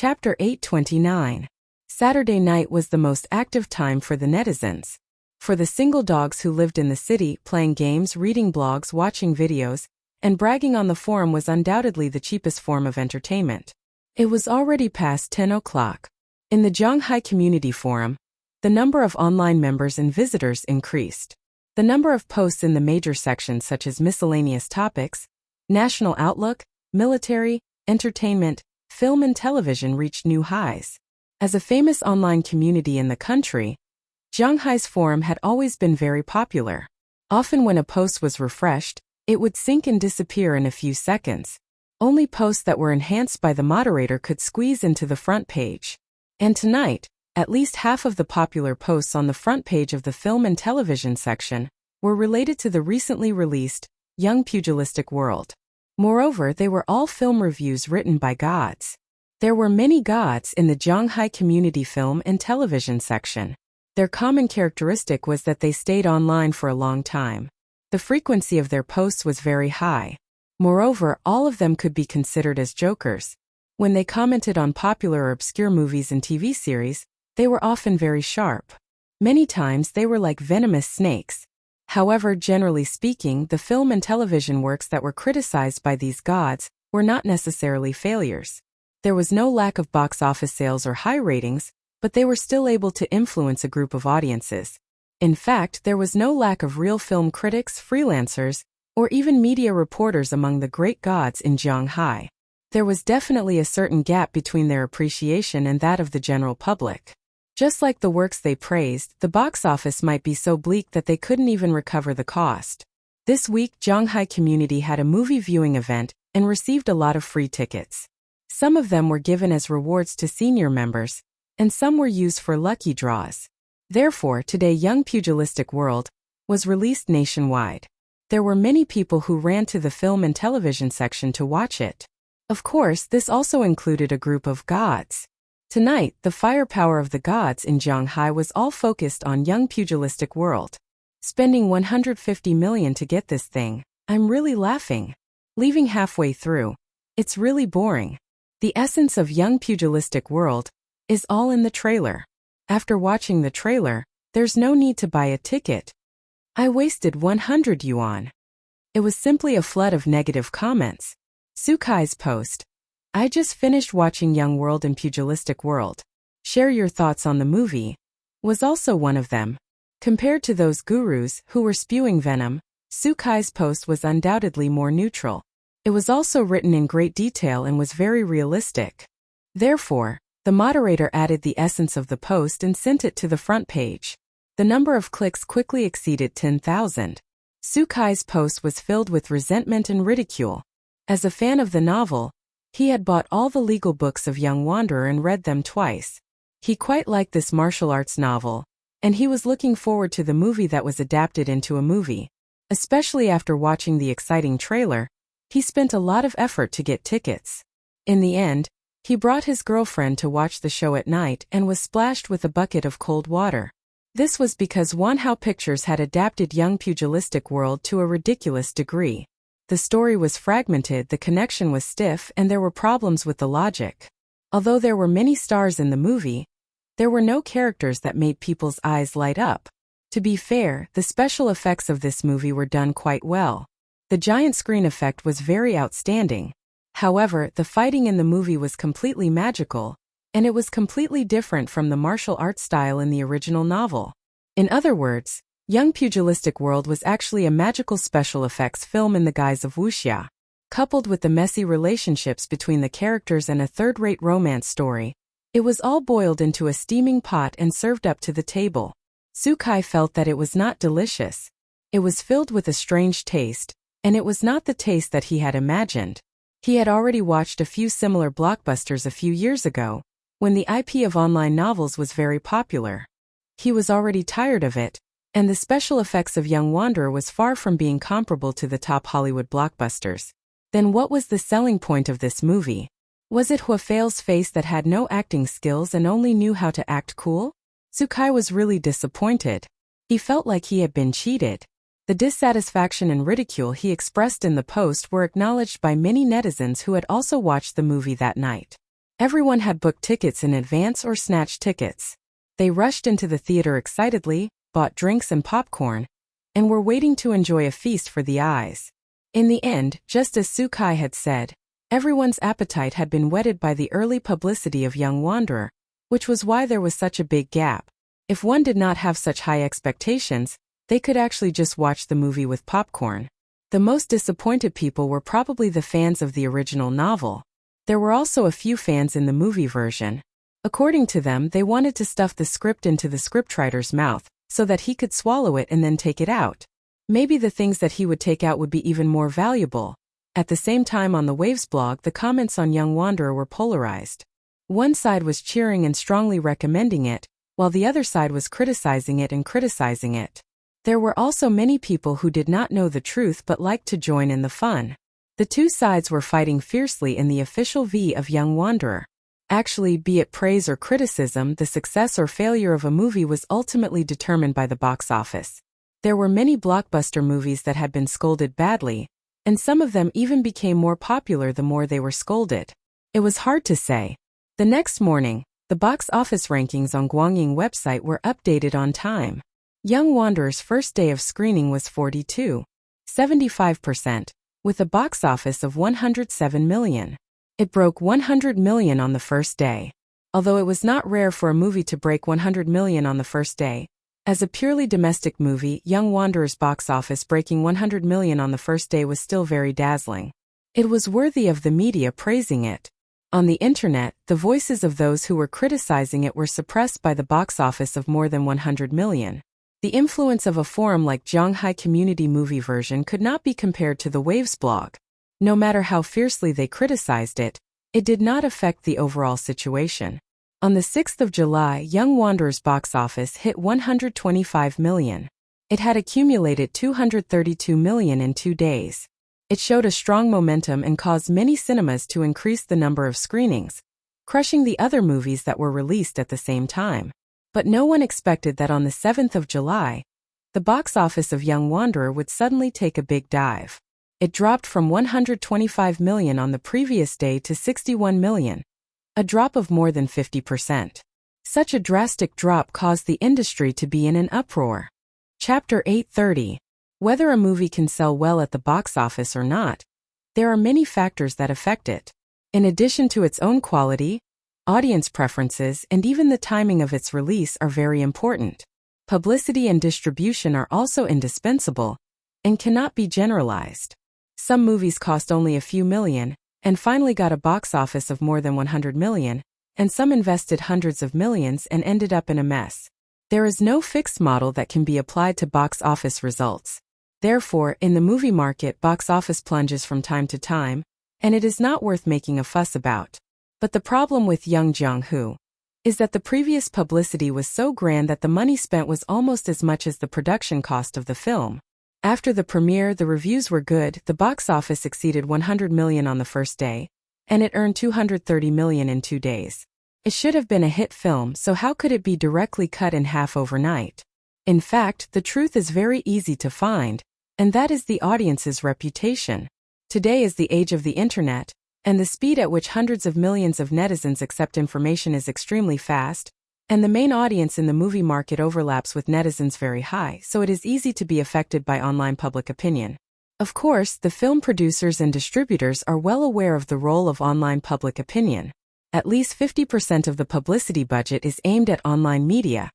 Chapter 829. Saturday night was the most active time for the netizens. For the single dogs who lived in the city, playing games, reading blogs, watching videos, and bragging on the forum was undoubtedly the cheapest form of entertainment. It was already past 10 o'clock. In the Zhanghai Community Forum, the number of online members and visitors increased. The number of posts in the major sections such as miscellaneous topics, national outlook, military, entertainment, film and television reached new highs. As a famous online community in the country, Zhanghai's forum had always been very popular. Often when a post was refreshed, it would sink and disappear in a few seconds. Only posts that were enhanced by the moderator could squeeze into the front page. And tonight, at least half of the popular posts on the front page of the film and television section were related to the recently released Young Pugilistic World. Moreover, they were all film reviews written by gods. There were many gods in the Zhanghai Community Film and Television section. Their common characteristic was that they stayed online for a long time. The frequency of their posts was very high. Moreover, all of them could be considered as jokers. When they commented on popular or obscure movies and TV series, they were often very sharp. Many times they were like venomous snakes. However, generally speaking, the film and television works that were criticized by these gods were not necessarily failures. There was no lack of box office sales or high ratings, but they were still able to influence a group of audiences. In fact, there was no lack of real film critics, freelancers, or even media reporters among the great gods in Zhanghai. There was definitely a certain gap between their appreciation and that of the general public. Just like the works they praised, the box office might be so bleak that they couldn't even recover the cost. This week, Zhanghai Community had a movie viewing event and received a lot of free tickets. Some of them were given as rewards to senior members, and some were used for lucky draws. Therefore, today Young Pugilistic World was released nationwide. There were many people who ran to the film and television section to watch it. Of course, this also included a group of gods. Tonight, the firepower of the gods in Zhanghai was all focused on Young Pugilistic World. Spending 150 million to get this thing, I'm really laughing. Leaving halfway through, it's really boring. The essence of Young Pugilistic World is all in the trailer. After watching the trailer, there's no need to buy a ticket. I wasted 100 yuan. It was simply a flood of negative comments. Sukai's post. I just finished watching Young World and Pugilistic World. Share your thoughts on the movie. Was also one of them. Compared to those gurus who were spewing venom, Sukai's post was undoubtedly more neutral. It was also written in great detail and was very realistic. Therefore, the moderator added the essence of the post and sent it to the front page. The number of clicks quickly exceeded 10,000. Sukai's post was filled with resentment and ridicule. As a fan of the novel, he had bought all the legal books of Young Wanderer and read them twice. He quite liked this martial arts novel, and he was looking forward to the movie that was adapted into a movie. Especially after watching the exciting trailer, he spent a lot of effort to get tickets. In the end, he brought his girlfriend to watch the show at night and was splashed with a bucket of cold water. This was because Wanhao Pictures had adapted Young Pugilistic World to a ridiculous degree. The story was fragmented, the connection was stiff, and there were problems with the logic. Although there were many stars in the movie, there were no characters that made people's eyes light up. To be fair, the special effects of this movie were done quite well. The giant screen effect was very outstanding. However, the fighting in the movie was completely magical, and it was completely different from the martial arts style in the original novel. In other words, Young Pugilistic World was actually a magical special effects film in the guise of Wuxia. Coupled with the messy relationships between the characters and a third-rate romance story, it was all boiled into a steaming pot and served up to the table. Sukai felt that it was not delicious. It was filled with a strange taste, and it was not the taste that he had imagined. He had already watched a few similar blockbusters a few years ago, when the IP of online novels was very popular. He was already tired of it, and the special effects of Young Wanderer was far from being comparable to the top Hollywood blockbusters. Then what was the selling point of this movie? Was it Huafei's face that had no acting skills and only knew how to act cool? Sukai was really disappointed. He felt like he had been cheated. The dissatisfaction and ridicule he expressed in the post were acknowledged by many netizens who had also watched the movie that night. Everyone had booked tickets in advance or snatched tickets. They rushed into the theater excitedly, bought drinks and popcorn, and were waiting to enjoy a feast for the eyes. In the end, just as Sukai had said, everyone's appetite had been whetted by the early publicity of Young Wanderer, which was why there was such a big gap. If one did not have such high expectations, they could actually just watch the movie with popcorn. The most disappointed people were probably the fans of the original novel. There were also a few fans in the movie version. According to them, they wanted to stuff the script into the scriptwriter's mouth, so that he could swallow it and then take it out. Maybe the things that he would take out would be even more valuable. At the same time, on the Waves blog, the comments on Young Wanderer were polarized. One side was cheering and strongly recommending it, while the other side was criticizing it and criticizing it. There were also many people who did not know the truth but liked to join in the fun. The two sides were fighting fiercely in the official V of Young Wanderer. Actually, be it praise or criticism, the success or failure of a movie was ultimately determined by the box office. There were many blockbuster movies that had been scolded badly, and some of them even became more popular the more they were scolded. It was hard to say. The next morning, the box office rankings on Guangying website were updated on time. Young Wanderer's first day of screening was 42.75%, with a box office of 107 million. It broke 100 million on the first day. Although it was not rare for a movie to break 100 million on the first day, as a purely domestic movie, Young Wanderer's box office breaking 100 million on the first day was still very dazzling. It was worthy of the media praising it. On the internet, the voices of those who were criticizing it were suppressed by the box office of more than 100 million. The influence of a forum like Zhanghai Community Movie Version could not be compared to the Waves blog. No matter how fiercely they criticized it, it did not affect the overall situation. On the 6th of July, Young Wanderer's box office hit 125 million. It had accumulated 232 million in 2 days. It showed a strong momentum and caused many cinemas to increase the number of screenings, crushing the other movies that were released at the same time. But no one expected that on the 7th of July, the box office of Young Wanderer would suddenly take a big dive. It dropped from 125 million on the previous day to 61 million, a drop of more than 50%. Such a drastic drop caused the industry to be in an uproar. Chapter 830. Whether a movie can sell well at the box office or not, there are many factors that affect it. In addition to its own quality, audience preferences, and even the timing of its release are very important. Publicity and distribution are also indispensable and cannot be generalized. Some movies cost only a few million and finally got a box office of more than 100 million, and some invested hundreds of millions and ended up in a mess. There is no fixed model that can be applied to box office results. Therefore, in the movie market, box office plunges from time to time, and it is not worth making a fuss about. But the problem with Young Jung-hoo is that the previous publicity was so grand that the money spent was almost as much as the production cost of the film. After the premiere, the reviews were good, the box office exceeded 100 million on the first day, and it earned 230 million in 2 days. It should have been a hit film, so how could it be directly cut in half overnight? In fact, the truth is very easy to find, and that is the audience's reputation. Today is the age of the internet, and the speed at which hundreds of millions of netizens accept information is extremely fast, and the main audience in the movie market overlaps with netizens very high, so it is easy to be affected by online public opinion. Of course, the film producers and distributors are well aware of the role of online public opinion. At least 50% of the publicity budget is aimed at online media,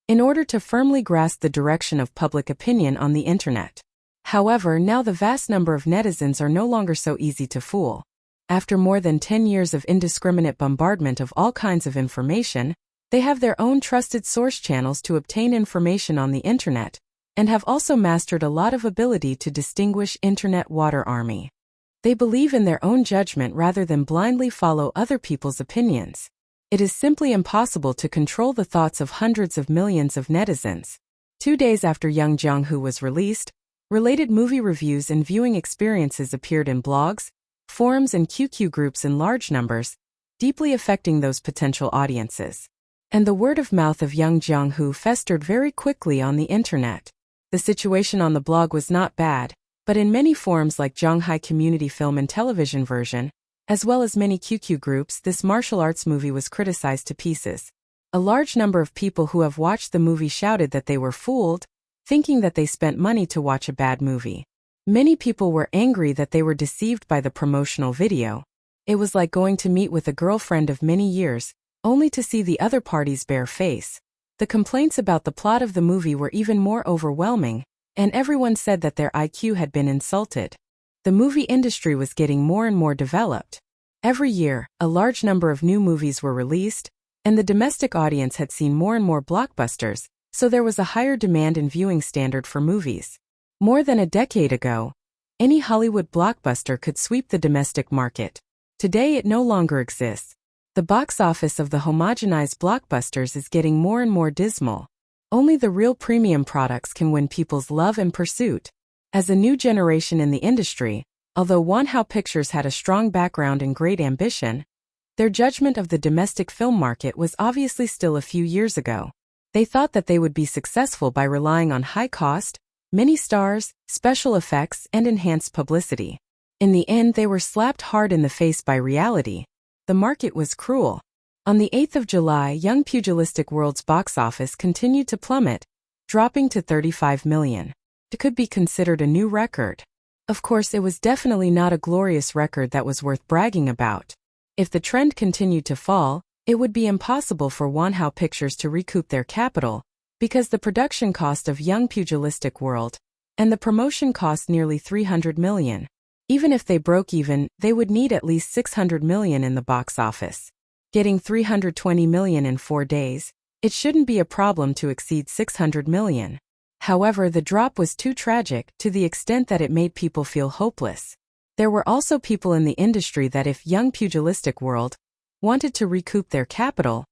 in order to firmly grasp the direction of public opinion on the internet. However, now the vast number of netizens are no longer so easy to fool. After more than 10 years of indiscriminate bombardment of all kinds of information, they have their own trusted source channels to obtain information on the internet, and have also mastered a lot of ability to distinguish internet water army. They believe in their own judgment rather than blindly follow other people's opinions. It is simply impossible to control the thoughts of hundreds of millions of netizens. 2 days after Young Jung-hoo was released, related movie reviews and viewing experiences appeared in blogs, forums and QQ groups in large numbers, deeply affecting those potential audiences. And the word of mouth of Young Jung-hoo festered very quickly on the internet. The situation on the blog was not bad, but in many forums like Zhanghai Community Film and Television Version, As well as many QQ groups, this martial arts movie was criticized to pieces. A large number of people who have watched the movie shouted that they were fooled, thinking that they spent money to watch a bad movie. Many people were angry that they were deceived by the promotional video. It was like going to meet with a girlfriend of many years, only to see the other party's bare face. The complaints about the plot of the movie were even more overwhelming, and everyone said that their IQ had been insulted. The movie industry was getting more and more developed. Every year, a large number of new movies were released, and the domestic audience had seen more and more blockbusters, so there was a higher demand and viewing standard for movies. More than a decade ago, any Hollywood blockbuster could sweep the domestic market. Today it no longer exists. The box office of the homogenized blockbusters is getting more and more dismal. Only the real premium products can win people's love and pursuit. As a new generation in the industry, although Wanhao Pictures had a strong background and great ambition, their judgment of the domestic film market was obviously still a few years ago. They thought that they would be successful by relying on high cost, many stars, special effects, and enhanced publicity. In the end, they were slapped hard in the face by reality. The market was cruel. On the 8th of July, Young Pugilistic World's box office continued to plummet, dropping to 35 million. It could be considered a new record. Of course, it was definitely not a glorious record that was worth bragging about. If the trend continued to fall, it would be impossible for Wanhao Pictures to recoup their capital, because the production cost of Young Pugilistic World and the promotion cost nearly 300 million. Even if they broke even, they would need at least 600 million in the box office. Getting 320 million in 4 days, it shouldn't be a problem to exceed 600 million. However, the drop was too tragic to the extent that it made people feel hopeless. There were also people in the industry that if Young Pugilistic World wanted to recoup their capital,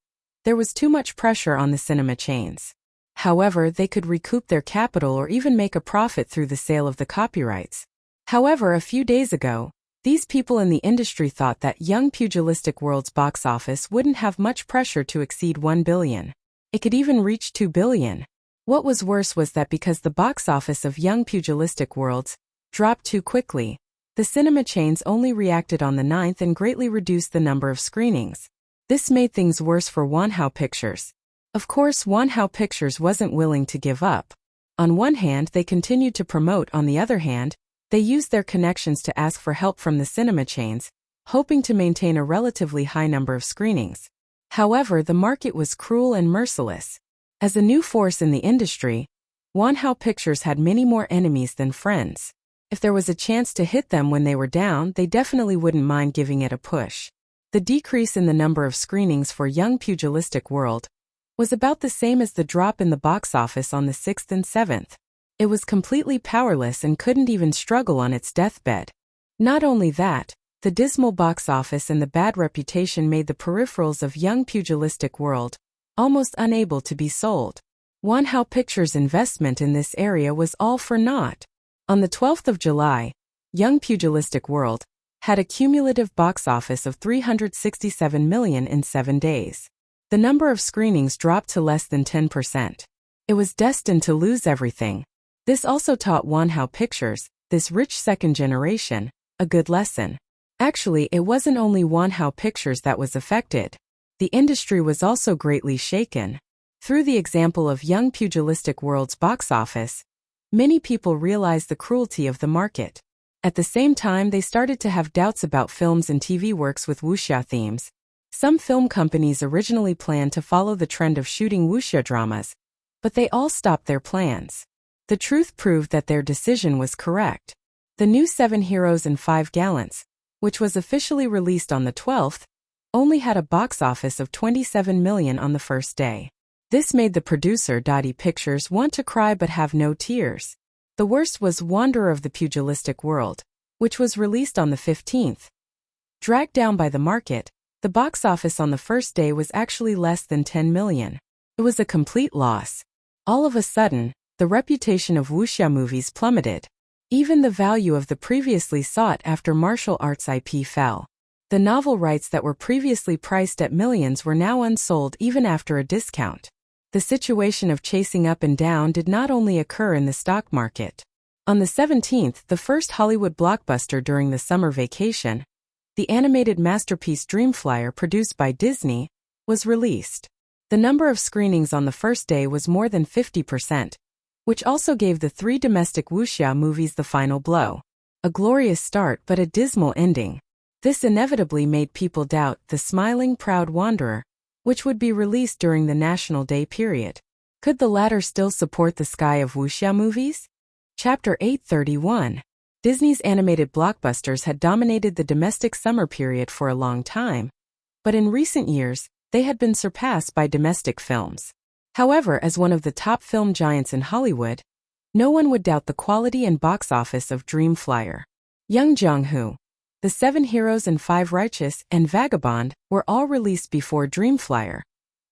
there was too much pressure on the cinema chains. However, they could recoup their capital or even make a profit through the sale of the copyrights. However, a few days ago, these people in the industry thought that Young Pugilistic World's box office wouldn't have much pressure to exceed 1 billion. It could even reach 2 billion. What was worse was that because the box office of Young Pugilistic Worlds dropped too quickly, the cinema chains only reacted on the 9th and greatly reduced the number of screenings. This made things worse for Wanhao Pictures. Of course, Wanhao Pictures wasn't willing to give up. On one hand, they continued to promote. On the other hand, they used their connections to ask for help from the cinema chains, hoping to maintain a relatively high number of screenings. However, the market was cruel and merciless. As a new force in the industry, Wanhao Pictures had many more enemies than friends. If there was a chance to hit them when they were down, they definitely wouldn't mind giving it a push. The decrease in the number of screenings for Young Pugilistic World was about the same as the drop in the box office on the 6th and 7th. It was completely powerless and couldn't even struggle on its deathbed. Not only that, the dismal box office and the bad reputation made the peripherals of Young Pugilistic World almost unable to be sold. Wanhao Pictures' investment in this area was all for naught. On the 12th of July, Young Pugilistic World had a cumulative box office of 367 million in 7 days. The number of screenings dropped to less than 10%. It was destined to lose everything. This also taught Wanhao Pictures, this rich second generation, a good lesson. Actually, it wasn't only Wanhao Pictures that was affected. The industry was also greatly shaken. Through the example of Young Pugilistic World's box office, many people realized the cruelty of the market. At the same time, they started to have doubts about films and TV works with Wuxia themes. Some film companies originally planned to follow the trend of shooting Wuxia dramas, but they all stopped their plans. The truth proved that their decision was correct. The new 7 Heroes and 5 Gallants, which was officially released on the 12th, only had a box office of 27 million on the first day. This made the producer Dottie Pictures want to cry but have no tears. The worst was Wanderer of the Pugilistic World, which was released on the 15th. Dragged down by the market, the box office on the first day was actually less than 10 million. It was a complete loss. All of a sudden, the reputation of Wuxia movies plummeted. Even the value of the previously sought after martial arts IP fell. The novel rights that were previously priced at millions were now unsold even after a discount. The situation of chasing up and down did not only occur in the stock market. On the 17th, the first Hollywood blockbuster during the summer vacation, the animated masterpiece Dreamflyer produced by Disney, was released. The number of screenings on the first day was more than 50%, which also gave the 3 domestic Wuxia movies the final blow. A glorious start but a dismal ending. This inevitably made people doubt The Smiling Proud Wanderer, which would be released during the National Day period. Could the latter still support the sky of Wuxia movies? Chapter 831. Disney's animated blockbusters had dominated the domestic summer period for a long time, but in recent years, they had been surpassed by domestic films. However, as one of the top film giants in Hollywood, no one would doubt the quality and box office of Dreamflyer. Young Jong-hoo, The 7 Heroes and 5 Righteous, and Vagabond were all released before Dreamflyer,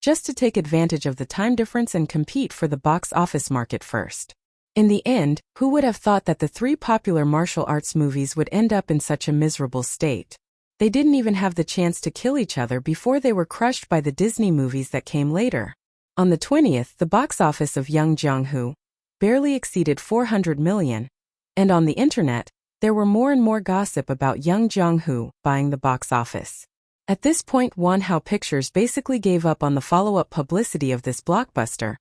just to take advantage of the time difference and compete for the box office market first. In the end, who would have thought that the 3 popular martial arts movies would end up in such a miserable state? They didn't even have the chance to kill each other before they were crushed by the Disney movies that came later. On the 20th, the box office of Young Jong-hoo barely exceeded 400 million, and on the internet, there were more and more gossip about Young Jong-hoo buying the box office. At this point, Wanhao Pictures basically gave up on the follow-up publicity of this blockbuster,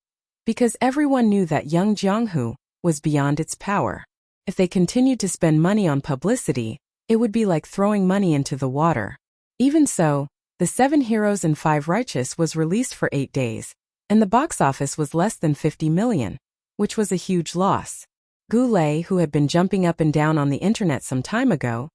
because everyone knew that Young Jong-hoo was beyond its power. If they continued to spend money on publicity, it would be like throwing money into the water. Even so, The 7 Heroes and 5 Righteous was released for 8 days, and the box office was less than 50 million, which was a huge loss. Gu Lei, who had been jumping up and down on the internet some time ago,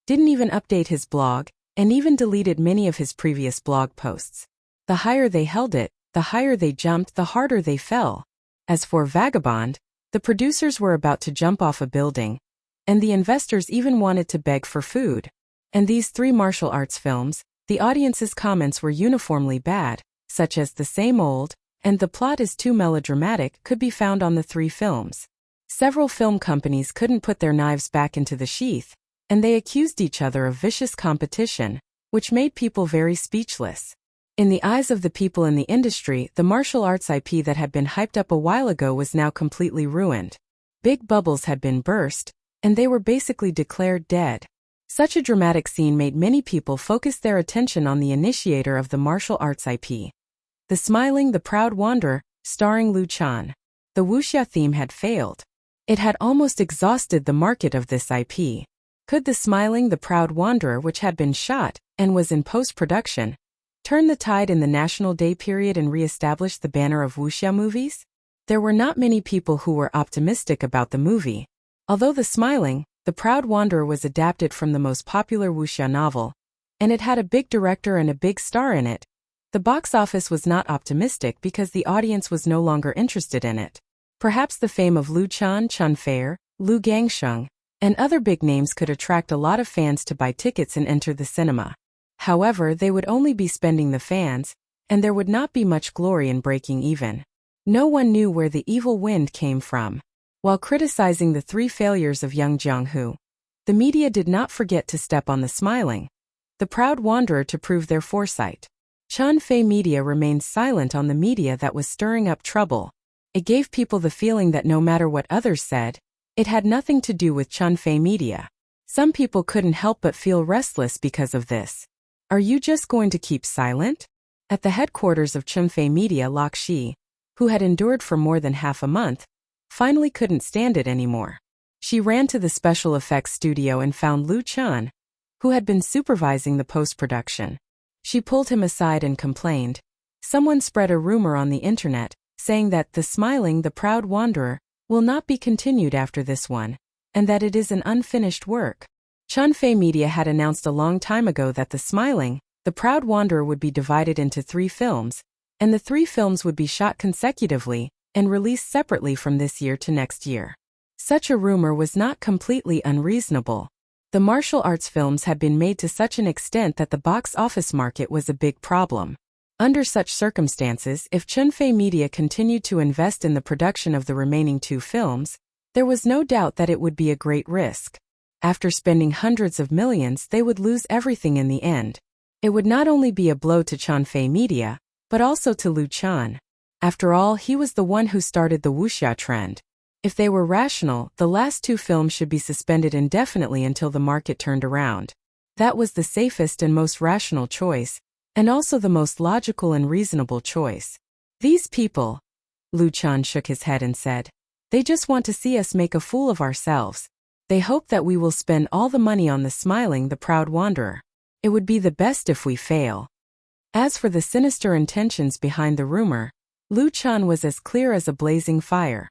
didn't even update his blog, and even deleted many of his previous blog posts. The higher they held it, the higher they jumped, the harder they fell. As for Vagabond, the producers were about to jump off a building, and the investors even wanted to beg for food. And these 3 martial arts films, the audience's comments were uniformly bad, such as "the same old," and "the plot is too melodramatic," could be found on the 3 films. Several film companies couldn't put their knives back into the sheath, and they accused each other of vicious competition, which made people very speechless. In the eyes of the people in the industry, the martial arts IP that had been hyped up a while ago was now completely ruined. Big bubbles had been burst, and they were basically declared dead. Such a dramatic scene made many people focus their attention on the initiator of the martial arts IP. The Smiling, the Proud Wanderer, starring Liu Chan. The Wuxia theme had failed. It had almost exhausted the market of this IP. Could The Smiling, the Proud Wanderer, which had been shot and was in post-production, turn the tide in the National Day period and re-establish the banner of Wuxia movies? There were not many people who were optimistic about the movie. Although The Smiling, the Proud Wanderer was adapted from the most popular Wuxia novel, and it had a big director and a big star in it, the box office was not optimistic because the audience was no longer interested in it. Perhaps the fame of Liu Chan, Chun Fei, Liu Gangsheng, and other big names could attract a lot of fans to buy tickets and enter the cinema. However, they would only be spending the fans, and there would not be much glory in breaking even. No one knew where the evil wind came from. While criticizing the 3 failures of Young Jong-hoo, the media did not forget to step on The Smiling, the Proud Wanderer to prove their foresight. Chun Fei media remained silent on the media that was stirring up trouble. It gave people the feeling that no matter what others said, it had nothing to do with Chun Fei media. Some people couldn't help but feel restless because of this. Are you just going to keep silent? At the headquarters of Chun Fei Media, Lok Shi, who had endured for more than half a month, finally couldn't stand it anymore. She ran to the special effects studio and found Liu Chan, who had been supervising the post-production. She pulled him aside and complained. Someone spread a rumor on the internet, saying that The Smiling, the Proud Wanderer will not be continued after this one, and that it is an unfinished work. Chun Fei Media had announced a long time ago that The Smiling, the Proud Wanderer would be divided into 3 films, and the 3 films would be shot consecutively and released separately from this year to next year. Such a rumor was not completely unreasonable. The martial arts films had been made to such an extent that the box office market was a big problem. Under such circumstances, if Chun Fei Media continued to invest in the production of the remaining 2 films, there was no doubt that it would be a great risk. After spending hundreds of millions, they would lose everything in the end. It would not only be a blow to Chun Fei Media, but also to Liu Chan. After all, he was the one who started the Wuxia trend. If they were rational, the last 2 films should be suspended indefinitely until the market turned around. That was the safest and most rational choice, and also the most logical and reasonable choice. These people, Luchan shook his head and said, they just want to see us make a fool of ourselves. They hope that we will spend all the money on the smiling the proud wanderer. It would be the best if we fail. As for the sinister intentions behind the rumor, Luchan was as clear as a blazing fire.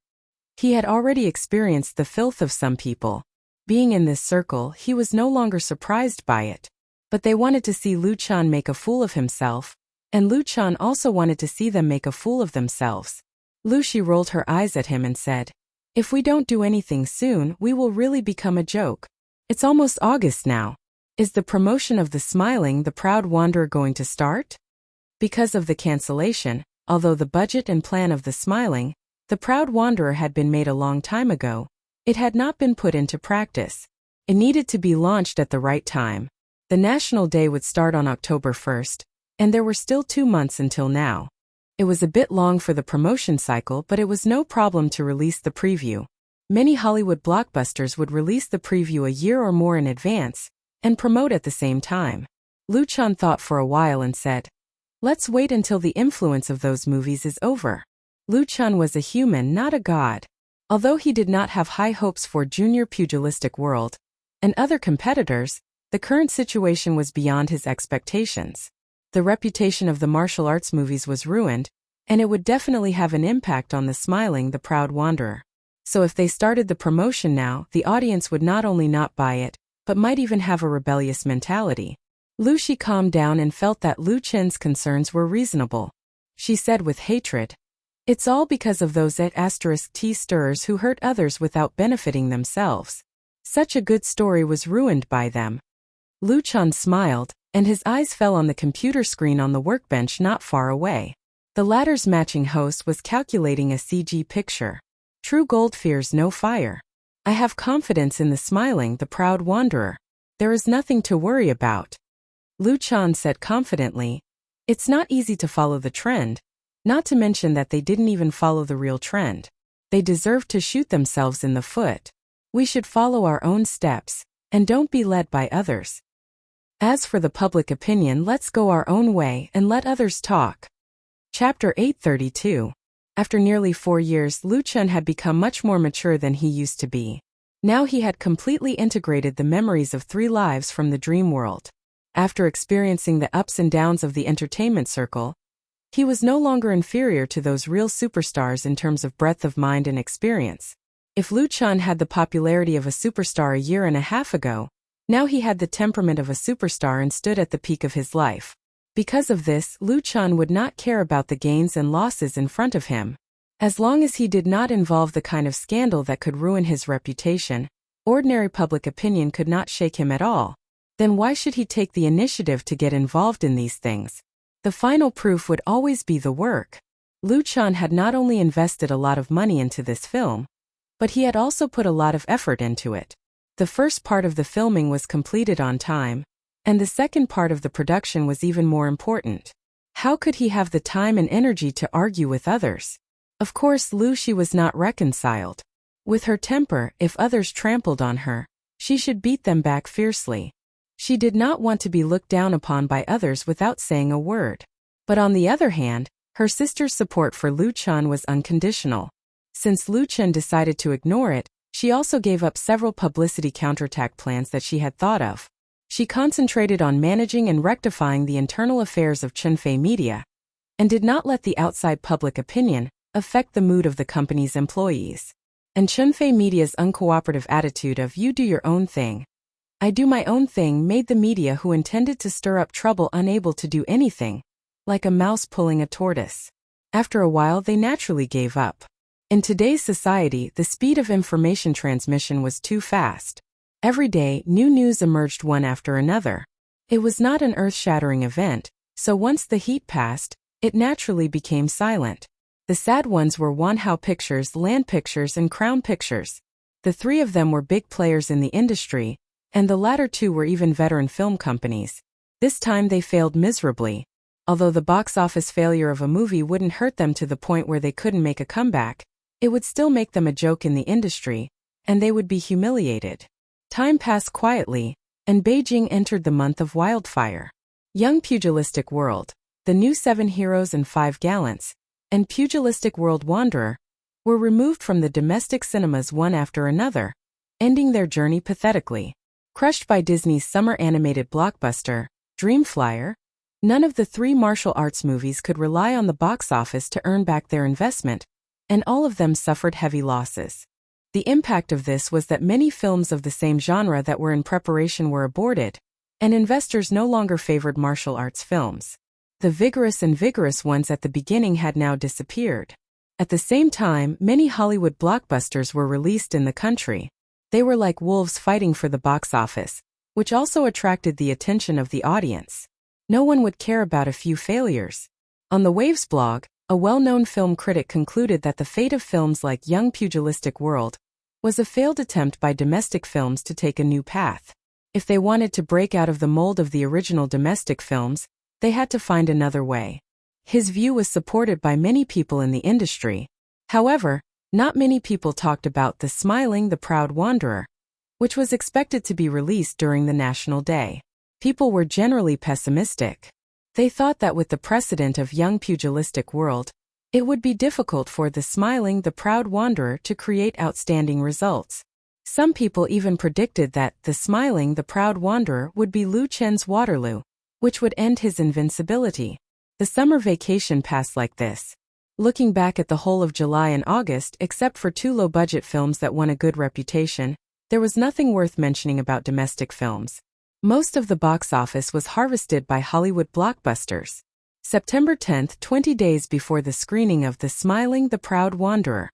He had already experienced the filth of some people. Being in this circle, he was no longer surprised by it. But they wanted to see Luchan make a fool of himself, and Luchan also wanted to see them make a fool of themselves. Lucy rolled her eyes at him and said, if we don't do anything soon, we will really become a joke. It's almost August now. Is the promotion of the smiling the proud wanderer going to start? Because of the cancellation, although the budget and plan of the smiling, the proud wanderer had been made a long time ago, it had not been put into practice. It needed to be launched at the right time. The National Day would start on October 1st, and there were still 2 months until now. It was a bit long for the promotion cycle, but it was no problem to release the preview. Many Hollywood blockbusters would release the preview a year or more in advance, and promote at the same time. Luchan thought for a while and said, let's wait until the influence of those movies is over. Luchan was a human, not a god. Although he did not have high hopes for Junior Pugilistic World and other competitors, the current situation was beyond his expectations. The reputation of the martial arts movies was ruined, and it would definitely have an impact on the smiling the proud wanderer. So if they started the promotion now, the audience would not only not buy it, but might even have a rebellious mentality. Lucy calmed down and felt that Lu Chen's concerns were reasonable. She said with hatred, it's all because of those *T stirrers who hurt others without benefiting themselves. Such a good story was ruined by them. Luchan smiled, and his eyes fell on the computer screen on the workbench not far away. The latter's matching host was calculating a CG picture. True gold fears no fire. I have confidence in the smiling the proud wanderer. There is nothing to worry about. Luchan said confidently, it's not easy to follow the trend, not to mention that they didn't even follow the real trend. They deserved to shoot themselves in the foot. We should follow our own steps, and don't be led by others. As for the public opinion, let's go our own way and let others talk. Chapter 832. After nearly 4 years, Luchan had become much more mature than he used to be. Now he had completely integrated the memories of 3 lives from the dream world. After experiencing the ups and downs of the entertainment circle, he was no longer inferior to those real superstars in terms of breadth of mind and experience. If Luchan had the popularity of a superstar a year and a half ago, now he had the temperament of a superstar and stood at the peak of his life. Because of this, Luchan would not care about the gains and losses in front of him. As long as he did not involve the kind of scandal that could ruin his reputation, ordinary public opinion could not shake him at all. Then why should he take the initiative to get involved in these things? The final proof would always be the work. Luchan had not only invested a lot of money into this film, but he had also put a lot of effort into it. The first part of the filming was completed on time, and the second part of the production was even more important. How could he have the time and energy to argue with others? Of course, Lucy was not reconciled. With her temper, if others trampled on her, she should beat them back fiercely. She did not want to be looked down upon by others without saying a word. But on the other hand, her sister's support for Luchan was unconditional. Since Luchan decided to ignore it, she also gave up several publicity counterattack plans that she had thought of. She concentrated on managing and rectifying the internal affairs of Chunfei Media, and did not let the outside public opinion affect the mood of the company's employees. And Chunfei Media's uncooperative attitude of "you do your own thing, I do my own thing" made the media who intended to stir up trouble unable to do anything, like a mouse pulling a tortoise. After a while they naturally gave up. In today's society, the speed of information transmission was too fast. Every day, new news emerged one after another. It was not an earth-shattering event, so once the heat passed, it naturally became silent. The sad ones were Wanhao Pictures, Land Pictures, and Crown Pictures. The 3 of them were big players in the industry, and the latter 2 were even veteran film companies. This time they failed miserably. Although the box office failure of a movie wouldn't hurt them to the point where they couldn't make a comeback, it would still make them a joke in the industry, and they would be humiliated. Time passed quietly, and Beijing entered the month of wildfire. Young Pugilistic World, The New 7 Heroes and 5 Gallants, and Pugilistic World Wanderer were removed from the domestic cinemas one after another, ending their journey pathetically. Crushed by Disney's summer animated blockbuster, Dreamflyer, none of the 3 martial arts movies could rely on the box office to earn back their investment, and all of them suffered heavy losses. The impact of this was that many films of the same genre that were in preparation were aborted, and investors no longer favored martial arts films. The vigorous ones at the beginning had now disappeared. At the same time, many Hollywood blockbusters were released in the country. They were like wolves fighting for the box office, which also attracted the attention of the audience. No one would care about a few failures. On the Waves blog, a well-known film critic concluded that the fate of films like Young Pugilistic World was a failed attempt by domestic films to take a new path. If they wanted to break out of the mold of the original domestic films, they had to find another way. His view was supported by many people in the industry. However, not many people talked about The Smiling the Proud Wanderer, which was expected to be released during the National Day. People were generally pessimistic. They thought that with the precedent of Young Pugilistic World, it would be difficult for The Smiling the Proud Wanderer to create outstanding results. Some people even predicted that The Smiling the Proud Wanderer would be Liu Chen's Waterloo, which would end his invincibility. The summer vacation passed like this. Looking back at the whole of July and August, except for 2 low-budget films that won a good reputation, there was nothing worth mentioning about domestic films. Most of the box office was harvested by Hollywood blockbusters. September 10th, 20 days before the screening of The Smiling the Proud Wanderer.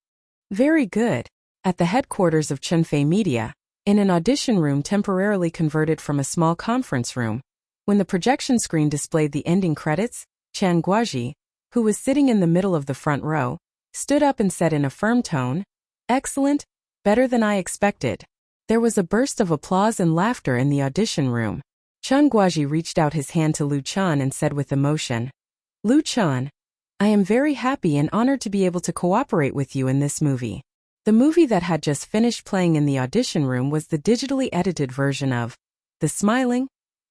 Very good. At the headquarters of Chunfei Media, in an audition room temporarily converted from a small conference room, when the projection screen displayed the ending credits, Chan Guoji, who was sitting in the middle of the front row, stood up and said in a firm tone, "Excellent, better than I expected." There was a burst of applause and laughter in the audition room. Chan Guoji reached out his hand to Liu Chan and said with emotion, "Liu Chan, I am very happy and honored to be able to cooperate with you in this movie." The movie that had just finished playing in the audition room was the digitally edited version of The Smiling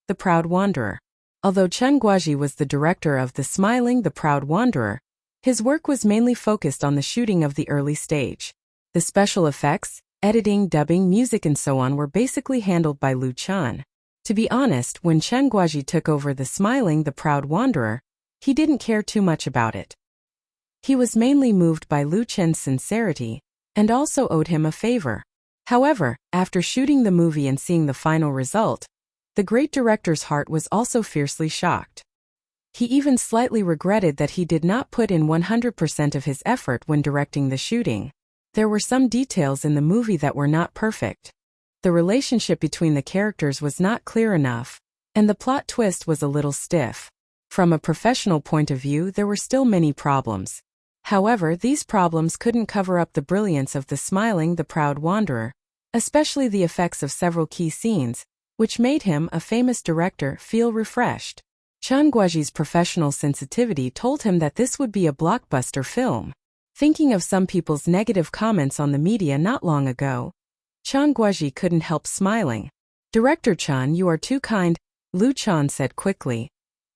the Proud Wanderer. Although Chen Guoji was the director of The Smiling the Proud Wanderer, his work was mainly focused on the shooting of the early stage. The special effects, editing, dubbing, music and so on were basically handled by Liu Chan. To be honest, when Chen Guoji took over The Smiling the Proud Wanderer, he didn't care too much about it. He was mainly moved by Liu Chen's sincerity, and also owed him a favor. However, after shooting the movie and seeing the final result, the great director's heart was also fiercely shocked. He even slightly regretted that he did not put in 100% of his effort when directing the shooting. There were some details in the movie that were not perfect. The relationship between the characters was not clear enough, and the plot twist was a little stiff. From a professional point of view, there were still many problems. However, these problems couldn't cover up the brilliance of The Smiling the Proud Wanderer, especially the effects of several key scenes, which made him, a famous director, feel refreshed. Chan Guoji's professional sensitivity told him that this would be a blockbuster film. Thinking of some people's negative comments on the media not long ago, Chan Guoji couldn't help smiling. "Director Chan, you are too kind," Liu Chan said quickly.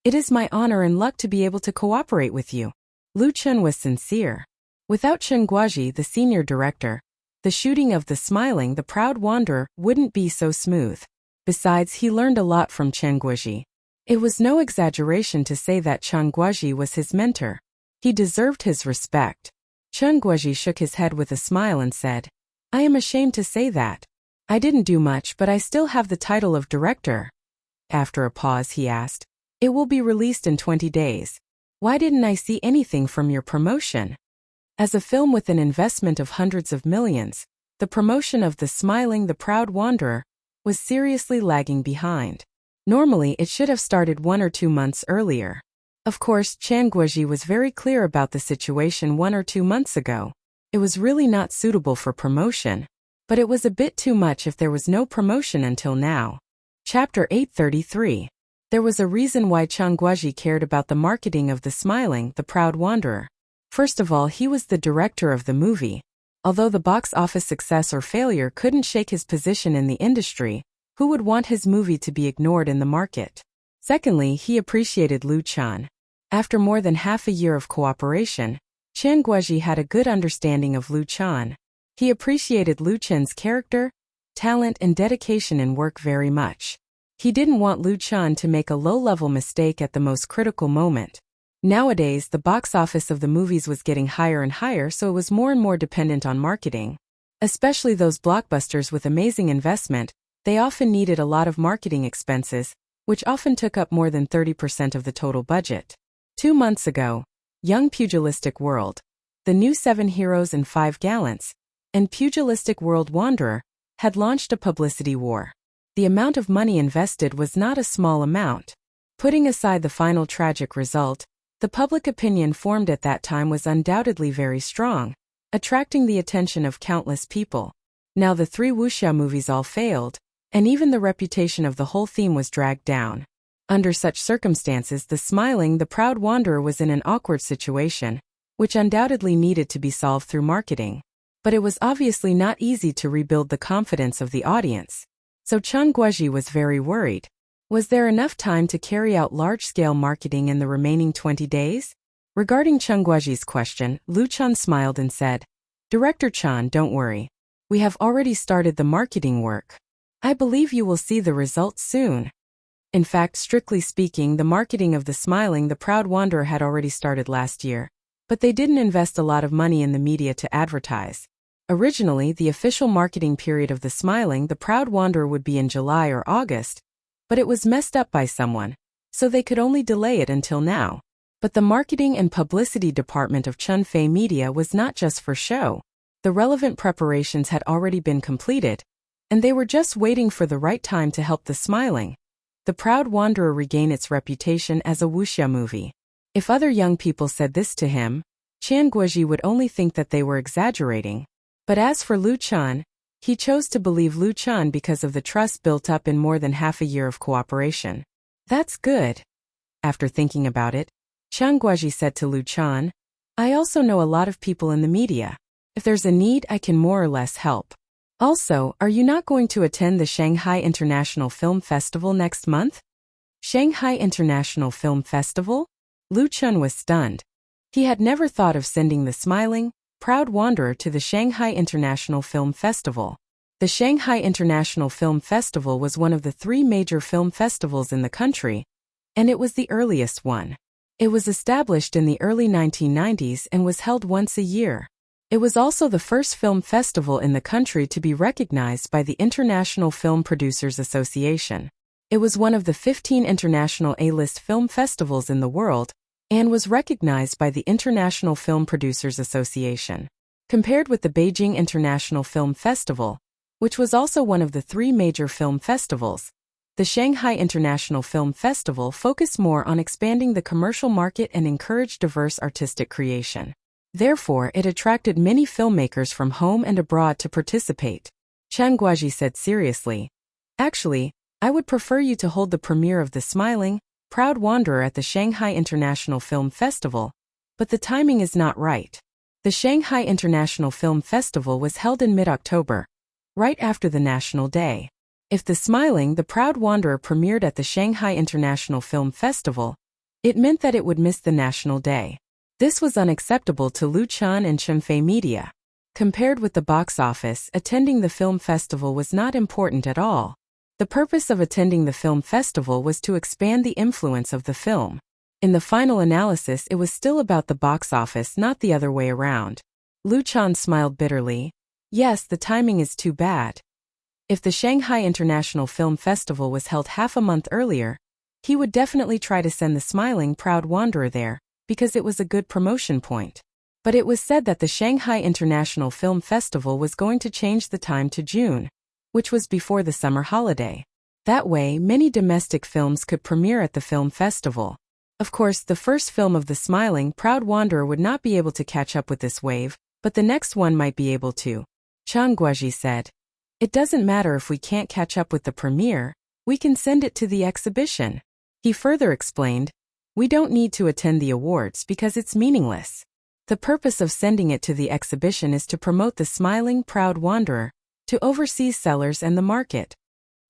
"It is my honor and luck to be able to cooperate with you." Liu Chan was sincere. Without Chen Guoji, the senior director, the shooting of The Smiling the Proud Wanderer wouldn't be so smooth. Besides, he learned a lot from Chen Guoji. It was no exaggeration to say that Chen Guoji was his mentor. He deserved his respect. Chen Guoji shook his head with a smile and said, "I am ashamed to say that. I didn't do much, but I still have the title of director." After a pause, he asked, "It will be released in 20 days. Why didn't I see anything from your promotion?" As a film with an investment of hundreds of millions, the promotion of The Smiling the Proud Wanderer was seriously lagging behind. Normally, it should have started 1 or 2 months earlier. Of course, Chan Guoji was very clear about the situation 1 or 2 months ago. It was really not suitable for promotion, but it was a bit too much if there was no promotion until now. Chapter 833. There was a reason why Chan Guoji cared about the marketing of The Smiling the Proud Wanderer. First of all, he was the director of the movie. Although the box office success or failure couldn't shake his position in the industry, Who would want his movie to be ignored in the market? Secondly, he appreciated Lu Chan. After more than half a year of cooperation, Chen Guozhi had a good understanding of Lu Chan. He appreciated Lu Chan's character, talent and dedication in work very much. He didn't want Lu Chan to make a low-level mistake at the most critical moment. Nowadays, the box office of the movies was getting higher and higher, so it was more and more dependent on marketing. Especially those blockbusters with amazing investment, they often needed a lot of marketing expenses, which often took up more than 30% of the total budget. 2 months ago, Young Pugilistic World, The New 7 Heroes and 5 Gallants, and Pugilistic World Wanderer had launched a publicity war. The amount of money invested was not a small amount. Putting aside the final tragic result, the public opinion formed at that time was undoubtedly very strong, attracting the attention of countless people. Now the 3 Wuxia movies all failed, and even the reputation of the whole theme was dragged down. Under such circumstances, the smiling, the proud wanderer was in an awkward situation, which undoubtedly needed to be solved through marketing. But it was obviously not easy to rebuild the confidence of the audience. So Chen Guozhi was very worried. Was there enough time to carry out large-scale marketing in the remaining 20 days? Regarding Chen Guozhi's question, Lu Chan smiled and said, "Director Chan, don't worry. We have already started the marketing work. I believe you will see the results soon." In fact, strictly speaking, the marketing of the Smiling the Proud Wanderer had already started last year, but they didn't invest a lot of money in the media to advertise. Originally, the official marketing period of the Smiling the Proud Wanderer would be in July or August, but it was messed up by someone, so they could only delay it until now. But the marketing and publicity department of Chunfei Media was not just for show. The relevant preparations had already been completed, and they were just waiting for the right time to help the Smiling the Proud Wanderer regain its reputation as a wuxia movie. If other young people said this to him, Chen Guozhi would only think that they were exaggerating. But as for Lu Chan, he chose to believe Lu Chan because of the trust built up in more than half a year of cooperation. That's good. After thinking about it, Chen Guozhi said to Lu Chan, "I also know a lot of people in the media. If there's a need, I can more or less help. Also, are you not going to attend the Shanghai International Film Festival next month?" Shanghai International Film Festival? Lu Chan was stunned. He had never thought of sending the Smiling, Proud Wanderer to the Shanghai International Film Festival. The Shanghai International Film Festival was one of the 3 major film festivals in the country, and it was the earliest one. It was established in the early 1990s and was held once a year. It was also the first film festival in the country to be recognized by the International Film Producers Association. It was one of the 15 international A-list film festivals in the world, and was recognized by the International Film Producers Association. Compared with the Beijing International Film Festival, which was also one of the 3 major film festivals, the Shanghai International Film Festival focused more on expanding the commercial market and encouraged diverse artistic creation. Therefore, it attracted many filmmakers from home and abroad to participate. Chen Guozhi said seriously, "Actually, I would prefer you to hold the premiere of The Smiling, Proud Wanderer at the Shanghai International Film Festival, but the timing is not right." The Shanghai International Film Festival was held in mid-October, right after the National Day. If The Smiling the Proud Wanderer premiered at the Shanghai International Film Festival, it meant that it would miss the National Day. This was unacceptable to Lu Chan and Chunfei Media. Compared with the box office, attending the film festival was not important at all. The purpose of attending the film festival was to expand the influence of the film. In the final analysis, it was still about the box office, not the other way around. Lu Chan smiled bitterly. Yes, the timing is too bad. If the Shanghai International Film Festival was held half a month earlier, he would definitely try to send the Smiling Proud Wanderer there, because it was a good promotion point. But it was said that the Shanghai International Film Festival was going to change the time to June, which was before the summer holiday. That way, many domestic films could premiere at the film festival. Of course, the first film of the Smiling Proud Wanderer would not be able to catch up with this wave, but the next one might be able to. Chen Guozhi said, "It doesn't matter if we can't catch up with the premiere, we can send it to the exhibition." He further explained, "We don't need to attend the awards because it's meaningless. The purpose of sending it to the exhibition is to promote the Smiling Proud Wanderer to overseas sellers and the market."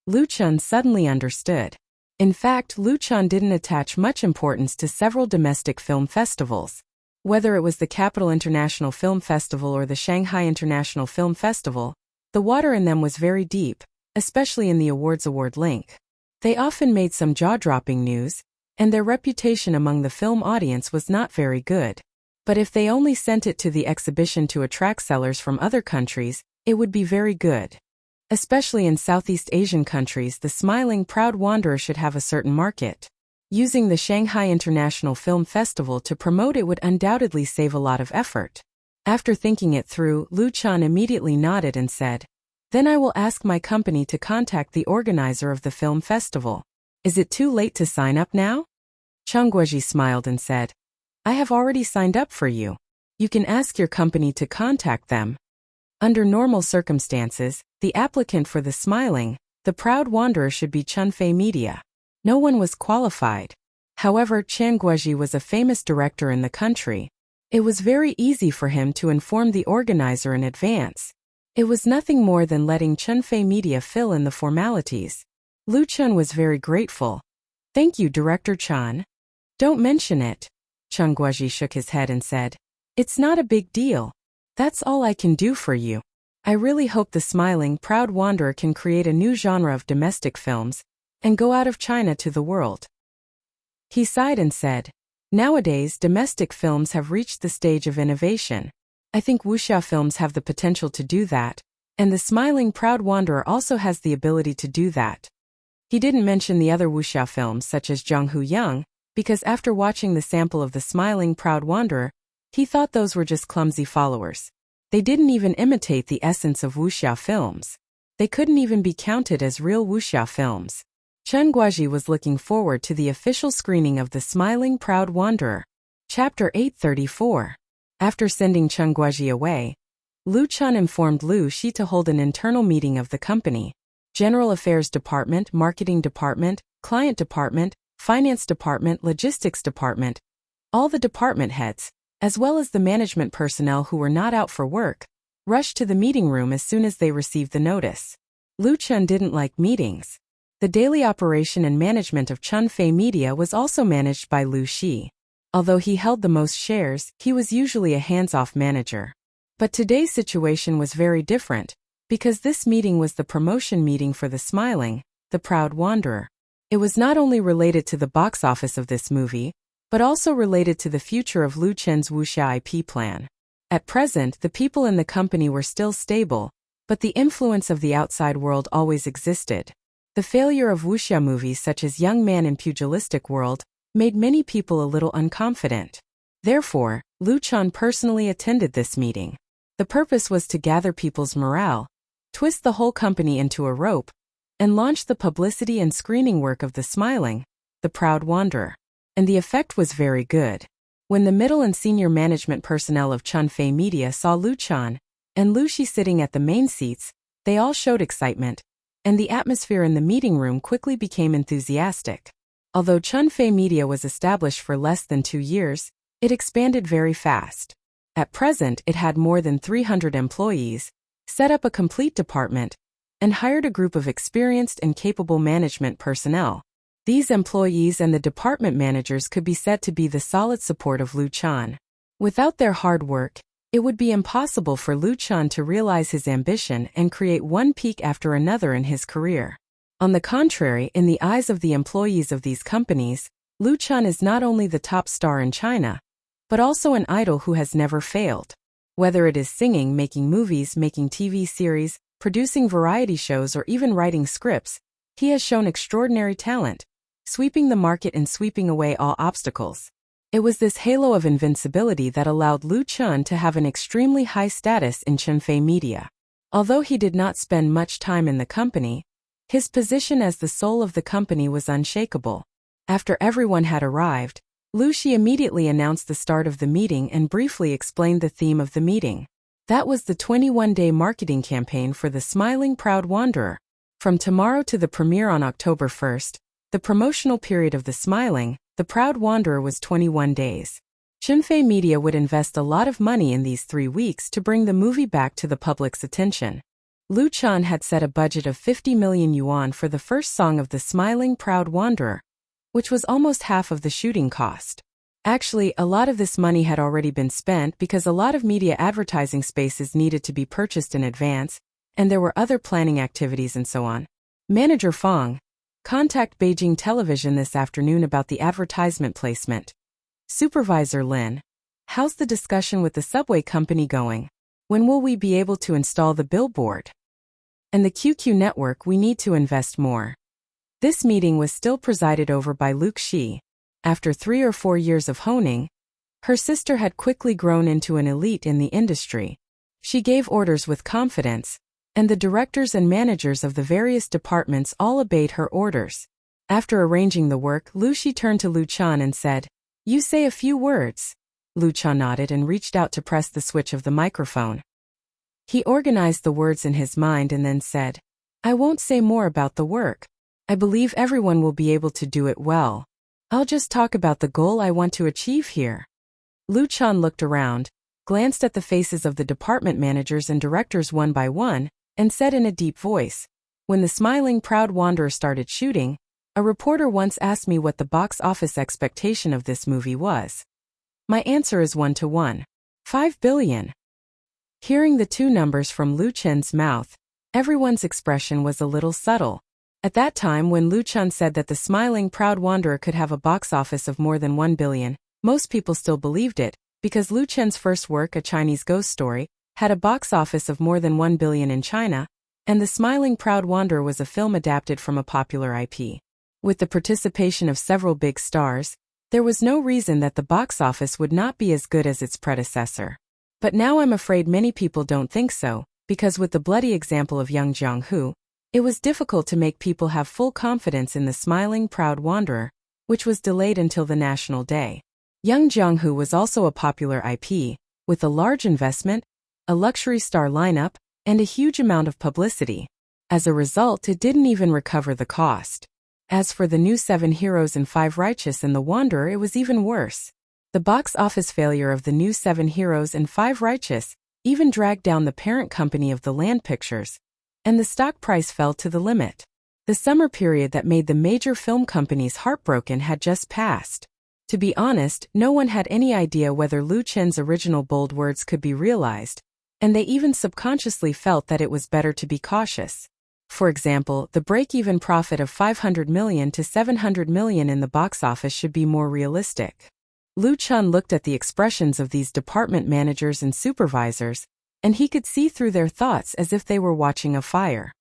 Lu Chun suddenly understood. In fact, Lu Chun didn't attach much importance to several domestic film festivals. Whether it was the Capital International Film Festival or the Shanghai International Film Festival, the water in them was very deep, especially in the award link. They often made some jaw-dropping news, and their reputation among the film audience was not very good. But if they only sent it to the exhibition to attract sellers from other countries, it would be very good. Especially in Southeast Asian countries, the smiling, proud wanderer should have a certain market. Using the Shanghai International Film Festival to promote it would undoubtedly save a lot of effort. After thinking it through, Lu Chun immediately nodded and said, "Then I will ask my company to contact the organizer of the film festival. Is it too late to sign up now?" Cheng Guoji smiled and said, "I have already signed up for you. You can ask your company to contact them." Under normal circumstances, the applicant for the smiling, the proud wanderer should be Chunfei Media. No one was qualified. However, Cheng Guoji was a famous director in the country. It was very easy for him to inform the organizer in advance. It was nothing more than letting Chunfei Media fill in the formalities. Lu Chun was very grateful. "Thank you, Director Chan." "Don't mention it." Cheng Guoji shook his head and said, "It's not a big deal. That's all I can do for you. I really hope the smiling, proud wanderer can create a new genre of domestic films and go out of China to the world." He sighed and said, "Nowadays, domestic films have reached the stage of innovation. I think Wuxia films have the potential to do that, and the smiling, proud wanderer also has the ability to do that." He didn't mention the other Wuxia films such as Zhonghu Yang, because after watching the sample of the smiling, proud wanderer, he thought those were just clumsy followers. They didn't even imitate the essence of Wuxia films. They couldn't even be counted as real Wuxia films. Cheng Guoji was looking forward to the official screening of The Smiling Proud Wanderer. Chapter 834. After sending Cheng Guoji away, Lu Chun informed Lu Shi to hold an internal meeting of the company. General Affairs Department, Marketing Department, Client Department, Finance Department, Logistics Department, all the department heads, as well as the management personnel who were not out for work, rushed to the meeting room as soon as they received the notice. Lu Chun didn't like meetings. The daily operation and management of Chunfei Media was also managed by Lu Shi. Although he held the most shares, he was usually a hands-off manager. But today's situation was very different, because this meeting was the promotion meeting for The Smiling, the Proud Wanderer. It was not only related to the box office of this movie, but also related to the future of Lu Chen's Wuxia IP plan. At present, the people in the company were still stable, but the influence of the outside world always existed. The failure of Wuxia movies such as Young Man in Pugilistic World made many people a little unconfident. Therefore, Lu Chun personally attended this meeting. The purpose was to gather people's morale, twist the whole company into a rope, and launch the publicity and screening work of The Smiling, the Proud Wanderer. And the effect was very good. When the middle and senior management personnel of Chunfei Media saw Lu Chun and Lu Shi sitting at the main seats, they all showed excitement, and the atmosphere in the meeting room quickly became enthusiastic. Although Chunfei Media was established for less than 2 years, it expanded very fast. At present, it had more than 300 employees, set up a complete department, and hired a group of experienced and capable management personnel. These employees and the department managers could be said to be the solid support of Lu Chun. Without their hard work, it would be impossible for Lu Chun to realize his ambition and create one peak after another in his career. On the contrary, in the eyes of the employees of these companies, Lu Chun is not only the top star in China, but also an idol who has never failed. Whether it is singing, making movies, making TV series, producing variety shows, or even writing scripts, he has shown extraordinary talent, sweeping the market and sweeping away all obstacles. It was this halo of invincibility that allowed Lu Chun to have an extremely high status in Chunfei Media. Although he did not spend much time in the company, his position as the soul of the company was unshakable. After everyone had arrived, Lu Shi immediately announced the start of the meeting and briefly explained the theme of the meeting. That was the 21-day marketing campaign for The Smiling Proud Wanderer. From tomorrow to the premiere on October 1st, the promotional period of The Smiling, the Proud Wanderer was 21 days. Chunfei Media would invest a lot of money in these 3 weeks to bring the movie back to the public's attention. Lu Chan had set a budget of 50 million yuan for the first song of The Smiling Proud Wanderer, which was almost half of the shooting cost. Actually, a lot of this money had already been spent because a lot of media advertising spaces needed to be purchased in advance, and there were other planning activities and so on. Manager Fong, contact Beijing Television this afternoon about the advertisement placement. Supervisor Lin, how's the discussion with the subway company going? When will we be able to install the billboard? And the QQ network, we need to invest more. This meeting was still presided over by Wuxia. After 3 or 4 years of honing, her sister had quickly grown into an elite in the industry. She gave orders with confidence, and the directors and managers of the various departments all obeyed her orders. After arranging the work, Wuxia turned to Lu Chan and said, "You say a few words." Lu Chan nodded and reached out to press the switch of the microphone. He organized the words in his mind and then said, "I won't say more about the work. I believe everyone will be able to do it well. I'll just talk about the goal I want to achieve here." Lu Chan looked around, glanced at the faces of the department managers and directors one by one, and said in a deep voice, "When The Smiling Proud Wanderer started shooting, a reporter once asked me what the box office expectation of this movie was. My answer is 1 to 1. 5 billion. Hearing the two numbers from Lu Chan's mouth, everyone's expression was a little subtle. At that time, when Lu Chan said that The Smiling Proud Wanderer could have a box office of more than 1 billion, most people still believed it, because Lu Chan's first work, A Chinese Ghost Story, had a box office of more than 1 billion in China, and The Smiling Proud Wanderer was a film adapted from a popular IP. With the participation of several big stars, there was no reason that the box office would not be as good as its predecessor. But now I'm afraid many people don't think so, because with the bloody example of young Jiang-hu, it was difficult to make people have full confidence in The Smiling Proud Wanderer, which was delayed until the National Day. Young Jiang-hu was also a popular IP, with a large investment, a luxury star lineup, and a huge amount of publicity. As a result, it didn't even recover the cost. As for the new 7 Heroes and 5 Righteous and The Wanderer, it was even worse. The box office failure of the new 7 Heroes and 5 Righteous even dragged down the parent company of the Land Pictures, and the stock price fell to the limit. The summer period that made the major film companies heartbroken had just passed. To be honest, no one had any idea whether Lu Chen's original bold words could be realized, and they even subconsciously felt that it was better to be cautious. For example, the break-even profit of 500 million to 700 million in the box office should be more realistic. Lu Chan looked at the expressions of these department managers and supervisors, and he could see through their thoughts as if they were watching a fire.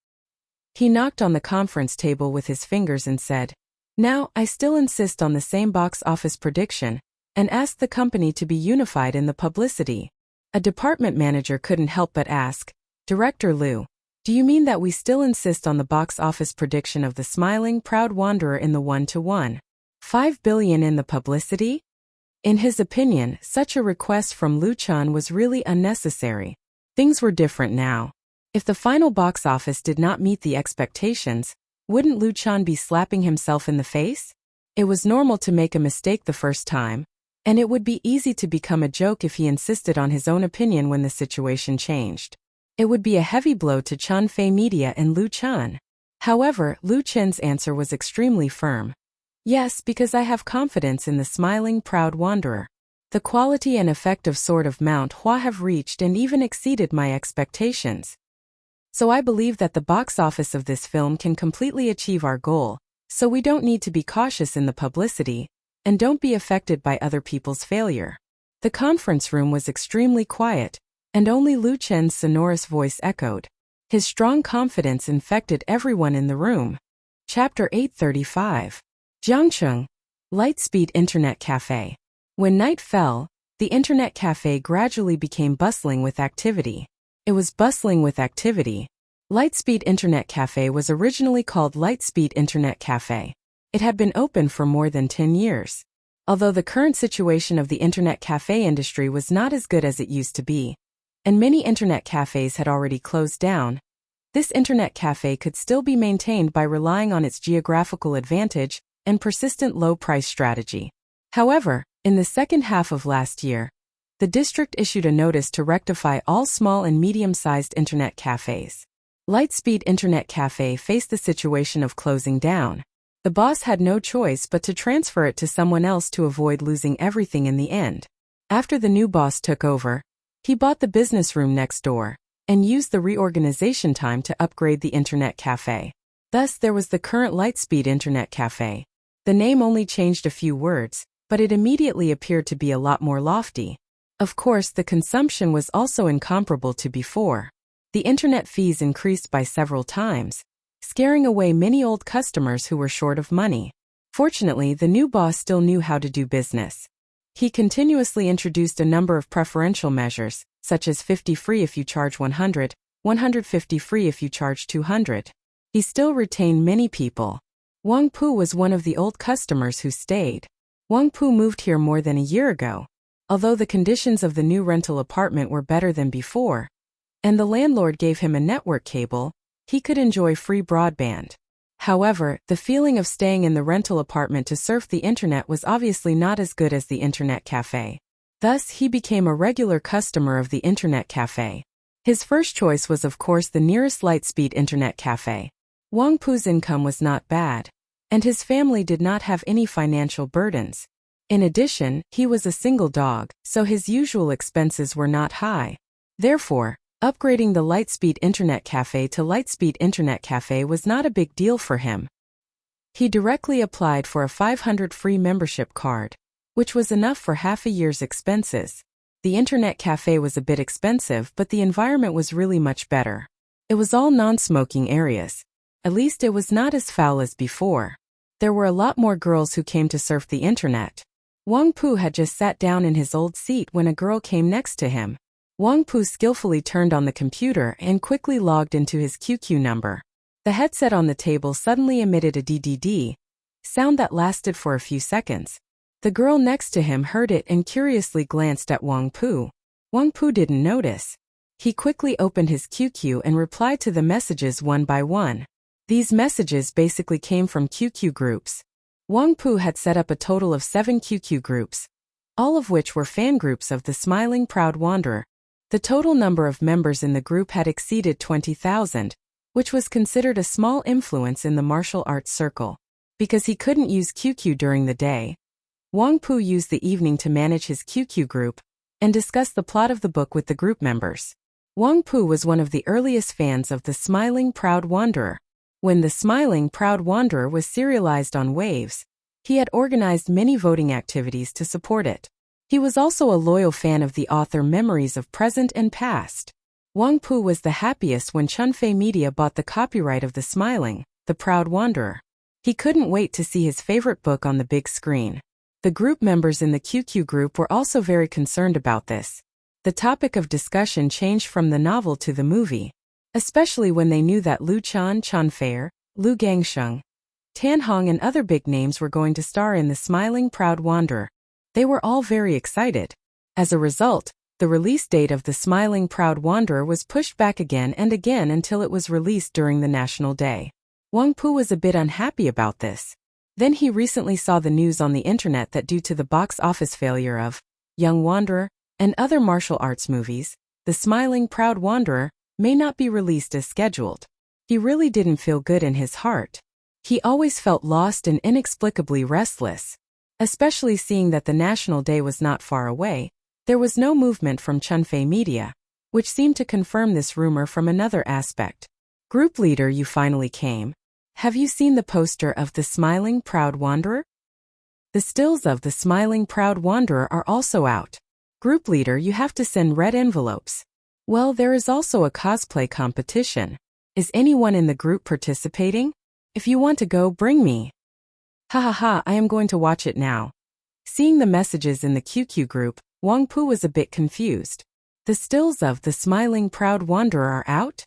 He knocked on the conference table with his fingers and said, "Now, I still insist on the same box office prediction, and asked the company to be unified in the publicity." A department manager couldn't help but ask, "Director Lu, do you mean that we still insist on the box office prediction of The Smiling Proud Wanderer in the 1 to 1? 5 billion in the publicity?" In his opinion, such a request from Lu Chan was really unnecessary. Things were different now. If the final box office did not meet the expectations, wouldn't Lu Chan be slapping himself in the face? It was normal to make a mistake the first time, and it would be easy to become a joke if he insisted on his own opinion when the situation changed. It would be a heavy blow to Chunfei Media and Lu Chan. However, Lu Chen's answer was extremely firm. "Yes, because I have confidence in The Smiling Proud Wanderer. The quality and effect of Sword of Mount Hua have reached and even exceeded my expectations. So I believe that the box office of this film can completely achieve our goal, so we don't need to be cautious in the publicity, and don't be affected by other people's failure." The conference room was extremely quiet, and only Lu Chen's sonorous voice echoed. His strong confidence infected everyone in the room. Chapter 835. Jiangcheng, Lightspeed Internet Cafe. When night fell, the internet cafe gradually became bustling with activity. It was bustling with activity. Lightspeed Internet Cafe was originally called Lightspeed Internet Cafe. It had been open for more than 10 years. Although the current situation of the internet cafe industry was not as good as it used to be, and many internet cafes had already closed down, this internet cafe could still be maintained by relying on its geographical advantage and persistent low-price strategy. However, in the second half of last year, the district issued a notice to rectify all small and medium-sized internet cafes. Lightspeed Internet Cafe faced the situation of closing down. The boss had no choice but to transfer it to someone else to avoid losing everything in the end. After the new boss took over, he bought the business room next door and used the reorganization time to upgrade the Internet Cafe. Thus, there was the current Lightspeed Internet Cafe. The name only changed a few words, but it immediately appeared to be a lot more lofty. Of course, the consumption was also incomparable to before. The internet fees increased by several times, scaring away many old customers who were short of money. Fortunately, the new boss still knew how to do business. He continuously introduced a number of preferential measures, such as 50 free if you charge 100, 150 free if you charge 200. He still retained many people. Wang Pu was one of the old customers who stayed. Wang Pu moved here more than a year ago. Although the conditions of the new rental apartment were better than before, and the landlord gave him a network cable, he could enjoy free broadband. However, the feeling of staying in the rental apartment to surf the internet was obviously not as good as the internet cafe. Thus, he became a regular customer of the internet cafe. His first choice was of course the nearest Lightspeed internet cafe. Wang Pu's income was not bad, and his family did not have any financial burdens. In addition, he was a single dog, so his usual expenses were not high. Therefore, upgrading the Lightspeed Internet Cafe to Lightspeed Internet Cafe was not a big deal for him. He directly applied for a 500 free membership card, which was enough for half a year's expenses. The Internet Cafe was a bit expensive, but the environment was really much better. It was all non-smoking areas. At least it was not as foul as before. There were a lot more girls who came to surf the internet. Wang Pu had just sat down in his old seat when a girl came next to him. Wang Pu skillfully turned on the computer and quickly logged into his QQ number. The headset on the table suddenly emitted a DDD sound that lasted for a few seconds. The girl next to him heard it and curiously glanced at Wang Pu. Wang Pu didn't notice. He quickly opened his QQ and replied to the messages one by one. These messages basically came from QQ groups. Wang Pu had set up a total of 7 QQ groups, all of which were fan groups of the Smiling Proud Wanderer. The total number of members in the group had exceeded 20,000, which was considered a small influence in the martial arts circle. Because he couldn't use QQ during the day, Wang Pu used the evening to manage his QQ group and discuss the plot of the book with the group members. Wang Pu was one of the earliest fans of the Smiling Proud Wanderer. When the Smiling Proud Wanderer was serialized on Waves, he had organized many voting activities to support it. He was also a loyal fan of the author Memories of Present and Past. Wang Pu was the happiest when Chunfei Media bought the copyright of the Smiling, the Proud Wanderer. He couldn't wait to see his favorite book on the big screen. The group members in the QQ group were also very concerned about this. The topic of discussion changed from the novel to the movie, especially when they knew that Lu Chan, Chunfei, Lu Gangsheng, Tan Hong and other big names were going to star in the Smiling Proud Wanderer. They were all very excited. As a result, the release date of the Smiling Proud Wanderer was pushed back again and again until it was released during the National Day. Wang Pu was a bit unhappy about this. Then he recently saw the news on the internet that due to the box office failure of Young Wanderer and other martial arts movies, the Smiling Proud Wanderer may not be released as scheduled. He really didn't feel good in his heart. He always felt lost and inexplicably restless. Especially seeing that the National Day was not far away, there was no movement from Chunfei Media, which seemed to confirm this rumor from another aspect. Group leader, you finally came. Have you seen the poster of the Smiling Proud Wanderer? The stills of the Smiling Proud Wanderer are also out. Group leader, you have to send red envelopes. Well, there is also a cosplay competition. Is anyone in the group participating? If you want to go, bring me. Ha ha ha, I am going to watch it now. Seeing the messages in the QQ group, Wang Pu was a bit confused. The stills of the Smiling Proud Wanderer are out?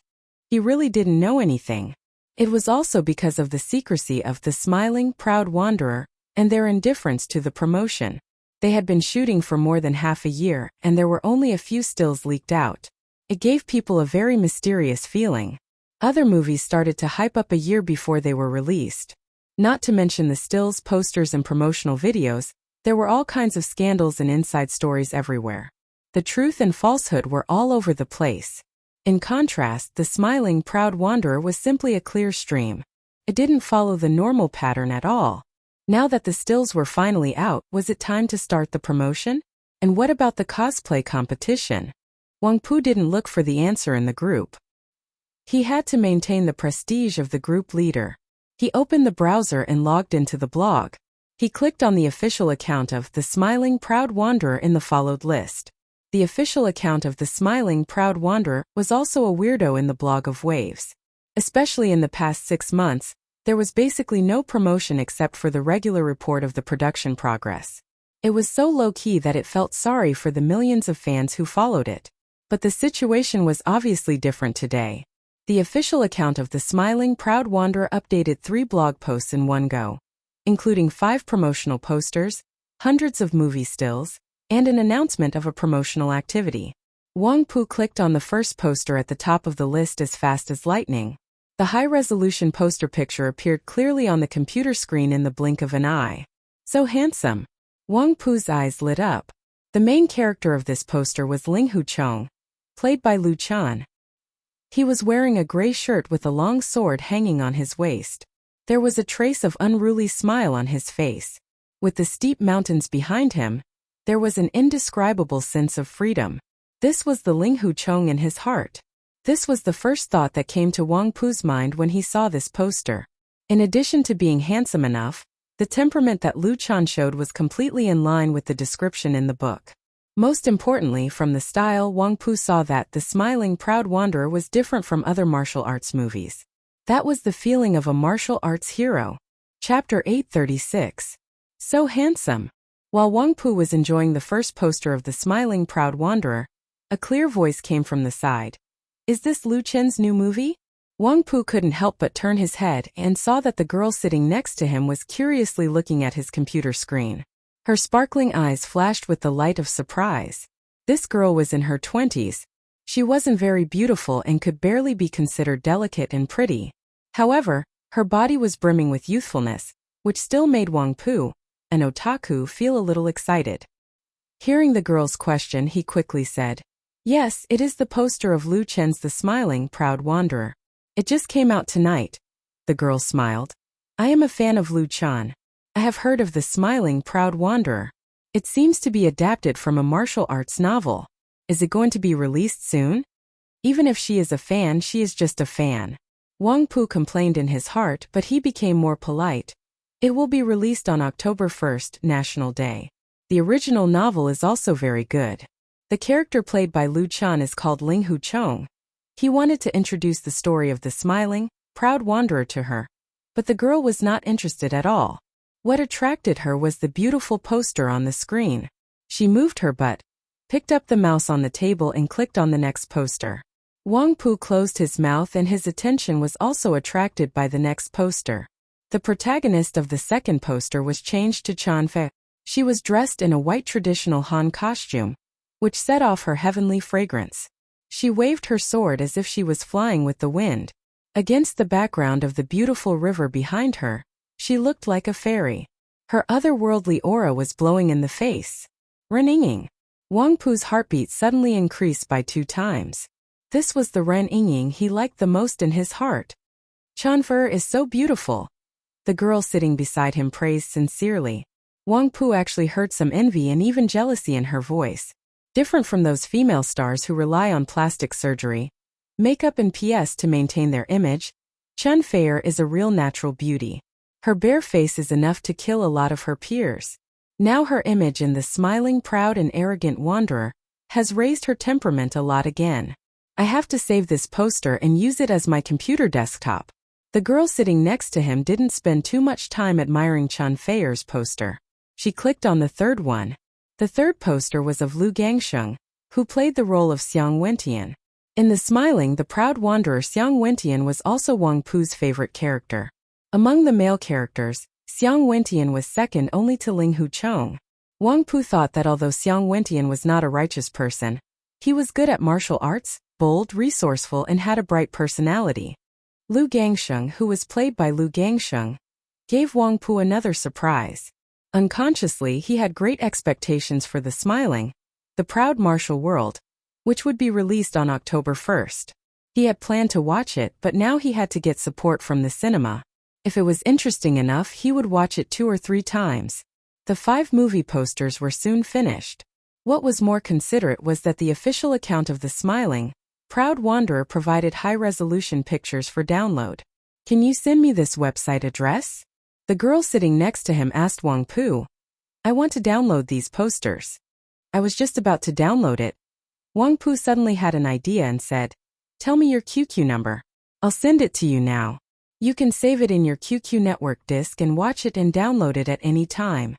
He really didn't know anything. It was also because of the secrecy of the Smiling Proud Wanderer and their indifference to the promotion. They had been shooting for more than half a year and there were only a few stills leaked out. It gave people a very mysterious feeling. Other movies started to hype up a year before they were released. Not to mention the stills, posters and promotional videos, there were all kinds of scandals and inside stories everywhere. The truth and falsehood were all over the place. In contrast, the smiling, proud wanderer was simply a clear stream. It didn't follow the normal pattern at all. Now that the stills were finally out, was it time to start the promotion? And what about the cosplay competition? Wang Pu didn't look for the answer in the group. He had to maintain the prestige of the group leader. He opened the browser and logged into the blog. He clicked on the official account of the Smiling Proud Wanderer in the followed list. The official account of the Smiling Proud Wanderer was also a weirdo in the blog of Waves. Especially in the past 6 months, there was basically no promotion except for the regular report of the production progress. It was so low-key that it felt sorry for the millions of fans who followed it. But the situation was obviously different today. The official account of the Smiling Proud Wanderer updated 3 blog posts in one go, including 5 promotional posters, hundreds of movie stills, and an announcement of a promotional activity. Wang Pu clicked on the first poster at the top of the list as fast as lightning. The high-resolution poster picture appeared clearly on the computer screen in the blink of an eye. So handsome. Wang Pu's eyes lit up. The main character of this poster was Ling Huchong, played by Lu Chan. He was wearing a gray shirt with a long sword hanging on his waist. There was a trace of unruly smile on his face. With the steep mountains behind him, there was an indescribable sense of freedom. This was the Ling Huchong in his heart. This was the first thought that came to Wang Pu's mind when he saw this poster. In addition to being handsome enough, the temperament that Lu Chan showed was completely in line with the description in the book. Most importantly, from the style, Wang Pu saw that the Smiling Proud Wanderer was different from other martial arts movies. That was the feeling of a martial arts hero. Chapter 836. So handsome. While Wang Pu was enjoying the first poster of the Smiling Proud Wanderer, a clear voice came from the side. Is this Lu Chen's new movie? Wang Pu couldn't help but turn his head and saw that the girl sitting next to him was curiously looking at his computer screen. Her sparkling eyes flashed with the light of surprise. This girl was in her 20s. She wasn't very beautiful and could barely be considered delicate and pretty. However, her body was brimming with youthfulness, which still made Wang Pu, an otaku, feel a little excited. Hearing the girl's question, he quickly said, "Yes, it is the poster of Lu Chen's The Smiling Proud Wanderer. It just came out tonight." The girl smiled. "I am a fan of Lu Chan. I have heard of The Smiling Proud Wanderer. It seems to be adapted from a martial arts novel. Is it going to be released soon?" Even if she is a fan, she is just a fan. Wang Pu complained in his heart, but he became more polite. It will be released on October 1st, National Day. The original novel is also very good. The character played by Lu Chan is called Ling Huchong. He wanted to introduce the story of the Smiling, Proud Wanderer to her. But the girl was not interested at all. What attracted her was the beautiful poster on the screen. She moved her butt, picked up the mouse on the table and clicked on the next poster. Wang Pu closed his mouth and his attention was also attracted by the next poster. The protagonist of the second poster was changed to Chan Fei. She was dressed in a white traditional Han costume, which set off her heavenly fragrance. She waved her sword as if she was flying with the wind. Against the background of the beautiful river behind her, she looked like a fairy. Her otherworldly aura was blowing in the face. Ren-ying. Wang Pu's heartbeat suddenly increased by 2 times. This was the Ren-ying he liked the most in his heart. "Chan Fei is so beautiful." The girl sitting beside him praised sincerely. Wang Pu actually heard some envy and even jealousy in her voice. Different from those female stars who rely on plastic surgery, makeup and PS to maintain their image, Chan Fei is a real natural beauty. Her bare face is enough to kill a lot of her peers. Now her image in the Smiling Proud and Arrogant Wanderer has raised her temperament a lot again. I have to save this poster and use it as my computer desktop. The girl sitting next to him didn't spend too much time admiring Chan Fei's poster. She clicked on the third one. The third poster was of Lu Gangsheng, who played the role of Xiang Wentian. In the Smiling the Proud Wanderer, Xiang Wentian was also Wang Pu's favorite character. Among the male characters, Xiang Wentian was second only to Ling Huchong. Wang Pu thought that although Xiang Wentian was not a righteous person, he was good at martial arts, bold, resourceful, and had a bright personality. Lu Gangsheng, who was played by Lu Gangsheng, gave Wang Pu another surprise. Unconsciously, he had great expectations for the Smiling, the Proud martial world, which would be released on October 1st. He had planned to watch it, but now he had to get support from the cinema. If it was interesting enough, he would watch it 2 or 3 times. The 5 movie posters were soon finished. What was more considerate was that the official account of the Smiling, Proud Wanderer provided high-resolution pictures for download. "Can you send me this website address?" The girl sitting next to him asked Wang Pu. "I want to download these posters." "I was just about to download it." Wang Pu suddenly had an idea and said, "Tell me your QQ number. I'll send it to you now. You can save it in your QQ network disk and watch it and download it at any time."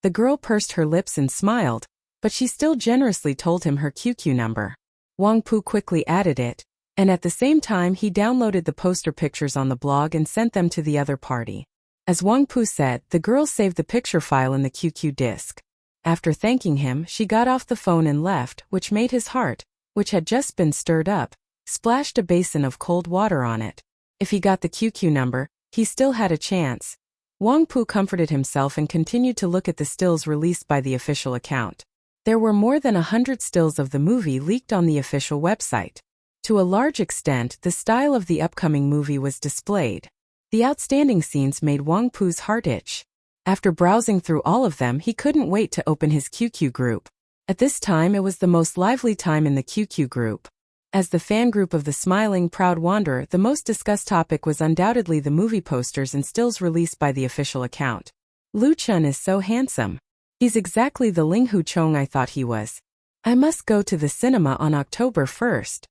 The girl pursed her lips and smiled, but she still generously told him her QQ number. Wang Pu quickly added it, and at the same time he downloaded the poster pictures on the blog and sent them to the other party. As Wang Pu said, the girl saved the picture file in the QQ disk. After thanking him, she got off the phone and left, which made his heart, which had just been stirred up, splashed a basin of cold water on it. If he got the QQ number, he still had a chance. Wang Pu comforted himself and continued to look at the stills released by the official account. There were more than 100 stills of the movie leaked on the official website. To a large extent, the style of the upcoming movie was displayed. The outstanding scenes made Wang Pu's heart itch. After browsing through all of them, he couldn't wait to open his QQ group. At this time, it was the most lively time in the QQ group. As the fan group of the Smiling Proud Wanderer, the most discussed topic was undoubtedly the movie posters and stills released by the official account. "Lu Chun is so handsome. He's exactly the Ling Hu Chong I thought he was. I must go to the cinema on October 1st.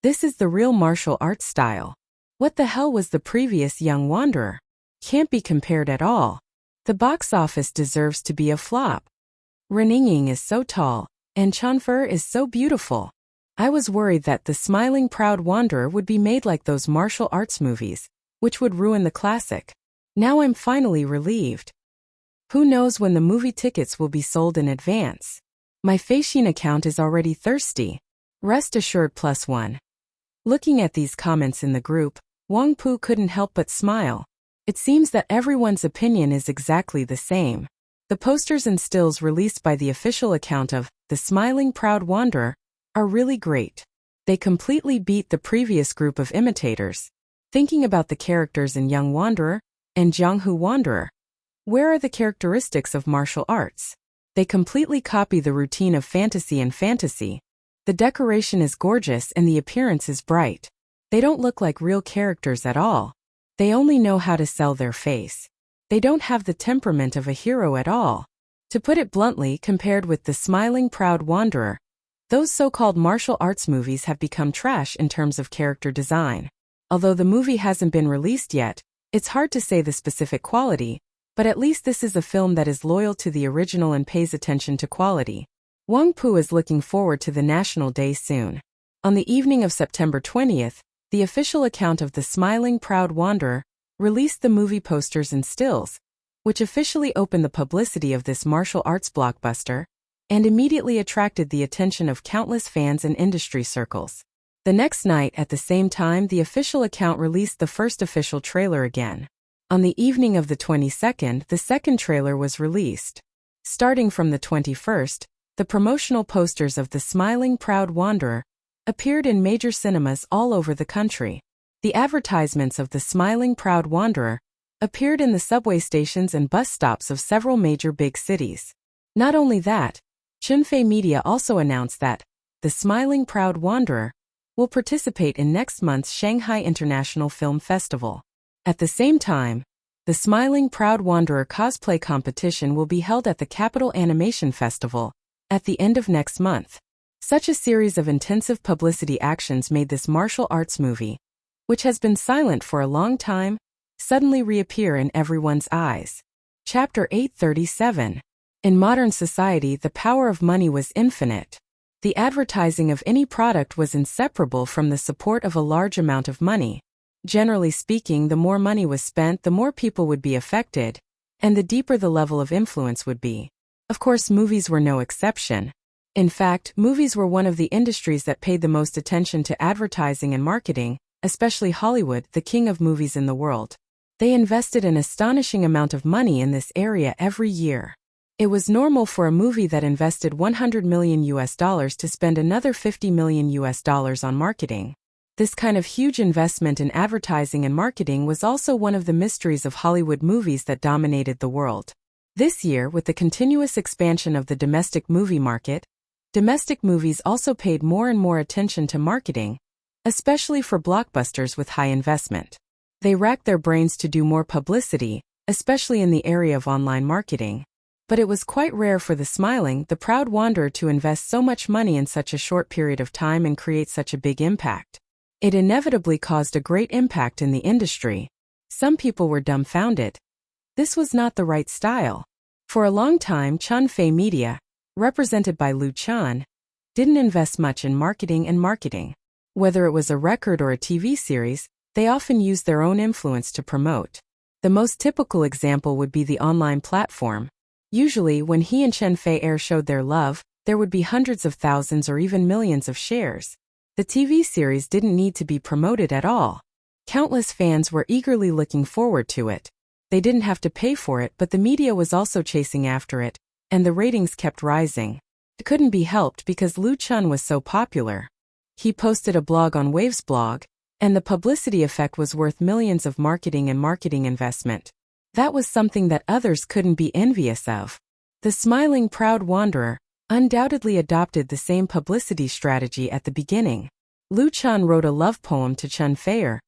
This is the real martial arts style. What the hell was the previous Young Wanderer? Can't be compared at all. The box office deserves to be a flop. Ren Yingying is so tall, and Chanfer is so beautiful. I was worried that the Smiling Proud Wanderer would be made like those martial arts movies, which would ruin the classic. Now I'm finally relieved. Who knows when the movie tickets will be sold in advance? My Feishin account is already thirsty. Rest assured +1. Looking at these comments in the group, Wang Pu couldn't help but smile. It seems that everyone's opinion is exactly the same. The posters and stills released by the official account of The Smiling Proud Wanderer are really great. They completely beat the previous group of imitators. Thinking about the characters in Young Wanderer and Jianghu Wanderer, where are the characteristics of martial arts? They completely copy the routine of fantasy and fantasy. The decoration is gorgeous and the appearance is bright. They don't look like real characters at all. They only know how to sell their face. They don't have the temperament of a hero at all. To put it bluntly, compared with The Smiling Proud Wanderer, those so-called martial arts movies have become trash in terms of character design. Although the movie hasn't been released yet, it's hard to say the specific quality, but at least this is a film that is loyal to the original and pays attention to quality. Wang Pu is looking forward to the National Day soon. On the evening of September 20th, the official account of The Smiling Proud Wanderer released the movie posters and stills, which officially opened the publicity of this martial arts blockbuster, and immediately attracted the attention of countless fans and industry circles. The next night at the same time, the official account released the first official trailer again. On the evening of the 22nd, the second trailer was released. Starting from the 21st, the promotional posters of The Smiling Proud Wanderer appeared in major cinemas all over the country. The advertisements of The Smiling Proud Wanderer appeared in the subway stations and bus stops of several major big cities. Not only that, Chunfei Media also announced that The Smiling Proud Wanderer will participate in next month's Shanghai International Film Festival. At the same time, the Smiling Proud Wanderer cosplay competition will be held at the Capital Animation Festival at the end of next month. Such a series of intensive publicity actions made this martial arts movie, which has been silent for a long time, suddenly reappear in everyone's eyes. Chapter 837. In modern society, the power of money was infinite. The advertising of any product was inseparable from the support of a large amount of money. Generally speaking, the more money was spent, the more people would be affected, and the deeper the level of influence would be. Of course, movies were no exception. In fact, movies were one of the industries that paid the most attention to advertising and marketing, especially Hollywood, the king of movies in the world. They invested an astonishing amount of money in this area every year. It was normal for a movie that invested $100 million to spend another $50 million on marketing. This kind of huge investment in advertising and marketing was also one of the mysteries of Hollywood movies that dominated the world. This year, with the continuous expansion of the domestic movie market, domestic movies also paid more and more attention to marketing, especially for blockbusters with high investment. They racked their brains to do more publicity, especially in the area of online marketing. But it was quite rare for the smiling, the proud wanderer to invest so much money in such a short period of time and create such a big impact. It inevitably caused a great impact in the industry. Some people were dumbfounded. This was not the right style. For a long time, Chunfei Media, represented by Lu Chan, didn't invest much in marketing. Whether it was a record or a TV series, they often used their own influence to promote. The most typical example would be the online platform. Usually, when he and Chen Fei showed their love, there would be hundreds of thousands or even millions of shares. The TV series didn't need to be promoted at all. Countless fans were eagerly looking forward to it. They didn't have to pay for it, but the media was also chasing after it, and the ratings kept rising. It couldn't be helped because Lu Chun was so popular. He posted a blog on Wave's blog, and the publicity effect was worth millions of marketing investment. That was something that others couldn't be envious of. The smiling proud wanderer undoubtedly adopted the same publicity strategy at the beginning. Lu Chun wrote a love poem to Chen Fei,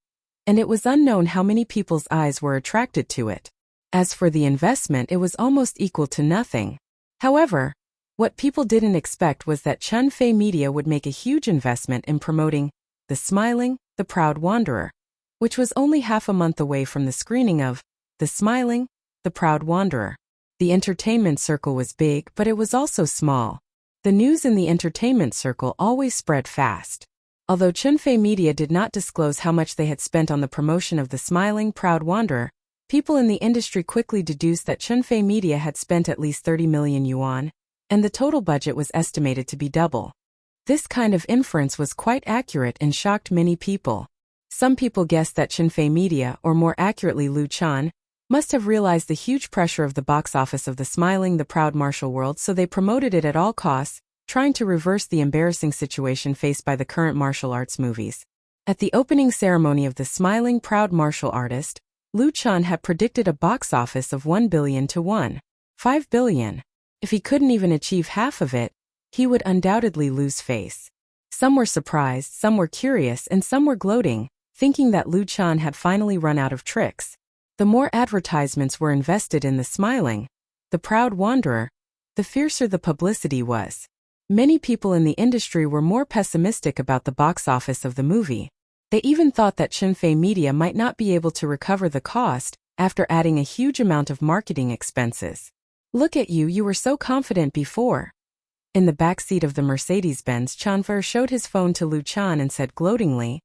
and it was unknown how many people's eyes were attracted to it. As for the investment, it was almost equal to nothing. However, what people didn't expect was that Chunfei Media would make a huge investment in promoting The Smiling, the Proud Wanderer, which was only half a month away from the screening of The Smiling, the Proud Wanderer. The entertainment circle was big, but it was also small. The news in the entertainment circle always spread fast. Although Chunfei Media did not disclose how much they had spent on the promotion of The Smiling, Proud Wanderer, people in the industry quickly deduced that Chunfei Media had spent at least 30 million yuan, and the total budget was estimated to be double. This kind of inference was quite accurate and shocked many people. Some people guessed that Chunfei Media, or more accurately Lu Chan, must have realized the huge pressure of the box office of The Smiling, the Proud Martial World, so they promoted it at all costs, trying to reverse the embarrassing situation faced by the current martial arts movies. At the opening ceremony of The Smiling, Proud Martial Artist, Lu Chan had predicted a box office of 1 billion to 5 billion. If he couldn't even achieve half of it, he would undoubtedly lose face. Some were surprised, some were curious, and some were gloating, thinking that Lu Chan had finally run out of tricks. The more advertisements were invested in The Smiling, the Proud Wanderer, the fiercer the publicity was. Many people in the industry were more pessimistic about the box office of the movie. They even thought that Chunfei Media might not be able to recover the cost after adding a huge amount of marketing expenses. Look at you, you were so confident before. In the backseat of the Mercedes-Benz, Chanfer showed his phone to Lu Chan and said gloatingly,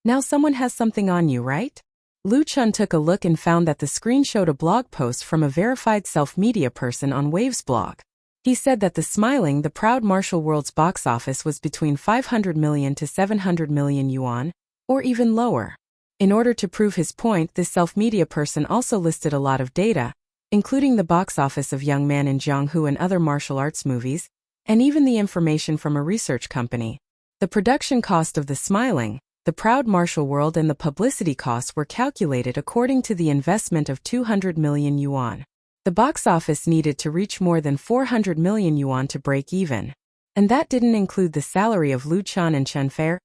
"Now someone has something on you, right?" Lu Chun took a look and found that the screen showed a blog post from a verified self-media person on Wave's blog. He said that The Smiling, the Proud Martial World's box office was between 500 million to 700 million yuan, or even lower. In order to prove his point, this self-media person also listed a lot of data, including the box office of Young Man in Jianghu and other martial arts movies, and even the information from a research company. The production cost of The Smiling, the Proud Martial World and the publicity costs were calculated according to the investment of 200 million yuan. The box office needed to reach more than 400 million yuan to break even. And that didn't include the salary of Lu Chan and Chen Fei.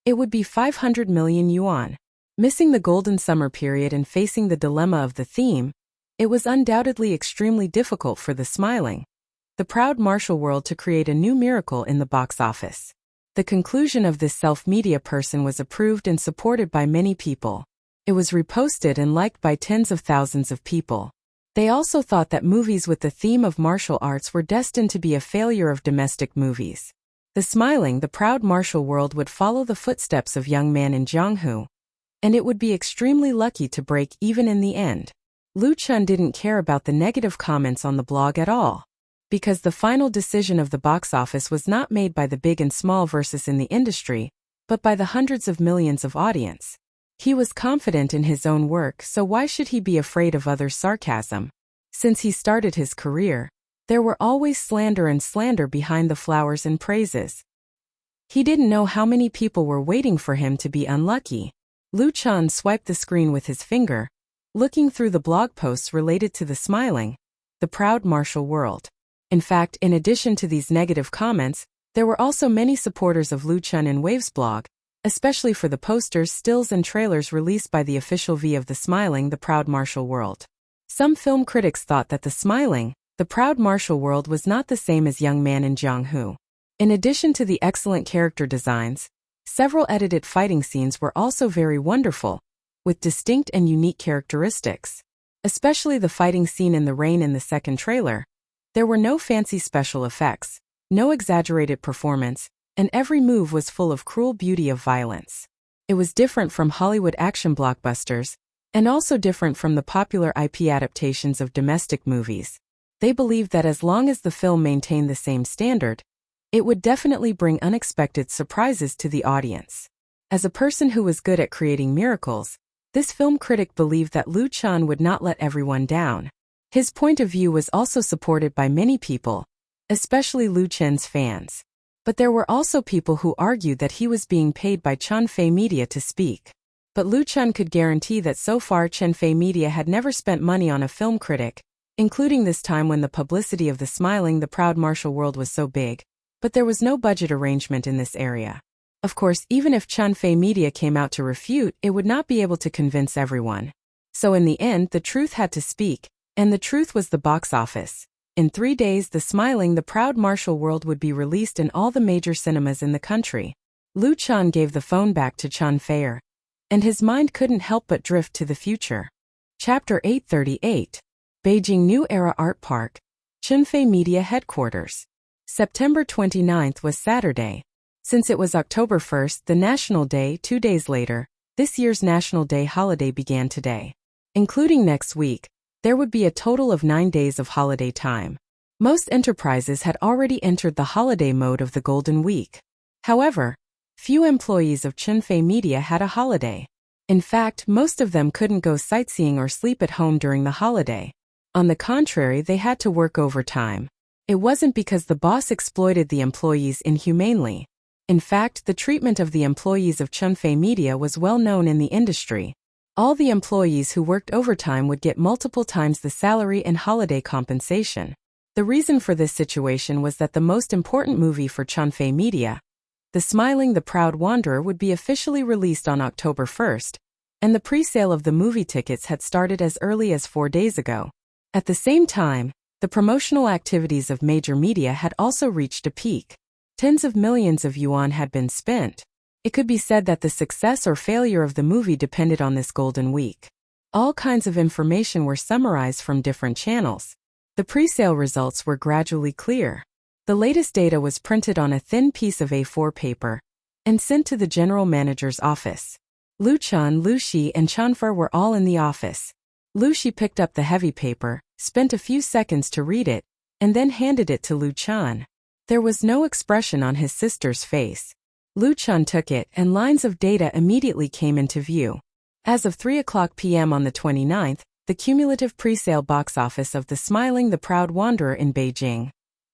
It would be 500 million yuan. Missing the golden summer period and facing the dilemma of the theme, it was undoubtedly extremely difficult for The Smiling, the Proud Martial World to create a new miracle in the box office. The conclusion of this self-media person was approved and supported by many people. It was reposted and liked by tens of thousands of people. They also thought that movies with the theme of martial arts were destined to be a failure of domestic movies. The Smiling, the Proud Martial World would follow the footsteps of Young Man in Jianghu, and it would be extremely lucky to break even in the end. Lu Chun didn't care about the negative comments on the blog at all, because the final decision of the box office was not made by the big and small versus in the industry, but by the hundreds of millions of audience. He was confident in his own work, so why should he be afraid of others' sarcasm? Since he started his career, There were always slander and slander behind the flowers and praises. He didn't know how many people were waiting for him to be unlucky. Lu Chan swiped the screen with his finger, looking through the blog posts related to the smiling, the proud martial world. In fact, in addition to these negative comments, there were also many supporters of Lu Chan in Wave's blog, especially for the posters, stills and trailers released by the official V of the smiling, the proud martial world. Some film critics thought that the smiling, the proud martial world was not the same as Young Man in Jianghu. In addition to the excellent character designs, several edited fighting scenes were also very wonderful, with distinct and unique characteristics. Especially the fighting scene in the rain in the second trailer. There were no fancy special effects, no exaggerated performance, and every move was full of cruel beauty of violence. It was different from Hollywood action blockbusters, and also different from the popular IP adaptations of domestic movies. They believed that as long as the film maintained the same standard, it would definitely bring unexpected surprises to the audience. As a person who was good at creating miracles, this film critic believed that Lu Chan would not let everyone down. His point of view was also supported by many people, especially Lu Chen's fans. But there were also people who argued that he was being paid by Chanfei Media to speak. But Lu Chan could guarantee that so far Chanfei Media had never spent money on a film critic, including this time when the publicity of the smiling, the proud martial world was so big. But there was no budget arrangement in this area. Of course, even if Chanfei Media came out to refute, it would not be able to convince everyone. So in the end, the truth had to speak, and the truth was the box office. In 3 days, the smiling, the proud martial world would be released in all the major cinemas in the country. Lu Chan gave the phone back to Chanfei, and his mind couldn't help but drift to the future. Chapter 838. Beijing New Era Art Park, Chanfei Media Headquarters. September 29th was Saturday. Since it was October 1st, the National Day, 2 days later, this year's National Day holiday began today. Including next week, there would be a total of 9 days of holiday time. Most enterprises had already entered the holiday mode of the Golden Week. However, few employees of Chanfei Media had a holiday. In fact, most of them couldn't go sightseeing or sleep at home during the holiday. On the contrary, they had to work overtime. It wasn't because the boss exploited the employees inhumanely. In fact, the treatment of the employees of Chanfei Media was well known in the industry. All the employees who worked overtime would get multiple times the salary and holiday compensation. The reason for this situation was that the most important movie for Chanfei Media, The Smiling, the Proud Wanderer, would be officially released on October 1st, and the pre-sale of the movie tickets had started as early as 4 days ago. At the same time, the promotional activities of major media had also reached a peak. Tens of millions of yuan had been spent. It could be said that the success or failure of the movie depended on this Golden Week. All kinds of information were summarized from different channels. The pre-sale results were gradually clear. The latest data was printed on a thin piece of A4 paper and sent to the general manager's office. Lu Chan, Lu Shi, and Chanfer were all in the office. Lu Shi picked up the heavy paper, spent a few seconds to read it, and then handed it to Lu Chan. There was no expression on his sister's face. Lu Chan took it, and lines of data immediately came into view. As of 3:00 p.m. on the 29th, the cumulative pre-sale box office of The Smiling, the Proud Wanderer in Beijing: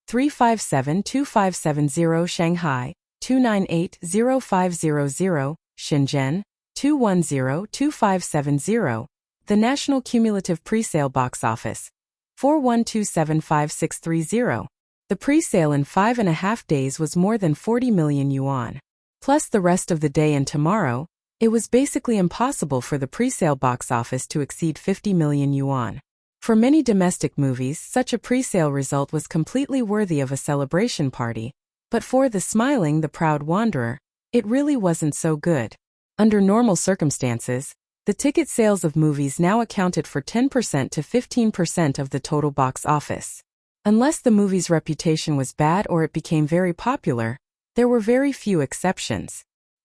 3572570 Shanghai, 2980500 Shenzhen, 2102570. The national cumulative pre-sale box office: 41275,630. The pre-sale in 5.5 days was more than 40 million yuan. Plus the rest of the day and tomorrow, it was basically impossible for the pre-sale box office to exceed 50 million yuan. For many domestic movies, such a pre-sale result was completely worthy of a celebration party. But for The Smiling, the Proud Wanderer, it really wasn't so good. Under normal circumstances, the ticket sales of movies now accounted for 10% to 15% of the total box office. Unless the movie's reputation was bad or it became very popular, there were very few exceptions.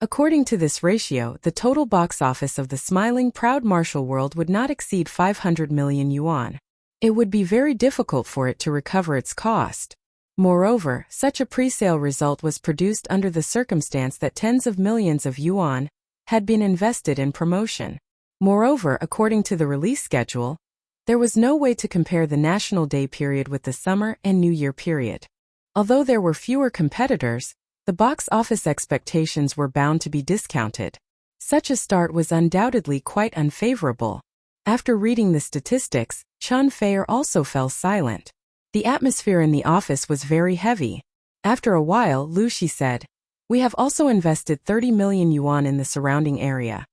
According to this ratio, the total box office of The Smiling, Proud Martial World would not exceed 500 million yuan. It would be very difficult for it to recover its cost. Moreover, such a pre-sale result was produced under the circumstance that tens of millions of yuan had been invested in promotion. Moreover, according to the release schedule, There was no way to compare the National Day period with the summer and New Year period. Although there were fewer competitors, the box office expectations were bound to be discounted. Such a start was undoubtedly quite unfavorable. After reading the statistics, Chen Feier also fell silent. The atmosphere in the office was very heavy. After a while, Lu Shi said, "We have also invested 30 million yuan in the surrounding area."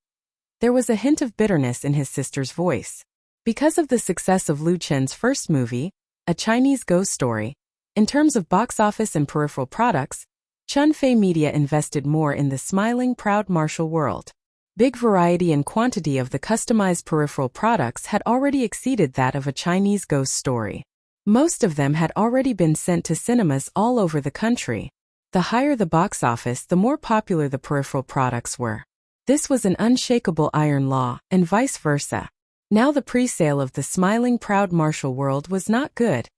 There was a hint of bitterness in his sister's voice. Because of the success of Lu Chen's first movie, A Chinese Ghost Story, in terms of box office and peripheral products, Chen Fei Media invested more in the smiling, proud martial world. Big variety and quantity of the customized peripheral products had already exceeded that of A Chinese Ghost Story. Most of them had already been sent to cinemas all over the country. The higher the box office, the more popular the peripheral products were. This was an unshakable iron law, and vice versa. Now the pre-sale of the smiling, proud martial world was not good,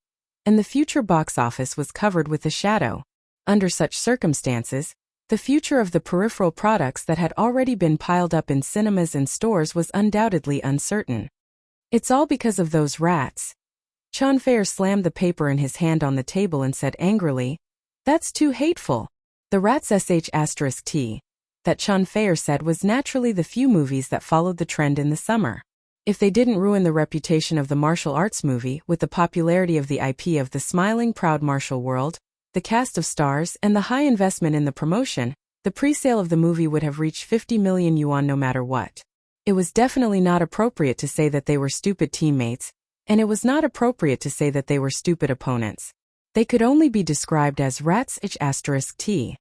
and the future box office was covered with a shadow. Under such circumstances, the future of the peripheral products that had already been piled up in cinemas and stores was undoubtedly uncertain. "It's all because of those rats." Chen Feier slammed the paper in his hand on the table and said angrily, "That's too hateful." The rats *T. That Chen Feier said was naturally the few movies that followed the trend in the summer. If they didn't ruin the reputation of the martial arts movie with the popularity of the IP of the smiling, proud martial world, the cast of stars, and the high investment in the promotion, the pre-sale of the movie would have reached 50 million yuan no matter what. It was definitely not appropriate to say that they were stupid teammates, and it was not appropriate to say that they were stupid opponents. They could only be described as rats *T.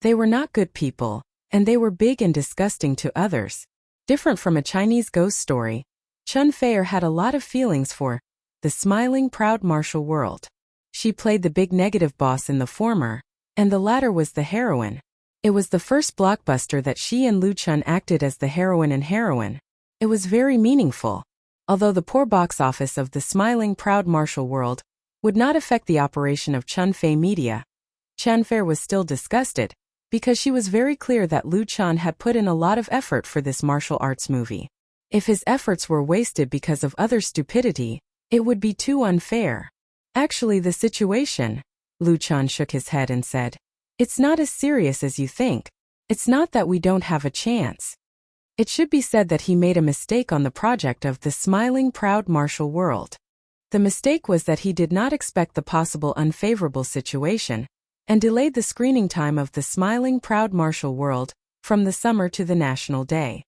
They were not good people, and they were big and disgusting to others. Different from A Chinese Ghost Story, Chen Feier had a lot of feelings for the smiling, proud martial world. She played the big negative boss in the former, and the latter was the heroine. It was the first blockbuster that she and Lu Chen acted as the heroine and heroine. It was very meaningful. Although the poor box office of the smiling, proud martial world would not affect the operation of Chen Fei Media, Chen Feier was still disgusted, because she was very clear that Lu Chen had put in a lot of effort for this martial arts movie. If his efforts were wasted because of other stupidity, it would be too unfair. Actually, the situation, Lu Chen shook his head and said, "It's not as serious as you think. It's not that we don't have a chance." It should be said that he made a mistake on the project of the smiling, proud martial world. The mistake was that he did not expect the possible unfavorable situation, and delayed the screening time of the smiling, proud martial world from the summer to the National Day.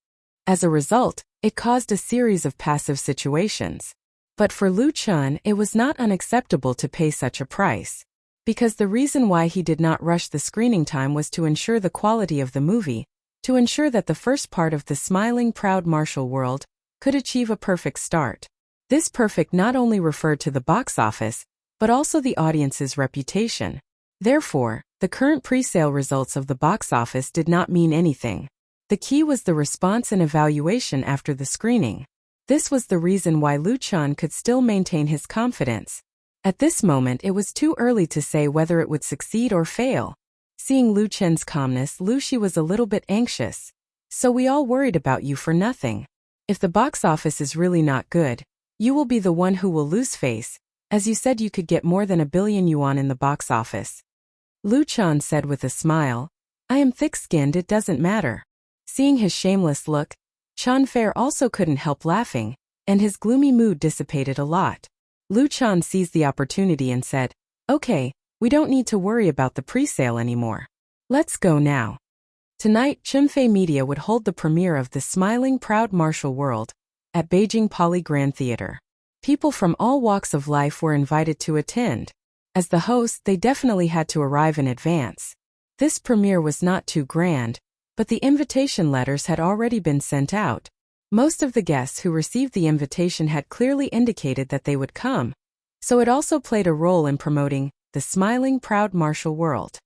As a result, it caused a series of passive situations. But for Lu Chen, it was not unacceptable to pay such a price. Because the reason why he did not rush the screening time was to ensure the quality of the movie, to ensure that the first part of the smiling, proud martial world could achieve a perfect start. This perfect not only referred to the box office, but also the audience's reputation. Therefore, the current pre-sale results of the box office did not mean anything. The key was the response and evaluation after the screening. This was the reason why Lu Chen could still maintain his confidence. At this moment, it was too early to say whether it would succeed or fail. Seeing Lu Chen's calmness, Lu Shi was a little bit anxious. "So we all worried about you for nothing. If the box office is really not good, you will be the one who will lose face, as you said you could get more than 1 billion yuan in the box office." Lu Chen said with a smile, "I am thick-skinned, it doesn't matter." Seeing his shameless look, Chen Feier also couldn't help laughing, and his gloomy mood dissipated a lot. Lu Chen seized the opportunity and said, "Okay, we don't need to worry about the pre-sale anymore. Let's go now." Tonight, Chen Fei Media would hold the premiere of the smiling, proud martial world at Beijing Poly Grand Theater. People from all walks of life were invited to attend. As the host, they definitely had to arrive in advance. This premiere was not too grand, but the invitation letters had already been sent out. Most of the guests who received the invitation had clearly indicated that they would come, so it also played a role in promoting the smiling, proud martial world.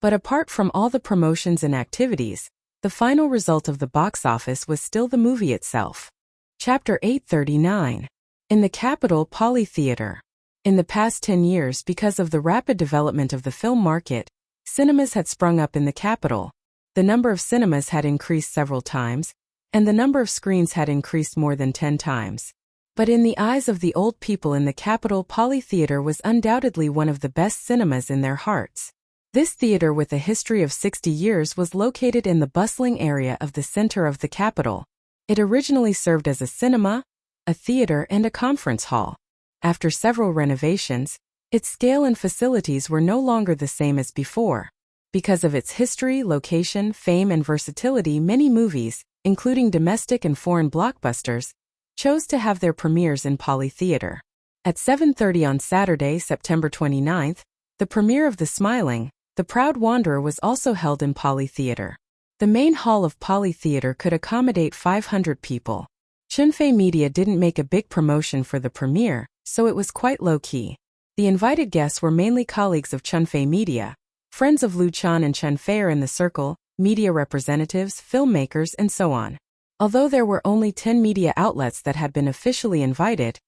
But apart from all the promotions and activities, the final result of the box office was still the movie itself. Chapter 839. In the capital Poly Theater. In the past 10 years, because of the rapid development of the film market, cinemas had sprung up in the capital. The number of cinemas had increased several times, and the number of screens had increased more than 10 times. But in the eyes of the old people in the capital, Poly Theater was undoubtedly one of the best cinemas in their hearts. This theater, with a history of 60 years, was located in the bustling area of the center of the capital. It originally served as a cinema, a theater, and a conference hall. After several renovations, its scale and facilities were no longer the same as before. Because of its history, location, fame, and versatility, many movies, including domestic and foreign blockbusters, chose to have their premieres in Poly Theater. At 7:30 on Saturday, September 29th, the premiere of The Smiling, The Proud Wanderer was also held in Poly Theater. The main hall of Poly Theater could accommodate 500 people. Chunfei Media didn't make a big promotion for the premiere, so it was quite low-key. The invited guests were mainly colleagues of Chunfei Media, friends of Lu Chan and Chunfei are in the circle, media representatives, filmmakers, and so on. Although there were only 10 media outlets that had been officially invited,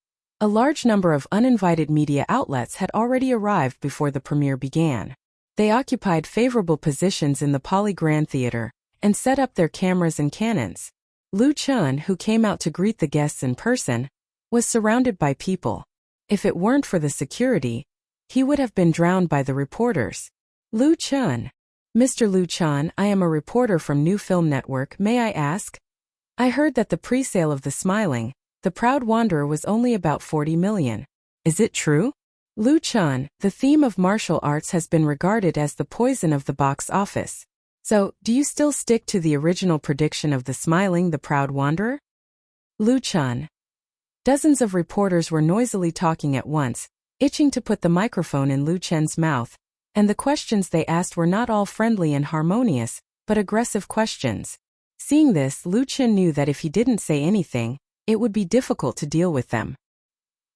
a large number of uninvited media outlets had already arrived before the premiere began. They occupied favorable positions in the Poly Grand Theater and set up their cameras and cannons. Lu Chun, who came out to greet the guests in person, was surrounded by people. If it weren't for the security, he would have been drowned by the reporters. Lu Chun. Mr. Lu Chan, I am a reporter from New Film Network, may I ask? I heard that the pre-sale of The Smiling, The Proud Wanderer was only about 40 million. Is it true? Lu Chan, the theme of martial arts has been regarded as the poison of the box office. So, do you still stick to the original prediction of The Smiling, The Proud Wanderer? Lu Chan. Dozens of reporters were noisily talking at once, itching to put the microphone in Lu Chen's mouth, and the questions they asked were not all friendly and harmonious, but aggressive questions. Seeing this, Lu Chen knew that if he didn't say anything, it would be difficult to deal with them.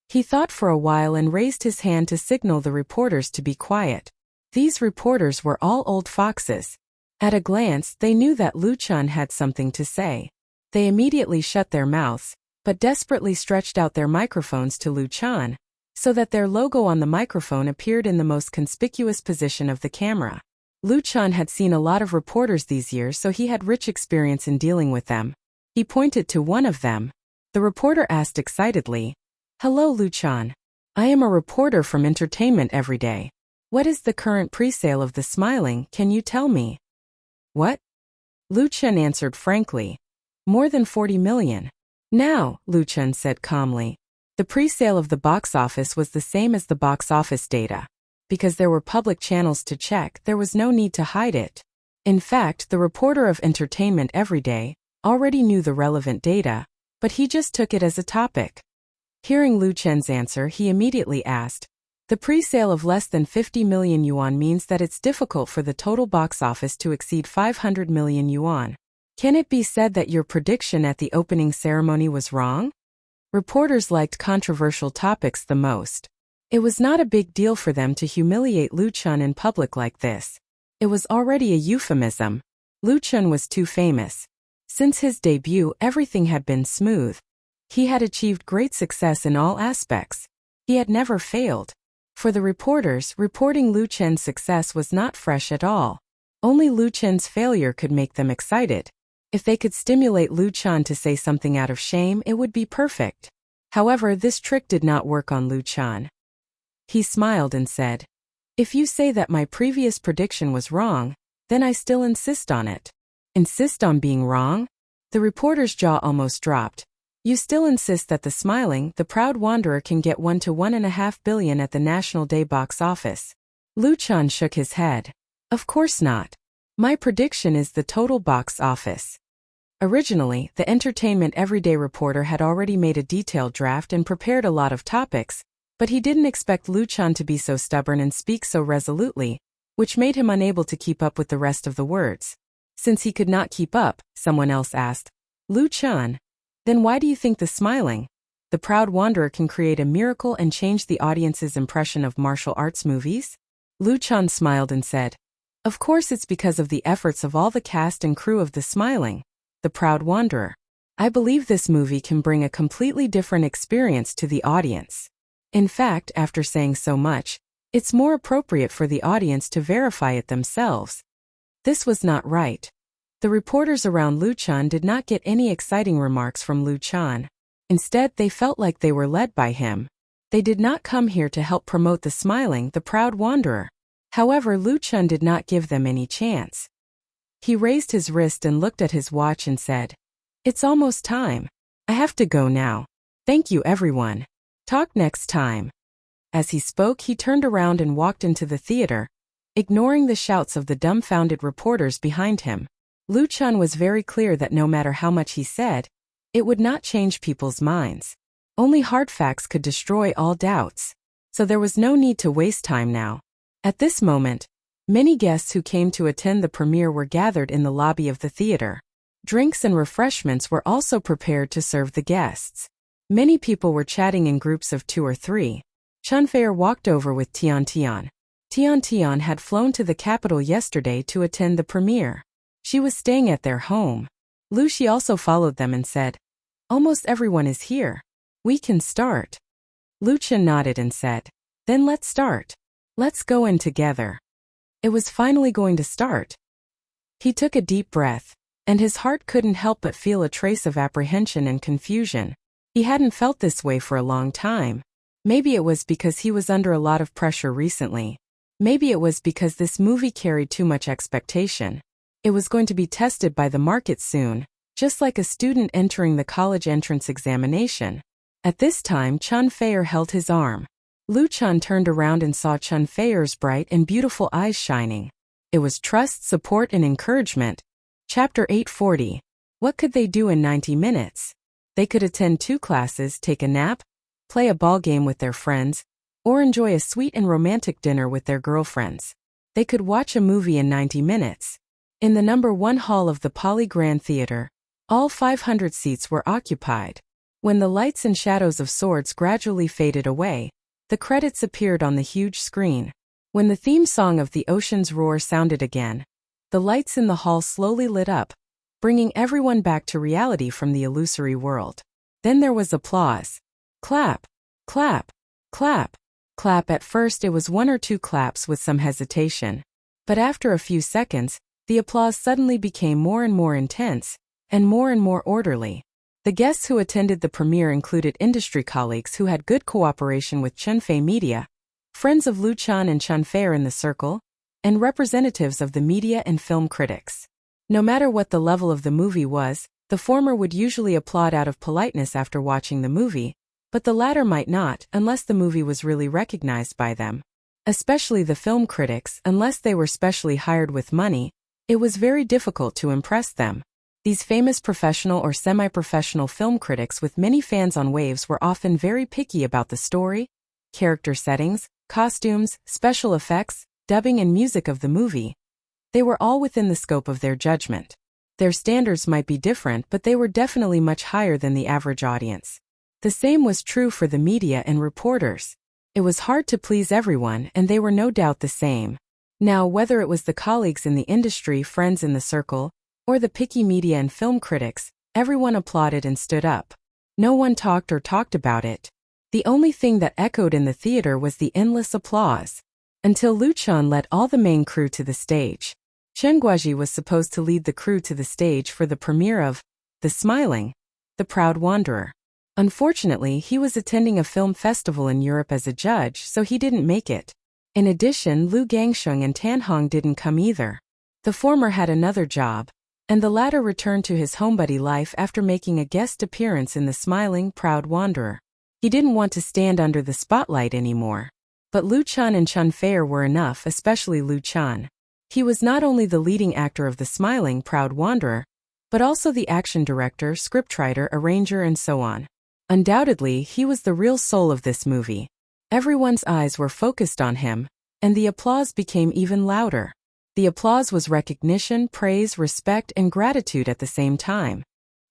He thought for a while and raised his hand to signal the reporters to be quiet. These reporters were all old foxes. At a glance, they knew that Lu Chen had something to say. They immediately shut their mouths, but desperately stretched out their microphones to Lu Chen, so that their logo on the microphone appeared in the most conspicuous position of the camera. Lu Chen had seen a lot of reporters these years, so he had rich experience in dealing with them. He pointed to one of them. The reporter asked excitedly, "Hello, Lu Chen. I am a reporter from Entertainment Everyday. What is the current pre-sale of The Smiling, can you tell me?" "What?" Lu Chen answered frankly. "More than 40 million. Now," Lu Chen said calmly. The pre-sale of the box office was the same as the box office data. Because there were public channels to check, there was no need to hide it. In fact, the reporter of Entertainment Everyday already knew the relevant data, but he just took it as a topic. Hearing Lu Chen's answer, he immediately asked, "The pre-sale of less than 50 million yuan means that it's difficult for the total box office to exceed 500 million yuan. Can it be said that your prediction at the opening ceremony was wrong?" Reporters liked controversial topics the most. It was not a big deal for them to humiliate Lu Chen in public like this. It was already a euphemism. Lu Chen was too famous. Since his debut, everything had been smooth. He had achieved great success in all aspects. He had never failed. For the reporters, reporting Lu Chen's success was not fresh at all. Only Lu Chen's failure could make them excited. If they could stimulate Lu Chen to say something out of shame, it would be perfect. However, this trick did not work on Lu Chen. He smiled and said, "If you say that my previous prediction was wrong, then I still insist on it." "Insist on being wrong?" The reporter's jaw almost dropped. "You still insist that The Smiling, The Proud Wanderer can get 1 to 1.5 billion at the National Day box office?" Lu Chen shook his head. "Of course not. My prediction is the total box office." Originally, the Entertainment Everyday reporter had already made a detailed draft and prepared a lot of topics, but he didn't expect Lu Chen to be so stubborn and speak so resolutely, which made him unable to keep up with the rest of the words. Since he could not keep up, someone else asked, "Lu Chen, then why do you think The Smiling, The Proud Wanderer can create a miracle and change the audience's impression of martial arts movies?" Lu Chen smiled and said, "Of course it's because of the efforts of all the cast and crew of The Smiling, The Proud Wanderer. I believe this movie can bring a completely different experience to the audience. In fact, after saying so much, it's more appropriate for the audience to verify it themselves." This was not right. The reporters around Lu Chen did not get any exciting remarks from Lu Chen. Instead, they felt like they were led by him. They did not come here to help promote the smiling, the proud wanderer. However, Lu Chun did not give them any chance. He raised his wrist and looked at his watch and said, "It's almost time. I have to go now. Thank you, everyone. Talk next time." As he spoke, he turned around and walked into the theater, ignoring the shouts of the dumbfounded reporters behind him. Lu Chun was very clear that no matter how much he said, it would not change people's minds. Only hard facts could destroy all doubts. So there was no need to waste time now. At this moment, many guests who came to attend the premiere were gathered in the lobby of the theater. Drinks and refreshments were also prepared to serve the guests. Many people were chatting in groups of 2 or 3. Chun Fei walked over with Tian Tian. Tian Tian had flown to the capital yesterday to attend the premiere. She was staying at their home. Lu Xi also followed them and said, "Almost everyone is here. We can start." Lu Chen nodded and said, "Then let's start. Let's go in together." It was finally going to start. He took a deep breath, and his heart couldn't help but feel a trace of apprehension and confusion. He hadn't felt this way for a long time. Maybe it was because he was under a lot of pressure recently. Maybe it was because this movie carried too much expectation. It was going to be tested by the market soon, just like a student entering the college entrance examination. At this time, Chun Fei held his arm. Lu Chun turned around and saw Chun Fei's bright and beautiful eyes shining. It was trust, support, and encouragement. Chapter 840. What could they do in 90 minutes? They could attend 2 classes, take a nap, play a ball game with their friends, or enjoy a sweet and romantic dinner with their girlfriends. They could watch a movie in 90 minutes. In the number 1 hall of the Poly Grand Theater, all 500 seats were occupied. When the lights and shadows of swords gradually faded away, the credits appeared on the huge screen. When the theme song of The Ocean's Roar sounded again, the lights in the hall slowly lit up, bringing everyone back to reality from the illusory world. Then there was applause. Clap, clap, clap, clap. At first it was 1 or 2 claps with some hesitation. But after a few seconds, the applause suddenly became more and more intense, and more orderly. The guests who attended the premiere included industry colleagues who had good cooperation with Chun Fei Media, friends of Lu Chun and Chun Fei in the circle, and representatives of the media and film critics. No matter what the level of the movie was, the former would usually applaud out of politeness after watching the movie, but the latter might not unless the movie was really recognized by them. Especially the film critics, unless they were specially hired with money, it was very difficult to impress them. These famous professional or semi-professional film critics with many fans on waves were often very picky about the story, character settings, costumes, special effects, dubbing and music of the movie. They were all within the scope of their judgment. Their standards might be different, but they were definitely much higher than the average audience. The same was true for the media and reporters. It was hard to please everyone, and they were no doubt the same. Now, whether it was the colleagues in the industry, friends in the circle, or the picky media and film critics, everyone applauded and stood up. No one talked about it. The only thing that echoed in the theater was the endless applause. Until Lu Chun led all the main crew to the stage. Chen Guoji was supposed to lead the crew to the stage for the premiere of The Smiling, the Proud Wanderer. Unfortunately, he was attending a film festival in Europe as a judge, so he didn't make it. In addition, Lu Gangsheng and Tan Hong didn't come either. The former had another job, and the latter returned to his homebody life after making a guest appearance in The Smiling, Proud Wanderer. He didn't want to stand under the spotlight anymore. But Lu Chun and Chun Fei were enough, especially Lu Chun. He was not only the leading actor of The Smiling, Proud Wanderer, but also the action director, scriptwriter, arranger, and so on. Undoubtedly, he was the real soul of this movie. Everyone's eyes were focused on him, and the applause became even louder. The applause was recognition, praise, respect, and gratitude at the same time.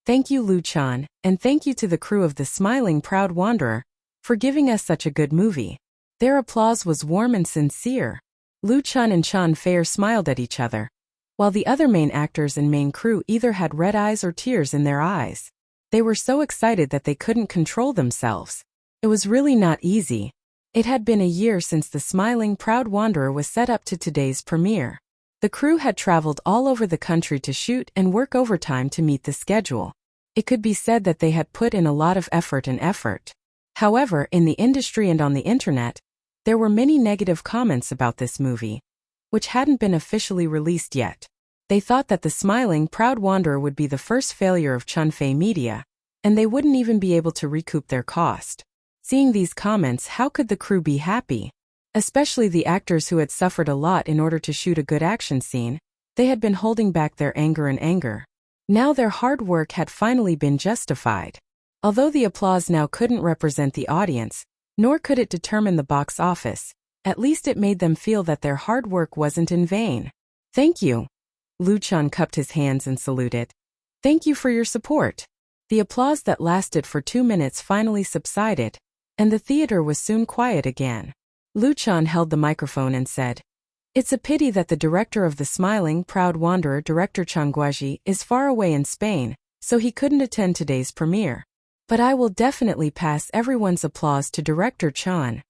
Thank you, Lu Chun, and thank you to the crew of The Smiling, Proud Wanderer for giving us such a good movie. Their applause was warm and sincere. Lu Chun and Chun Fei smiled at each other, while the other main actors and main crew either had red eyes or tears in their eyes. They were so excited that they couldn't control themselves. It was really not easy. It had been a year since The Smiling, Proud Wanderer was set up to today's premiere. The crew had traveled all over the country to shoot and work overtime to meet the schedule. It could be said that they had put in a lot of effort. However, in the industry and on the internet, there were many negative comments about this movie, which hadn't been officially released yet. They thought that The Smiling Proud Wanderer would be the first failure of Chunfei Media, and they wouldn't even be able to recoup their cost. Seeing these comments, how could the crew be happy? Especially the actors who had suffered a lot in order to shoot a good action scene. They had been holding back their anger. Now their hard work had finally been justified. Although the applause now couldn't represent the audience, nor could it determine the box office, at least it made them feel that their hard work wasn't in vain. Thank you. Luchan cupped his hands and saluted. Thank you for your support. The applause that lasted for 2 minutes finally subsided, and the theater was soon quiet again. Luchan held the microphone and said, "It's a pity that the director of The Smiling Proud Wanderer, Director Chang Guaji, is far away in Spain, so he couldn't attend today's premiere. But I will definitely pass everyone's applause to Director Chan."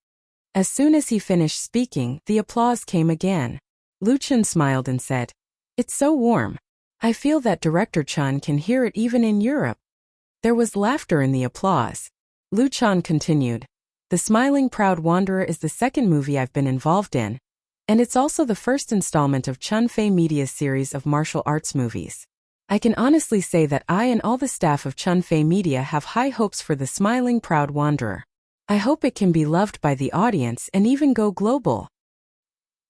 As soon as he finished speaking, the applause came again. Luchan smiled and said, "It's so warm. I feel that Director Chan can hear it even in Europe." There was laughter in the applause. Luchan continued, "The Smiling Proud Wanderer is the second movie I've been involved in, and it's also the first installment of Chunfei Media's series of martial arts movies. I can honestly say that I and all the staff of Chunfei Media have high hopes for The Smiling Proud Wanderer. I hope it can be loved by the audience and even go global."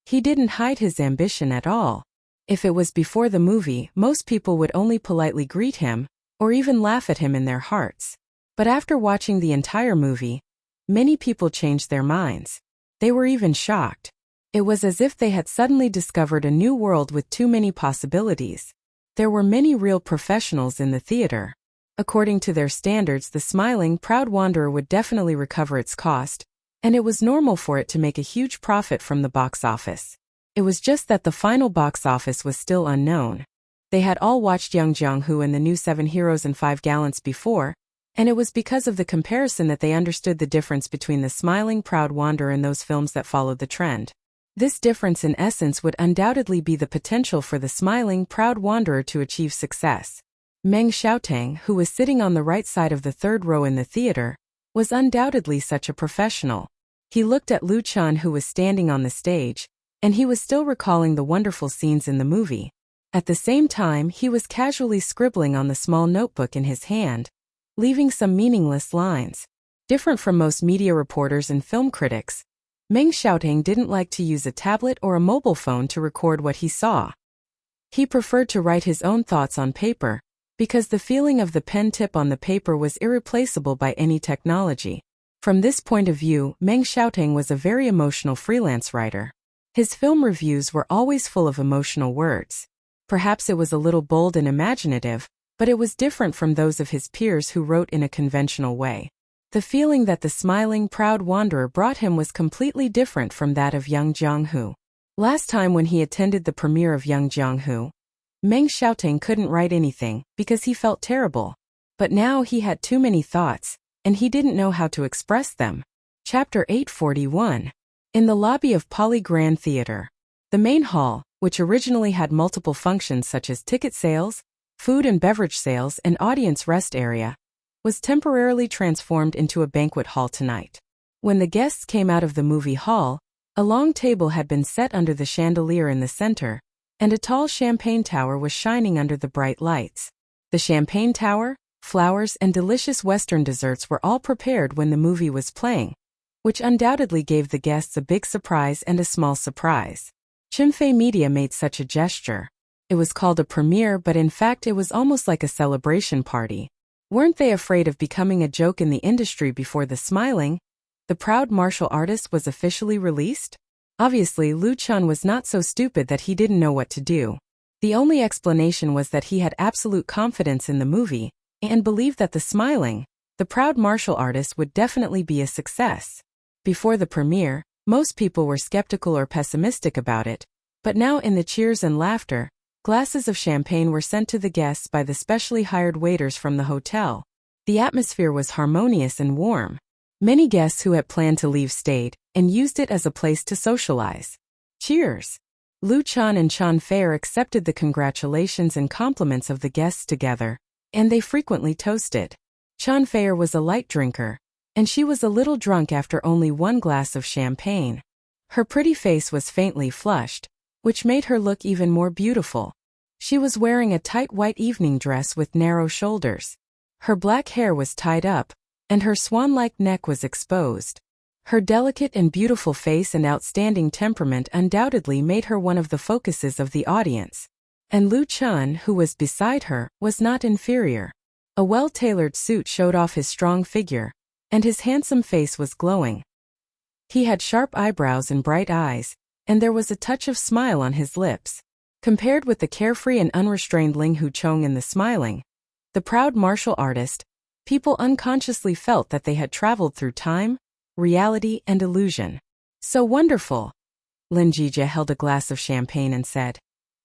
He didn't hide his ambition at all. If it was before the movie, most people would only politely greet him, or even laugh at him in their hearts. But after watching the entire movie, many people changed their minds. They were even shocked. It was as if they had suddenly discovered a new world with too many possibilities. There were many real professionals in the theater. According to their standards, The Smiling Proud Wanderer would definitely recover its cost, and it was normal for it to make a huge profit from the box office. It was just that the final box office was still unknown. They had all watched Young Jong-hoo and the new 7 Heroes and 5 Gallants before, and it was because of the comparison that they understood the difference between The Smiling Proud Wanderer and those films that followed the trend. This difference in essence would undoubtedly be the potential for The Smiling Proud Wanderer to achieve success. Meng Xiaotang, who was sitting on the right side of the third row in the theater, was undoubtedly such a professional. He looked at Luchan, who was standing on the stage, and he was still recalling the wonderful scenes in the movie. At the same time, he was casually scribbling on the small notebook in his hand, leaving some meaningless lines. Different from most media reporters and film critics, Meng Xiaotang didn't like to use a tablet or a mobile phone to record what he saw. He preferred to write his own thoughts on paper, because the feeling of the pen tip on the paper was irreplaceable by any technology. From this point of view, Meng Xiaotang was a very emotional freelance writer. His film reviews were always full of emotional words. Perhaps it was a little bold and imaginative, but it was different from those of his peers who wrote in a conventional way. The feeling that The Smiling Proud Wanderer brought him was completely different from that of Young Jong-hoo. Last time when he attended the premiere of Young Jong-hoo, Meng Xiaotang couldn't write anything because he felt terrible. But now he had too many thoughts, and he didn't know how to express them. Chapter 841. In the lobby of Poly Grand Theater. The main hall, which originally had multiple functions such as ticket sales, food and beverage sales, and audience rest area, was temporarily transformed into a banquet hall tonight. When the guests came out of the movie hall, a long table had been set under the chandelier in the center, and a tall champagne tower was shining under the bright lights. The champagne tower, flowers, and delicious Western desserts were all prepared when the movie was playing, which undoubtedly gave the guests a big surprise and a small surprise. Chunfei Media made such a gesture. It was called a premiere, but in fact it was almost like a celebration party. Weren't they afraid of becoming a joke in the industry before The Smiling, the Proud Martial Artist, was officially released? Obviously, Luchan was not so stupid that he didn't know what to do. The only explanation was that he had absolute confidence in the movie, and believed that The Smiling, the Proud Martial Artist, would definitely be a success. Before the premiere, most people were skeptical or pessimistic about it, but now in the cheers and laughter, glasses of champagne were sent to the guests by the specially hired waiters from the hotel. The atmosphere was harmonious and warm. Many guests who had planned to leave stayed, and used it as a place to socialize. Cheers! Luchan and Chan Fei accepted the congratulations and compliments of the guests together, and they frequently toasted. Chen Feier was a light drinker, and she was a little drunk after only one glass of champagne. Her pretty face was faintly flushed, which made her look even more beautiful. She was wearing a tight white evening dress with narrow shoulders. Her black hair was tied up, and her swan-like neck was exposed. Her delicate and beautiful face and outstanding temperament undoubtedly made her one of the focuses of the audience. And Lu Chun, who was beside her, was not inferior. A well-tailored suit showed off his strong figure, and his handsome face was glowing. He had sharp eyebrows and bright eyes, and there was a touch of smile on his lips. Compared with the carefree and unrestrained Ling Huchong and the smiling, the proud martial artist, people unconsciously felt that they had traveled through time, reality, and illusion. So wonderful! Lin Jijie held a glass of champagne and said,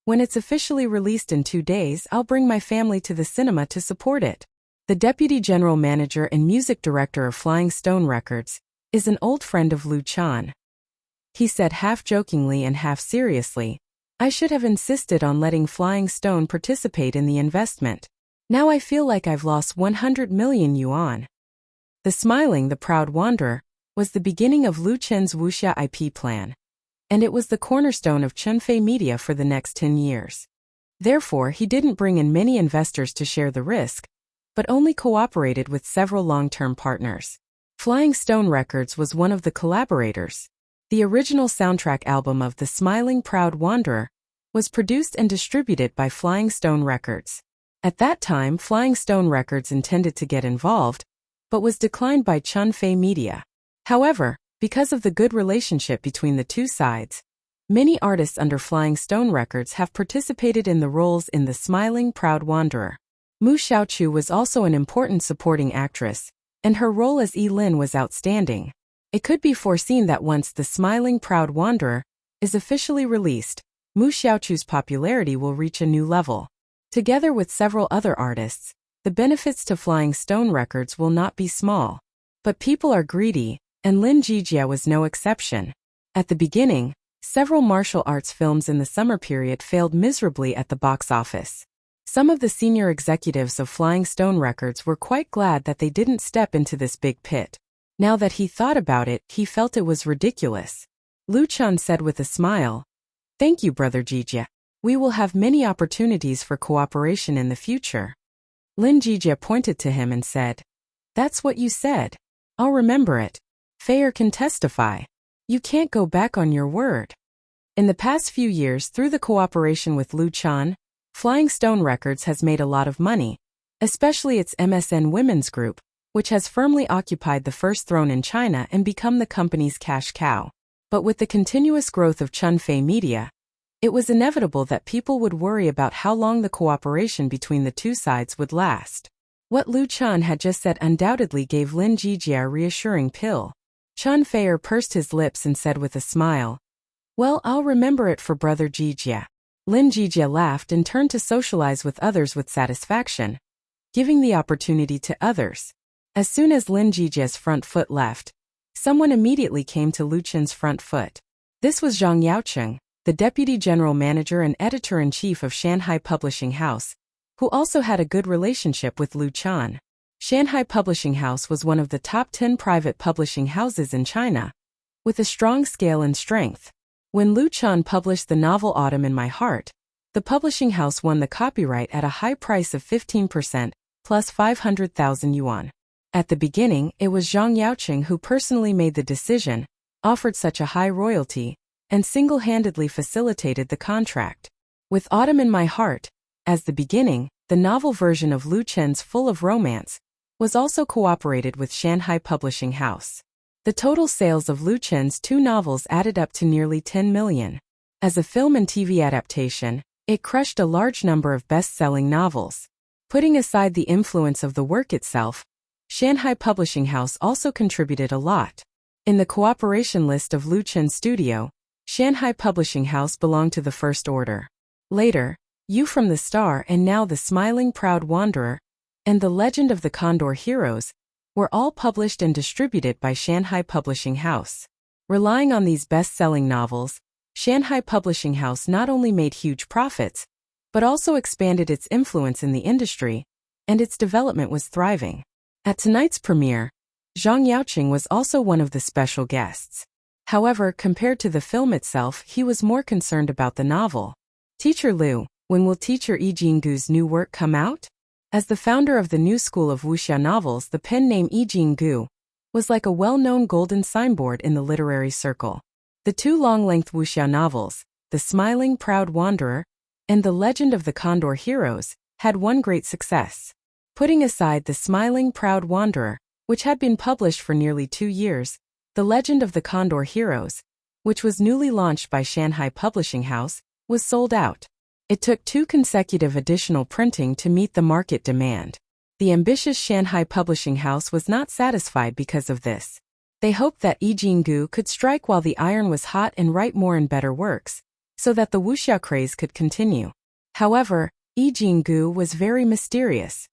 "When it's officially released in 2 days, I'll bring my family to the cinema to support it." The deputy general manager and music director of Flying Stone Records is an old friend of Lu Chan. He said half jokingly and half seriously, "I should have insisted on letting Flying Stone participate in the investment. Now I feel like I've lost 100 million yuan." The smiling, the proud wanderer was the beginning of Lu Chen's Wuxia IP plan, and it was the cornerstone of Chunfei Media for the next 10 years. Therefore, he didn't bring in many investors to share the risk, but only cooperated with several long-term partners. Flying Stone Records was one of the collaborators. The original soundtrack album of The Smiling Proud Wanderer was produced and distributed by Flying Stone Records. At that time, Flying Stone Records intended to get involved, but was declined by Chunfei Media. However, because of the good relationship between the two sides, many artists under Flying Stone Records have participated in the roles in The Smiling Proud Wanderer. Mu Xiaochu was also an important supporting actress, and her role as Yi Lin was outstanding. It could be foreseen that once The Smiling Proud Wanderer is officially released, Mu Xiaochu's popularity will reach a new level. Together with several other artists, the benefits to Flying Stone Records will not be small. But people are greedy, and Lin Jijie was no exception. At the beginning, several martial arts films in the summer period failed miserably at the box office. Some of the senior executives of Flying Stone Records were quite glad that they didn't step into this big pit. Now that he thought about it, he felt it was ridiculous. Lu Chan said with a smile, "Thank you, Brother Jijie. We will have many opportunities for cooperation in the future." Lin Jijie pointed to him and said, "That's what you said. I'll remember it. Feier can testify. You can't go back on your word." In the past few years, through the cooperation with Lu Chan, Flying Stone Records has made a lot of money, especially its MSN Women's Group, which has firmly occupied the first throne in China and become the company's cash cow. But with the continuous growth of Chunfei Media, it was inevitable that people would worry about how long the cooperation between the two sides would last. What Lu Chan had just said undoubtedly gave Lin Jijie a reassuring pill. Chen Feier pursed his lips and said with a smile, "Well, I'll remember it for Brother Jijie." Lin Jijie laughed and turned to socialize with others with satisfaction, giving the opportunity to others. As soon as Lin Jijie's front foot left, someone immediately came to Lu Chen's front foot. This was Zhang Yaocheng, the deputy general manager and editor-in-chief of Shanghai Publishing House, who also had a good relationship with Lu Chan. Shanghai Publishing House was one of the top 10 private publishing houses in China, with a strong scale and strength. When Lu Chan published the novel Autumn in My Heart, the publishing house won the copyright at a high price of 15%, plus 500,000 yuan. At the beginning, it was Zhang Yaocheng who personally made the decision, offered such a high royalty, and single-handedly facilitated the contract. With Autumn in My Heart, as the beginning, the novel version of Lu Chen's Full of Romance was also cooperated with Shanghai Publishing House. The total sales of Lu Chen's 2 novels added up to nearly 10 million. As a film and TV adaptation, it crushed a large number of best-selling novels. Putting aside the influence of the work itself, Shanghai Publishing House also contributed a lot. In the cooperation list of Lu Chen's studio, Shanghai Publishing House belonged to the first order. Later, You from the Star and now The Smiling Proud Wanderer and The Legend of the Condor Heroes were all published and distributed by Shanghai Publishing House. Relying on these best-selling novels, Shanghai Publishing House not only made huge profits, but also expanded its influence in the industry and its development was thriving. At tonight's premiere, Zhang Yaoqing was also one of the special guests. However, compared to the film itself, he was more concerned about the novel. Teacher Liu, when will teacher Yi Jinggu's new work come out? As the founder of the new school of Wuxia novels, the pen name Yi Jinggu was like a well-known golden signboard in the literary circle. The two long-length Wuxia novels, The Smiling Proud Wanderer and The Legend of the Condor Heroes, had one great success. Putting aside The Smiling Proud Wanderer, which had been published for nearly 2 years, The Legend of the Condor Heroes, which was newly launched by Shanghai Publishing House, was sold out. It took 2 consecutive additional printing to meet the market demand. The ambitious Shanghai Publishing House was not satisfied because of this. They hoped that Yi Jinggu could strike while the iron was hot and write more and better works, so that the wuxia craze could continue. However, Yi Jinggu was very mysterious.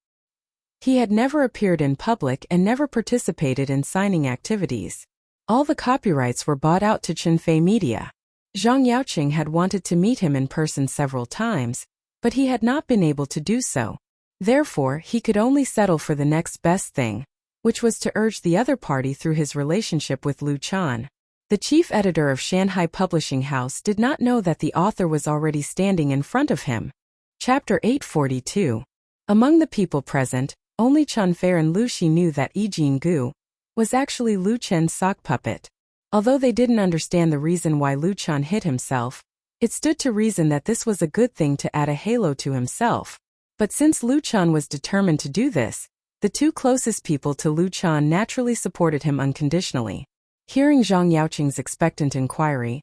He had never appeared in public and never participated in signing activities. All the copyrights were bought out to Chunfei Media. Zhang Yaoqing had wanted to meet him in person several times, but he had not been able to do so. Therefore, he could only settle for the next best thing, which was to urge the other party through his relationship with Lu Chan. The chief editor of Shanghai Publishing House did not know that the author was already standing in front of him. Chapter 842. Among the people present, only Chunfei and Lu Shi knew that Yi Jinggu was actually Lu Chen's sock puppet. Although they didn't understand the reason why Lu Chan hit himself, it stood to reason that this was a good thing to add a halo to himself. But since Lu Chan was determined to do this, the 2 closest people to Lu Chan naturally supported him unconditionally. Hearing Zhang Yaoqing's expectant inquiry,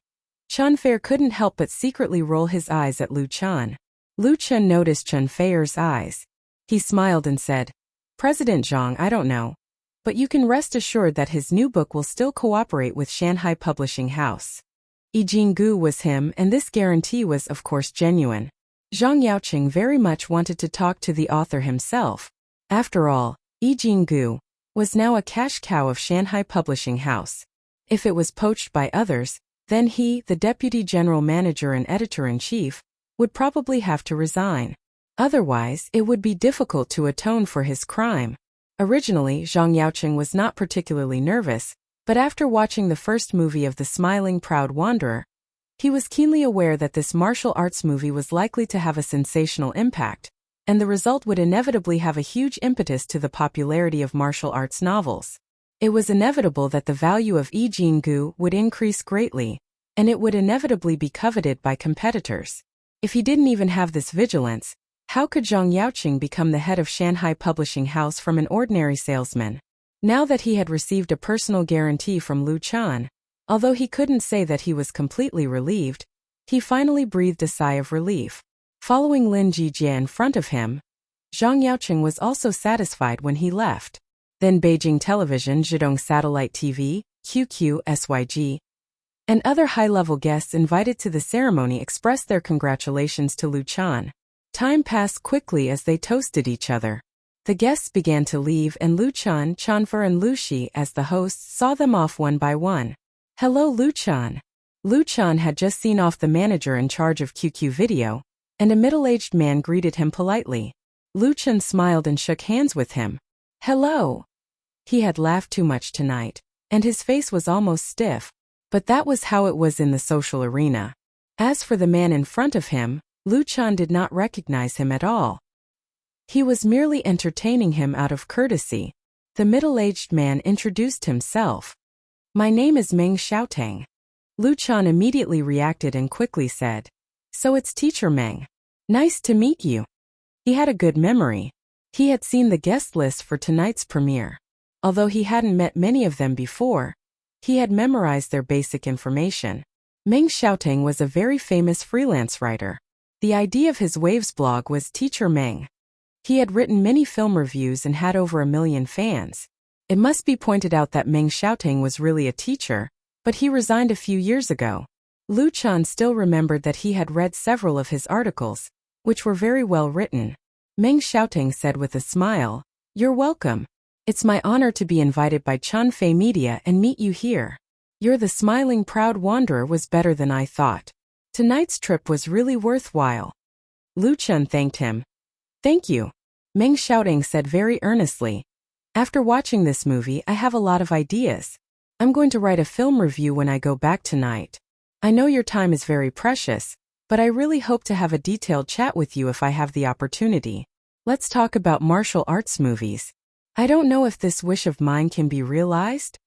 Chunfei couldn't help but secretly roll his eyes at Lu Chan. Lu Chan noticed Chunfei's eyes. He smiled and said, "President Zhang, I don't know. But you can rest assured that his new book will still cooperate with Shanghai Publishing House." Yi Jinggu was him, and this guarantee was of course genuine. Zhang Yaoqing very much wanted to talk to the author himself. After all, Yi Jinggu was now a cash cow of Shanghai Publishing House. If it was poached by others, then he, the deputy general manager and editor-in-chief, would probably have to resign. Otherwise, it would be difficult to atone for his crime. Originally, Zhang Yaoqing was not particularly nervous, but after watching the first movie of The Smiling Proud Wanderer, he was keenly aware that this martial arts movie was likely to have a sensational impact, and the result would inevitably have a huge impetus to the popularity of martial arts novels. It was inevitable that the value of Yi Jinggu would increase greatly, and it would inevitably be coveted by competitors. If he didn't even have this vigilance, how could Zhang Yaoqing become the head of Shanghai Publishing House from an ordinary salesman? Now that he had received a personal guarantee from Lu Chan, although he couldn't say that he was completely relieved, he finally breathed a sigh of relief. Following Lin Jijie in front of him, Zhang Yaoqing was also satisfied when he left. Then Beijing Television, Zhidong Satellite TV, QQ, SYG, and other high-level guests invited to the ceremony expressed their congratulations to Lu Chan. Time passed quickly as they toasted each other. The guests began to leave, and Lu Chan, Chunfei and Lu Shi, as the hosts, saw them off one by one. "Hello, Lu Chan." Lu Chan had just seen off the manager in charge of QQ Video, and a middle-aged man greeted him politely. Lu Chan smiled and shook hands with him. "Hello." He had laughed too much tonight, and his face was almost stiff, but that was how it was in the social arena. As for the man in front of him, Lu Chan did not recognize him at all. He was merely entertaining him out of courtesy. The middle-aged man introduced himself. "My name is Meng Xiaotang." Lu Chan immediately reacted and quickly said, "So it's Teacher Meng. Nice to meet you." He had a good memory. He had seen the guest list for tonight's premiere. Although he hadn't met many of them before, he had memorized their basic information. Meng Xiaotang was a very famous freelance writer. The idea of his Waves blog was Teacher Meng. He had written many film reviews and had over 1 million fans. It must be pointed out that Meng Xiaotang was really a teacher, but he resigned a few years ago. Lu Chan still remembered that he had read several of his articles, which were very well written. Meng Xiaotang said with a smile, "You're welcome. It's my honor to be invited by Chunfei Media and meet you here. You're the Smiling Proud Wanderer was better than I thought. Tonight's trip was really worthwhile." Lu Chan thanked him. "Thank you. Meng Xiaoteng said very earnestly. After watching this movie, I have a lot of ideas. I'm going to write a film review when I go back tonight. I know your time is very precious, but I really hope to have a detailed chat with you if I have the opportunity. Let's talk about martial arts movies. I don't know if this wish of mine can be realized.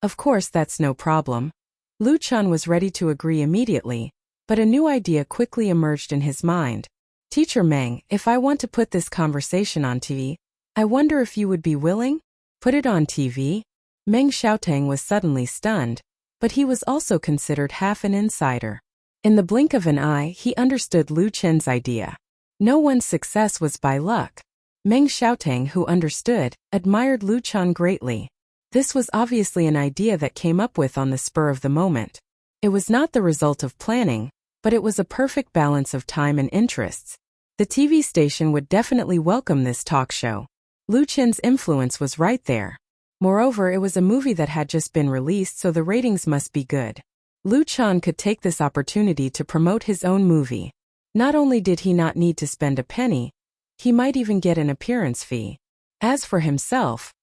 Of course, that's no problem. Lu Chun was ready to agree immediately, but a new idea quickly emerged in his mind. Teacher Meng, if I want to put this conversation on TV, I wonder if you would be willing? Put it on TV? Meng Xiaoteng was suddenly stunned, but he was also considered half an insider. In the blink of an eye, he understood Lu Chen's idea. No one's success was by luck. Meng Xiaoteng, who understood, admired Lu Chun greatly. This was obviously an idea that came up with on the spur of the moment. It was not the result of planning, but it was a perfect balance of time and interests. The TV station would definitely welcome this talk show. Lu Chen's influence was right there. Moreover, it was a movie that had just been released, so the ratings must be good. Lu Chun could take this opportunity to promote his own movie. Not only did he not need to spend a penny, he might even get an appearance fee. As for himself,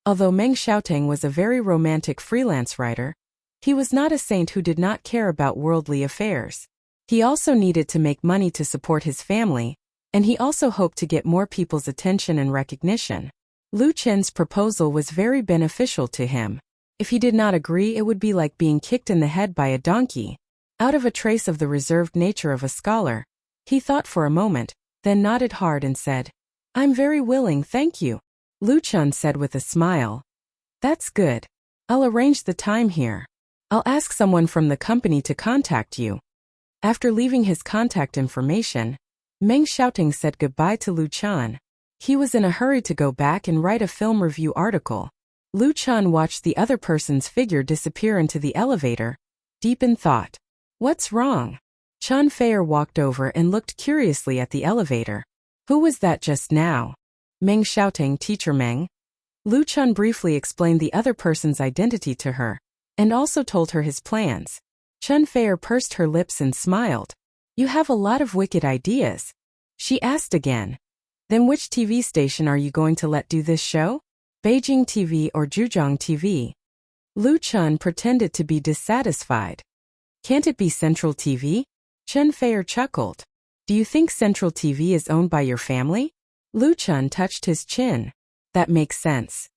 although Meng Xiaoteng was a very romantic freelance writer, he was not a saint who did not care about worldly affairs. He also needed to make money to support his family, and he also hoped to get more people's attention and recognition. Lu Chen's proposal was very beneficial to him. If he did not agree, it would be like being kicked in the head by a donkey. Out of a trace of the reserved nature of a scholar, he thought for a moment, then nodded hard and said, "I'm very willing, thank you." Lu Chun said with a smile, "That's good. I'll arrange the time here. I'll ask someone from the company to contact you." After leaving his contact information, Meng Xiaoteng said goodbye to Lu Chun. He was in a hurry to go back and write a film review article. Lu Chun watched the other person's figure disappear into the elevator, deep in thought. What's wrong? Chun Feier walked over and looked curiously at the elevator. Who was that just now? Meng Xiaoteng, Teacher Meng. Lu Chun briefly explained the other person's identity to her, and also told her his plans. Chun Feier pursed her lips and smiled. You have a lot of wicked ideas. She asked again. Then which TV station are you going to let do this show? Beijing TV or Zhejiang TV? Lu Chun pretended to be dissatisfied. Can't it be Central TV? Chun Feier chuckled. Do you think Central TV is owned by your family? Lu Chun touched his chin. That makes sense.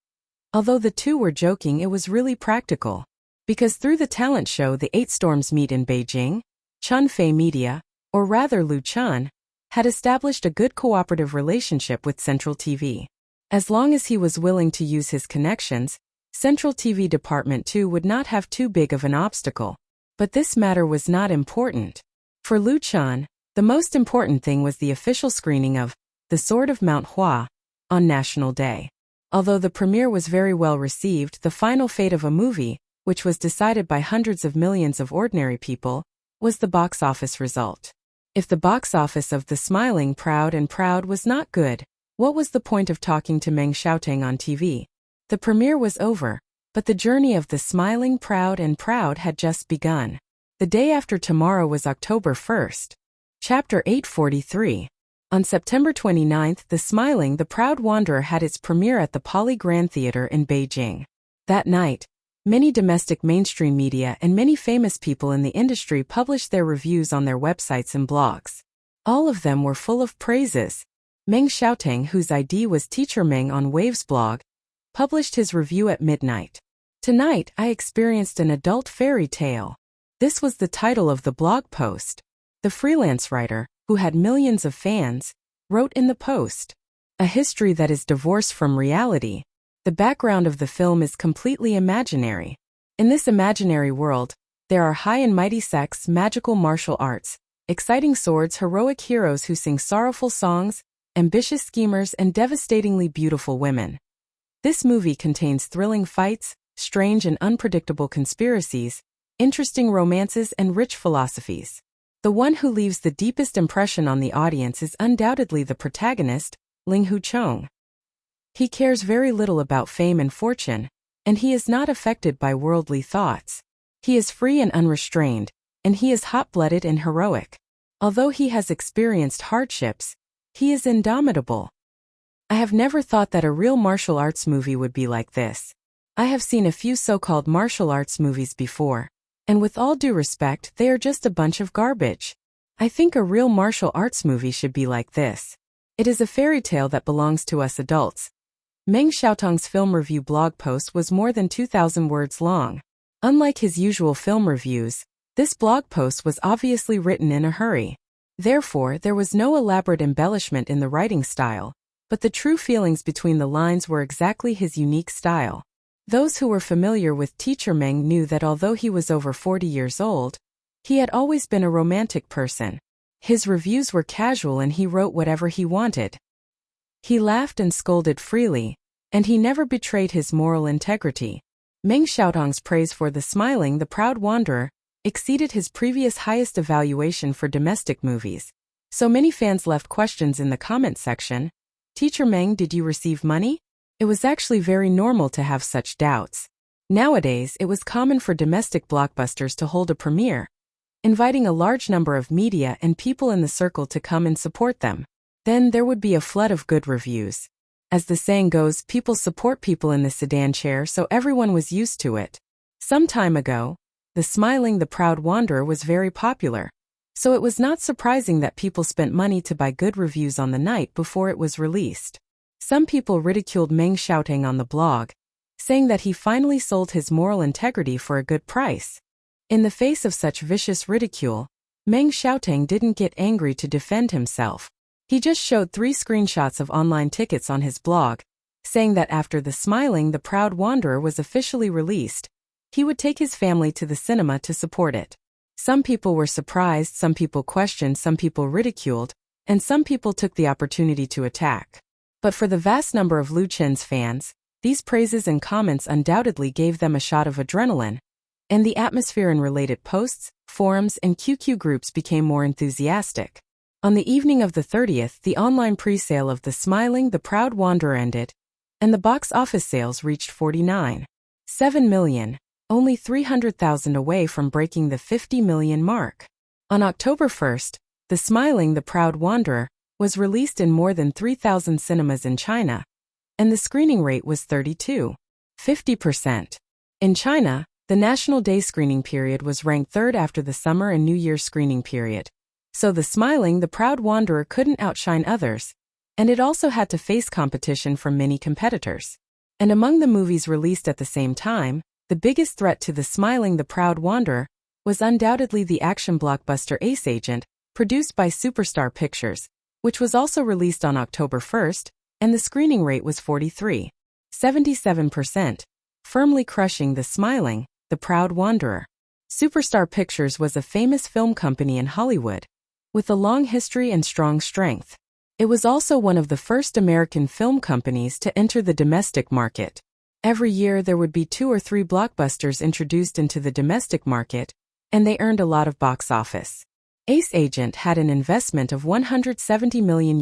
Although the two were joking, it was really practical. Because through the talent show The Eight Storms Meet in Beijing, Chun Fei Media, or rather Lu Chun, had established a good cooperative relationship with Central TV. As long as he was willing to use his connections, Central TV Department 2 would not have too big of an obstacle. But this matter was not important. For Lu Chun, the most important thing was the official screening of The Sword of Mount Hua on National Day. Although the premiere was very well received, the final fate of a movie, which was decided by hundreds of millions of ordinary people, was the box office result. If the box office of The Smiling Proud and Proud was not good, what was the point of talking to Meng Xiaoteng on TV? The premiere was over, but the journey of The Smiling Proud and Proud had just begun. The day after tomorrow was October 1st. Chapter 843. On September 29th, The Smiling the Proud Wanderer had its premiere at the Poly Grand Theater in Beijing. That night, many domestic mainstream media and many famous people in the industry published their reviews on their websites and blogs. All of them were full of praises. Meng Xiaoteng, whose ID was Teacher Meng on Wave's blog, published his review at midnight. Tonight, I experienced an adult fairy tale. This was the title of the blog post. The freelance writer, who had millions of fans, wrote in the post, "A history that is divorced from reality. The background of the film is completely imaginary. In this imaginary world, there are high and mighty sex, magical martial arts, exciting swords, heroic heroes who sing sorrowful songs, ambitious schemers, and devastatingly beautiful women. This movie contains thrilling fights, strange and unpredictable conspiracies, interesting romances, and rich philosophies. The one who leaves the deepest impression on the audience is undoubtedly the protagonist, Ling Huchong. He cares very little about fame and fortune, and he is not affected by worldly thoughts. He is free and unrestrained, and he is hot-blooded and heroic. Although he has experienced hardships, he is indomitable. I have never thought that a real martial arts movie would be like this. I have seen a few so-called martial arts movies before, and with all due respect, they are just a bunch of garbage. I think a real martial arts movie should be like this. It is a fairy tale that belongs to us adults. Meng Xiaotong's film review blog post was more than 2,000 words long. Unlike his usual film reviews, this blog post was obviously written in a hurry. Therefore, there was no elaborate embellishment in the writing style, but the true feelings between the lines were exactly his unique style. Those who were familiar with Teacher Meng knew that although he was over 40 years old, he had always been a romantic person. His reviews were casual and he wrote whatever he wanted. He laughed and scolded freely, and he never betrayed his moral integrity. Meng Xiaotong's praise for The Smiling the Proud Wanderer exceeded his previous highest evaluation for domestic movies. So many fans left questions in the comment section. Teacher Meng, did you receive money? It was actually very normal to have such doubts. Nowadays, it was common for domestic blockbusters to hold a premiere, inviting a large number of media and people in the circle to come and support them. Then there would be a flood of good reviews. As the saying goes, people support people in the sedan chair, so everyone was used to it. Some time ago, The Smiling the Proud Wanderer was very popular. So it was not surprising that people spent money to buy good reviews on the night before it was released. Some people ridiculed Meng Xiaotong on the blog, saying that he finally sold his moral integrity for a good price. In the face of such vicious ridicule, Meng Xiaotong didn't get angry to defend himself. He just showed 3 screenshots of online tickets on his blog, saying that after The Smiling the Proud Wanderer was officially released, he would take his family to the cinema to support it. Some people were surprised, some people questioned, some people ridiculed, and some people took the opportunity to attack. But for the vast number of Lu Chen's fans, these praises and comments undoubtedly gave them a shot of adrenaline, and the atmosphere in related posts, forums, and QQ groups became more enthusiastic. On the evening of the 30th, the online pre-sale of The Smiling the Proud Wanderer ended, and the box office sales reached 49.7 million. Only 300,000 away from breaking the 50 million mark. On October 1st, The Smiling the Proud Wanderer was released in more than 3,000 cinemas in China, and the screening rate was 32.50%. In China, the National Day screening period was ranked third after the summer and New Year screening period. So The Smiling the Proud Wanderer couldn't outshine others, and it also had to face competition from many competitors. And among the movies released at the same time, the biggest threat to The Smiling the Proud Wanderer was undoubtedly the action blockbuster Ace Agent, produced by Superstar Pictures, which was also released on October 1st, and the screening rate was 43.77%, firmly crushing The Smiling the Proud Wanderer. Superstar Pictures was a famous film company in Hollywood, with a long history and strong strength. It was also one of the first American film companies to enter the domestic market. Every year there would be 2 or 3 blockbusters introduced into the domestic market, and they earned a lot of box office. Ace Agent had an investment of $170 million,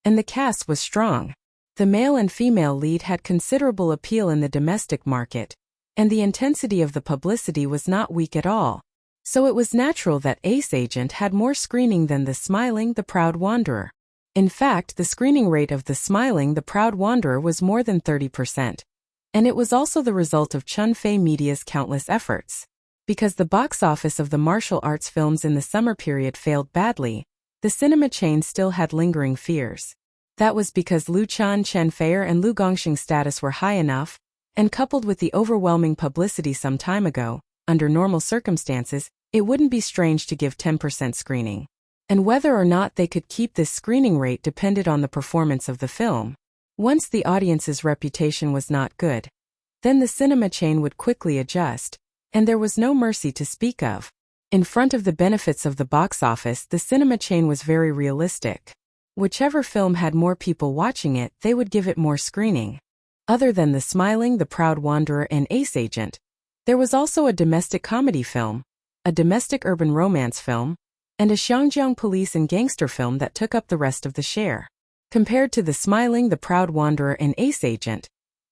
and the cast was strong. The male and female lead had considerable appeal in the domestic market, and the intensity of the publicity was not weak at all. So it was natural that Ace Agent had more screening than The Smiling the Proud Wanderer. In fact, the screening rate of The Smiling the Proud Wanderer was more than 30%. And it was also the result of Chun Fei Media's countless efforts. Because the box office of the martial arts films in the summer period failed badly, the cinema chain still had lingering fears. That was because Lu Chen Feier and Lu Gongxing's status were high enough, and coupled with the overwhelming publicity some time ago, under normal circumstances, it wouldn't be strange to give 10% screening. And whether or not they could keep this screening rate depended on the performance of the film. Once the audience's reputation was not good, then the cinema chain would quickly adjust, and there was no mercy to speak of. In front of the benefits of the box office, the cinema chain was very realistic. Whichever film had more people watching it, they would give it more screening. Other than The Smiling the Proud Wanderer and Ace Agent, there was also a domestic comedy film, a domestic urban romance film, and a Xiangjiang police and gangster film that took up the rest of the share. Compared to The Smiling the Proud Wanderer and Ace Agent,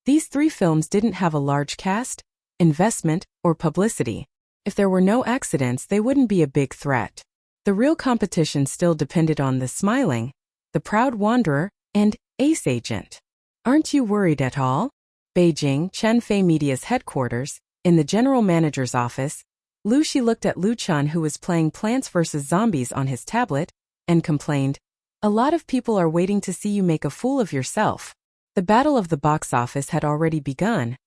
these 3 films didn't have a large cast, investment, or publicity. If there were no accidents, they wouldn't be a big threat. The real competition still depended on The Smiling the Proud Wanderer and Ace Agent. Aren't you worried at all? Beijing, Chenfei Media's headquarters, in the general manager's office, Lu Shi looked at Lu Chan, who was playing Plants vs. Zombies on his tablet, and complained, "A lot of people are waiting to see you make a fool of yourself." The battle of the box office had already begun,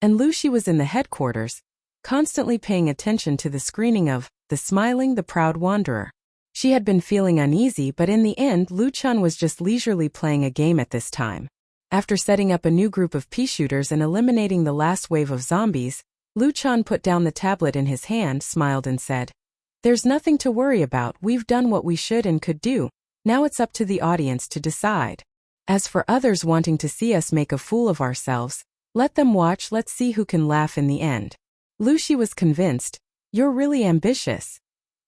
and Lu Shi was in the headquarters, constantly paying attention to the screening of The Smiling, the Proud Wanderer. She had been feeling uneasy, but in the end Lu Chan was just leisurely playing a game at this time. After setting up a new group of pea shooters and eliminating the last wave of zombies, Lu Chan put down the tablet in his hand, smiled and said, "There's nothing to worry about, we've done what we should and could do, now it's up to the audience to decide. As for others wanting to see us make a fool of ourselves, let them watch, let's see who can laugh in the end." Lu Shi was convinced. "You're really ambitious."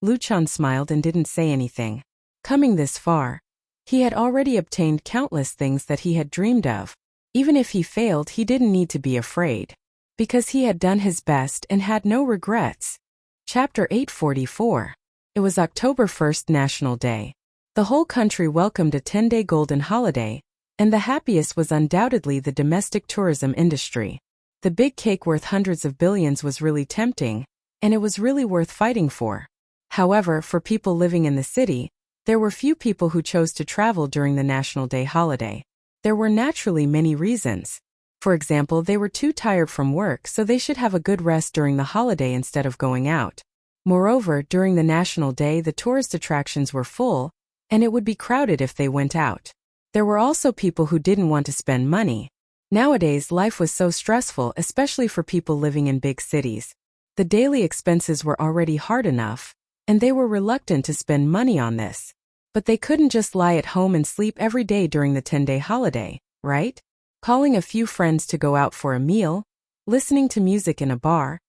Lu Chan smiled and didn't say anything. Coming this far, he had already obtained countless things that he had dreamed of. Even if he failed, he didn't need to be afraid, because he had done his best and had no regrets. Chapter 844. It was October 1st, National Day. The whole country welcomed a 10-day golden holiday, and the happiest was undoubtedly the domestic tourism industry. The big cake worth hundreds of billions was really tempting, and it was really worth fighting for. However, for people living in the city, there were few people who chose to travel during the National Day holiday. There were naturally many reasons. For example, they were too tired from work, so they should have a good rest during the holiday instead of going out. Moreover, during the National Day the tourist attractions were full, and it would be crowded if they went out. There were also people who didn't want to spend money. Nowadays life was so stressful, especially for people living in big cities. The daily expenses were already hard enough, and they were reluctant to spend money on this. But they couldn't just lie at home and sleep every day during the 10-day holiday, right? Calling a few friends to go out for a meal, listening to music in a bar,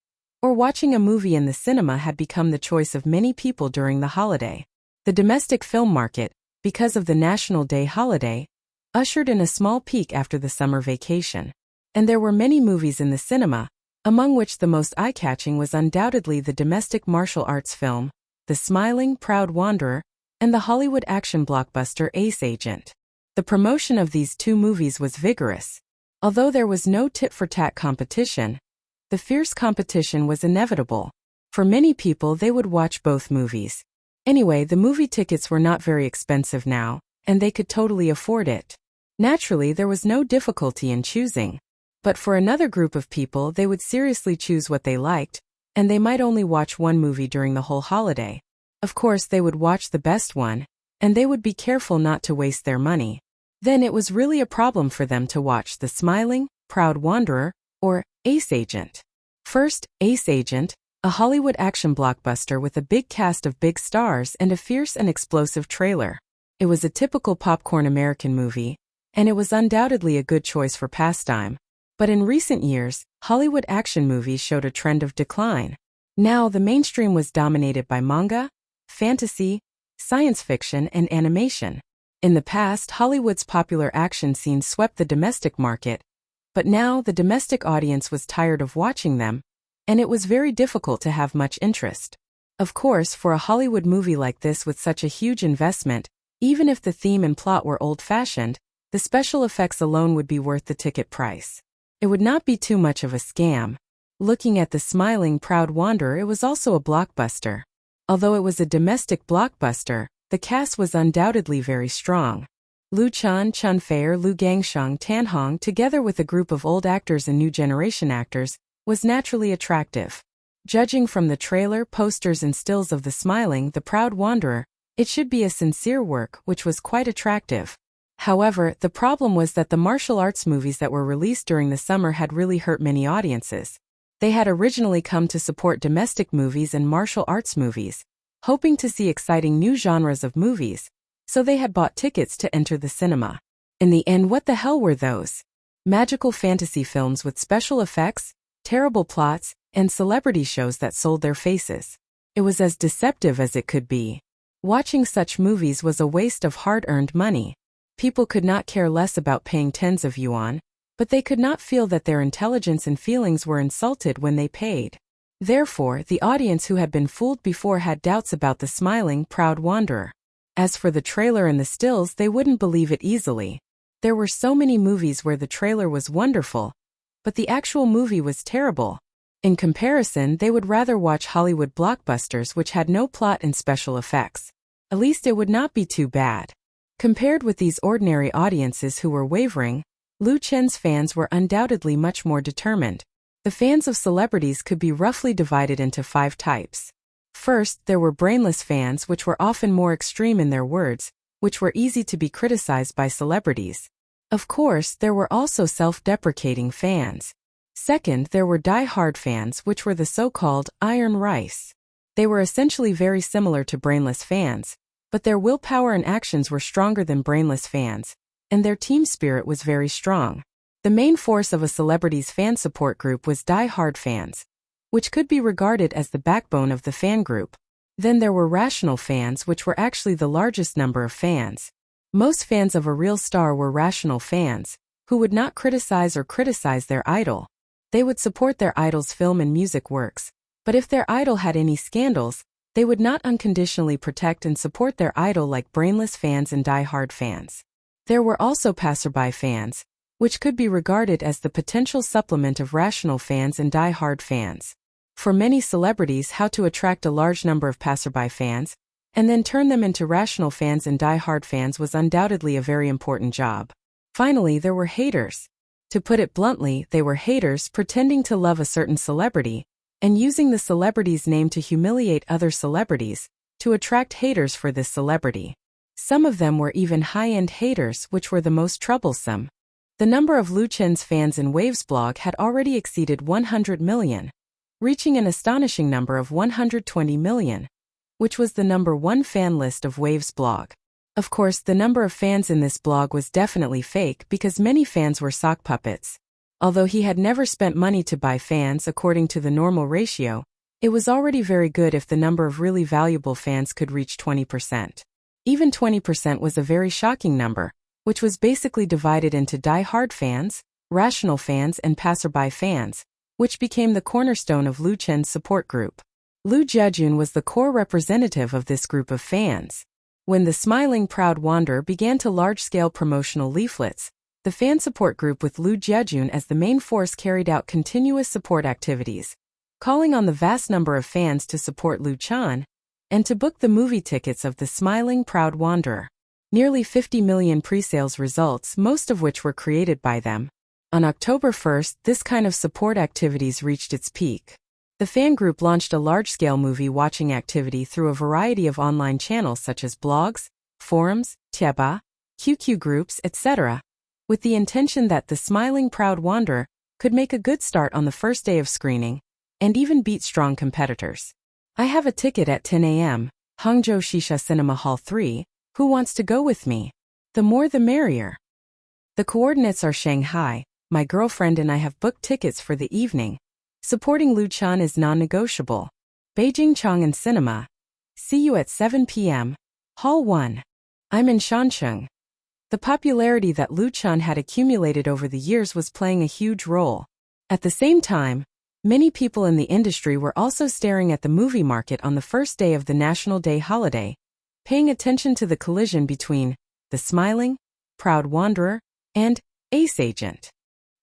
or watching a movie in the cinema had become the choice of many people during the holiday. The domestic film market, because of the National Day holiday, ushered in a small peak after the summer vacation. And there were many movies in the cinema, among which the most eye-catching was undoubtedly the domestic martial arts film, The Smiling, Proud Wanderer, and the Hollywood action blockbuster Ace Agent. The promotion of these two movies was vigorous. Although there was no tit-for-tat competition, the fierce competition was inevitable. For many people, they would watch both movies. Anyway, the movie tickets were not very expensive now, and they could totally afford it. Naturally, there was no difficulty in choosing. But for another group of people, they would seriously choose what they liked, and they might only watch one movie during the whole holiday. Of course, they would watch the best one, and they would be careful not to waste their money. Then it was really a problem for them to watch The Smiling, Proud Wanderer, or Ace Agent. First, Ace Agent, a Hollywood action blockbuster with a big cast of big stars and a fierce and explosive trailer. It was a typical popcorn American movie, and it was undoubtedly a good choice for pastime. But in recent years, Hollywood action movies showed a trend of decline. Now the mainstream was dominated by manga, fantasy, science fiction, and animation. In the past, Hollywood's popular action scenes swept the domestic market, but now the domestic audience was tired of watching them, and it was very difficult to have much interest. Of course, for a Hollywood movie like this with such a huge investment, even if the theme and plot were old-fashioned, the special effects alone would be worth the ticket price. It would not be too much of a scam. Looking at The Smiling, Proud Wanderer, it was also a blockbuster. Although it was a domestic blockbuster, the cast was undoubtedly very strong. Lu Chan, Chun Fei, Lu Gangshang, Tan Hong, together with a group of old actors and new generation actors, was naturally attractive. Judging from the trailer, posters and stills of The Smiling, the Proud Wanderer, it should be a sincere work, which was quite attractive. However, the problem was that the martial arts movies that were released during the summer had really hurt many audiences. They had originally come to support domestic movies and martial arts movies, hoping to see exciting new genres of movies, so they had bought tickets to enter the cinema. In the end, what the hell were those? Magical fantasy films with special effects, terrible plots, and celebrity shows that sold their faces. It was as deceptive as it could be. Watching such movies was a waste of hard-earned money. People could not care less about paying tens of yuan, but they could not feel that their intelligence and feelings were insulted when they paid. Therefore, the audience who had been fooled before had doubts about The Smiling, Proud Wanderer. As for the trailer and the stills, they wouldn't believe it easily. There were so many movies where the trailer was wonderful, but the actual movie was terrible. In comparison, they would rather watch Hollywood blockbusters which had no plot and special effects. At least it would not be too bad. Compared with these ordinary audiences who were wavering, Lu Chen's fans were undoubtedly much more determined. The fans of celebrities could be roughly divided into 5 types. First, there were brainless fans, which were often more extreme in their words, which were easy to be criticized by celebrities. Of course, there were also self-deprecating fans. Second, there were die-hard fans, which were the so-called iron rice. They were essentially very similar to brainless fans, but their willpower and actions were stronger than brainless fans, and their team spirit was very strong. The main force of a celebrity's fan support group was die-hard fans, which could be regarded as the backbone of the fan group. Then there were rational fans, which were actually the largest number of fans. Most fans of a real star were rational fans, who would not criticize their idol. They would support their idol's film and music works, but if their idol had any scandals, they would not unconditionally protect and support their idol like brainless fans and die-hard fans. There were also passerby fans, which could be regarded as the potential supplement of rational fans and die-hard fans. For many celebrities, how to attract a large number of passerby fans, and then turn them into rational fans and die-hard fans was undoubtedly a very important job. Finally, there were haters. To put it bluntly, they were haters pretending to love a certain celebrity, and using the celebrity's name to humiliate other celebrities, to attract haters for this celebrity. Some of them were even high-end haters, which were the most troublesome. The number of Lu Chen's fans in Waves blog had already exceeded 100 million, reaching an astonishing number of 120 million, which was the #1 fan list of Waves blog. Of course, the number of fans in this blog was definitely fake because many fans were sock puppets. Although he had never spent money to buy fans according to the normal ratio, it was already very good if the number of really valuable fans could reach 20%. Even 20% was a very shocking number, which was basically divided into die-hard fans, rational fans and passerby fans, which became the cornerstone of Lu Chen's support group. Lu Jiajun was the core representative of this group of fans. When the Smiling Proud Wanderer began to large-scale promotional leaflets, the fan support group with Lu Jiajun as the main force carried out continuous support activities, calling on the vast number of fans to support Lu Chen, and to book the movie tickets of the Smiling Proud Wanderer. Nearly 50 million pre-sales results, most of which were created by them. On October 1st, this kind of support activities reached its peak. The fan group launched a large-scale movie-watching activity through a variety of online channels such as blogs, forums, Tieba, QQ groups, etc., with the intention that the Smiling Proud Wanderer could make a good start on the first day of screening, and even beat strong competitors. I have a ticket at 10 a.m., Hangzhou Shisha Cinema Hall 3, who wants to go with me? The more the merrier. The coordinates are Shanghai. My girlfriend and I have booked tickets for the evening. Supporting Lu Chen is non-negotiable. Beijing Chang'an Cinema. See you at 7 p.m. Hall 1. I'm in Shancheng. The popularity that Lu Chen had accumulated over the years was playing a huge role. At the same time, many people in the industry were also staring at the movie market on the first day of the National Day holiday, paying attention to the collision between the Smiling Proud Wanderer and Ace Agent.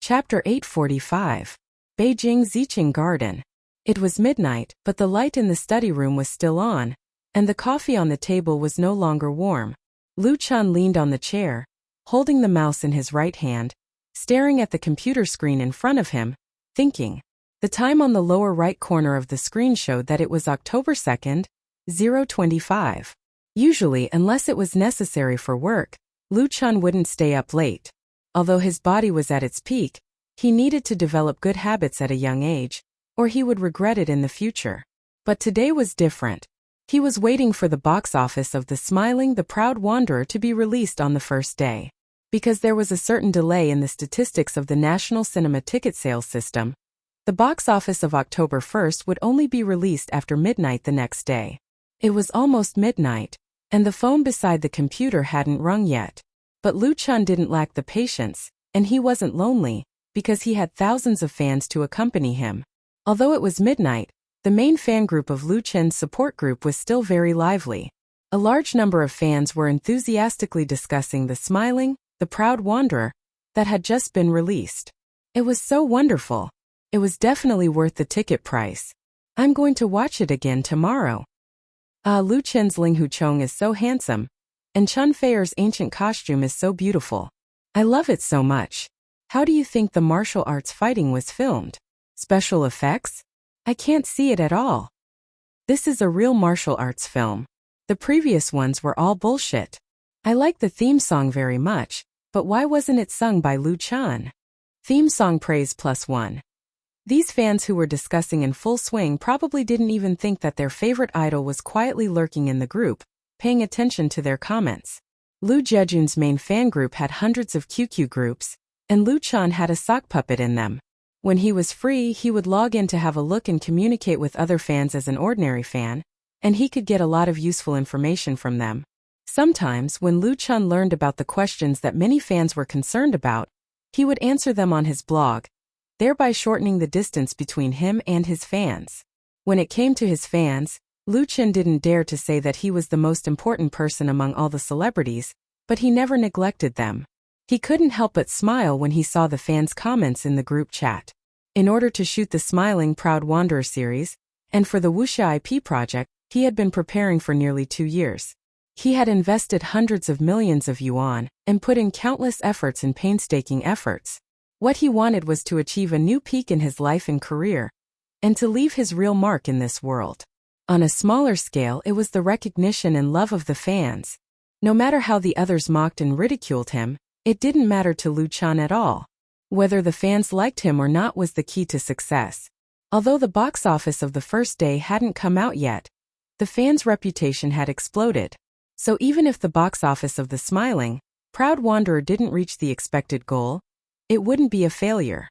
Chapter 845. Beijing Ziqing Garden. It was midnight, but the light in the study room was still on, and the coffee on the table was no longer warm. Lu Chen leaned on the chair, holding the mouse in his right hand, staring at the computer screen in front of him, thinking. The time on the lower right corner of the screen showed that it was October 2nd, 0:25. Usually, unless it was necessary for work, Lu Chen wouldn't stay up late. Although his body was at its peak, he needed to develop good habits at a young age, or he would regret it in the future. But today was different. He was waiting for the box office of The Smiling the Proud Wanderer to be released on the first day. Because there was a certain delay in the statistics of the national cinema ticket sales system, the box office of October 1st would only be released after midnight the next day. It was almost midnight, and the phone beside the computer hadn't rung yet. But Lu Chen didn't lack the patience, and he wasn't lonely, because he had thousands of fans to accompany him. Although it was midnight, the main fan group of Lu Chen's support group was still very lively. A large number of fans were enthusiastically discussing The Smiling The Proud Wanderer, that had just been released. It was so wonderful. It was definitely worth the ticket price. I'm going to watch it again tomorrow. Lu Chen's Ling Huchong is so handsome, and Chun Feier's ancient costume is so beautiful. I love it so much. How do you think the martial arts fighting was filmed? Special effects? I can't see it at all. This is a real martial arts film. The previous ones were all bullshit. I like the theme song very much, but why wasn't it sung by Lu Chan? Theme song praise +1. These fans who were discussing in full swing probably didn't even think that their favorite idol was quietly lurking in the group, paying attention to their comments. Lu Jejun's main fan group had hundreds of QQ groups, and Lu Chan had a sock puppet in them. When he was free, he would log in to have a look and communicate with other fans as an ordinary fan, and he could get a lot of useful information from them. Sometimes, when Lu Chan learned about the questions that many fans were concerned about, he would answer them on his blog, thereby shortening the distance between him and his fans. When it came to his fans, Lu Chan didn't dare to say that he was the most important person among all the celebrities, but he never neglected them. He couldn't help but smile when he saw the fans' comments in the group chat. In order to shoot the Smiling Proud Wanderer series, and for the Wuxia IP project, he had been preparing for nearly 2 years. He had invested hundreds of millions of yuan and put in countless efforts and painstaking efforts. What he wanted was to achieve a new peak in his life and career, and to leave his real mark in this world. On a smaller scale, it was the recognition and love of the fans. No matter how the others mocked and ridiculed him, it didn't matter to Lu Chan at all. Whether the fans liked him or not was the key to success. Although the box office of the first day hadn't come out yet, the fans' reputation had exploded. So even if the box office of the Smiling Proud Wanderer didn't reach the expected goal, it wouldn't be a failure.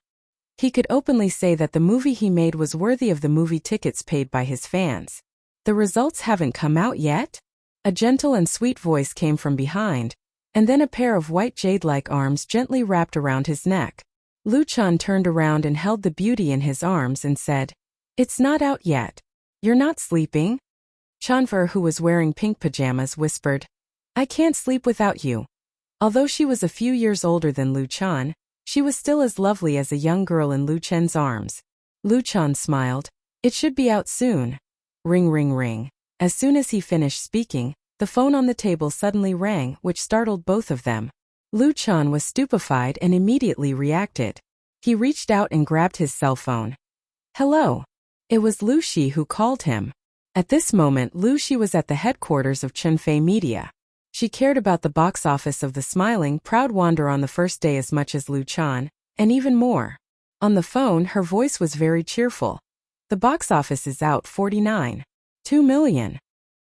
He could openly say that the movie he made was worthy of the movie tickets paid by his fans. The results haven't come out yet? A gentle and sweet voice came from behind, and then a pair of white jade-like arms gently wrapped around his neck. Lu Chan turned around and held the beauty in his arms and said, "It's not out yet. You're not sleeping?" Chanfer, who was wearing pink pajamas, whispered, "I can't sleep without you." Although she was a few years older than Lu Chan, she was still as lovely as a young girl in Lu Chen's arms. Lu Chan smiled. "It should be out soon." Ring, ring, ring. As soon as he finished speaking, the phone on the table suddenly rang, which startled both of them. Lu Chan was stupefied and immediately reacted. He reached out and grabbed his cell phone. "Hello." It was Lu Shi who called him. At this moment, Lu Shi was at the headquarters of Chunfei Media. She cared about the box office of the Smiling Proud Wanderer on the first day as much as Lu Chan, and even more. On the phone, her voice was very cheerful. "The box office is out 49.2 million.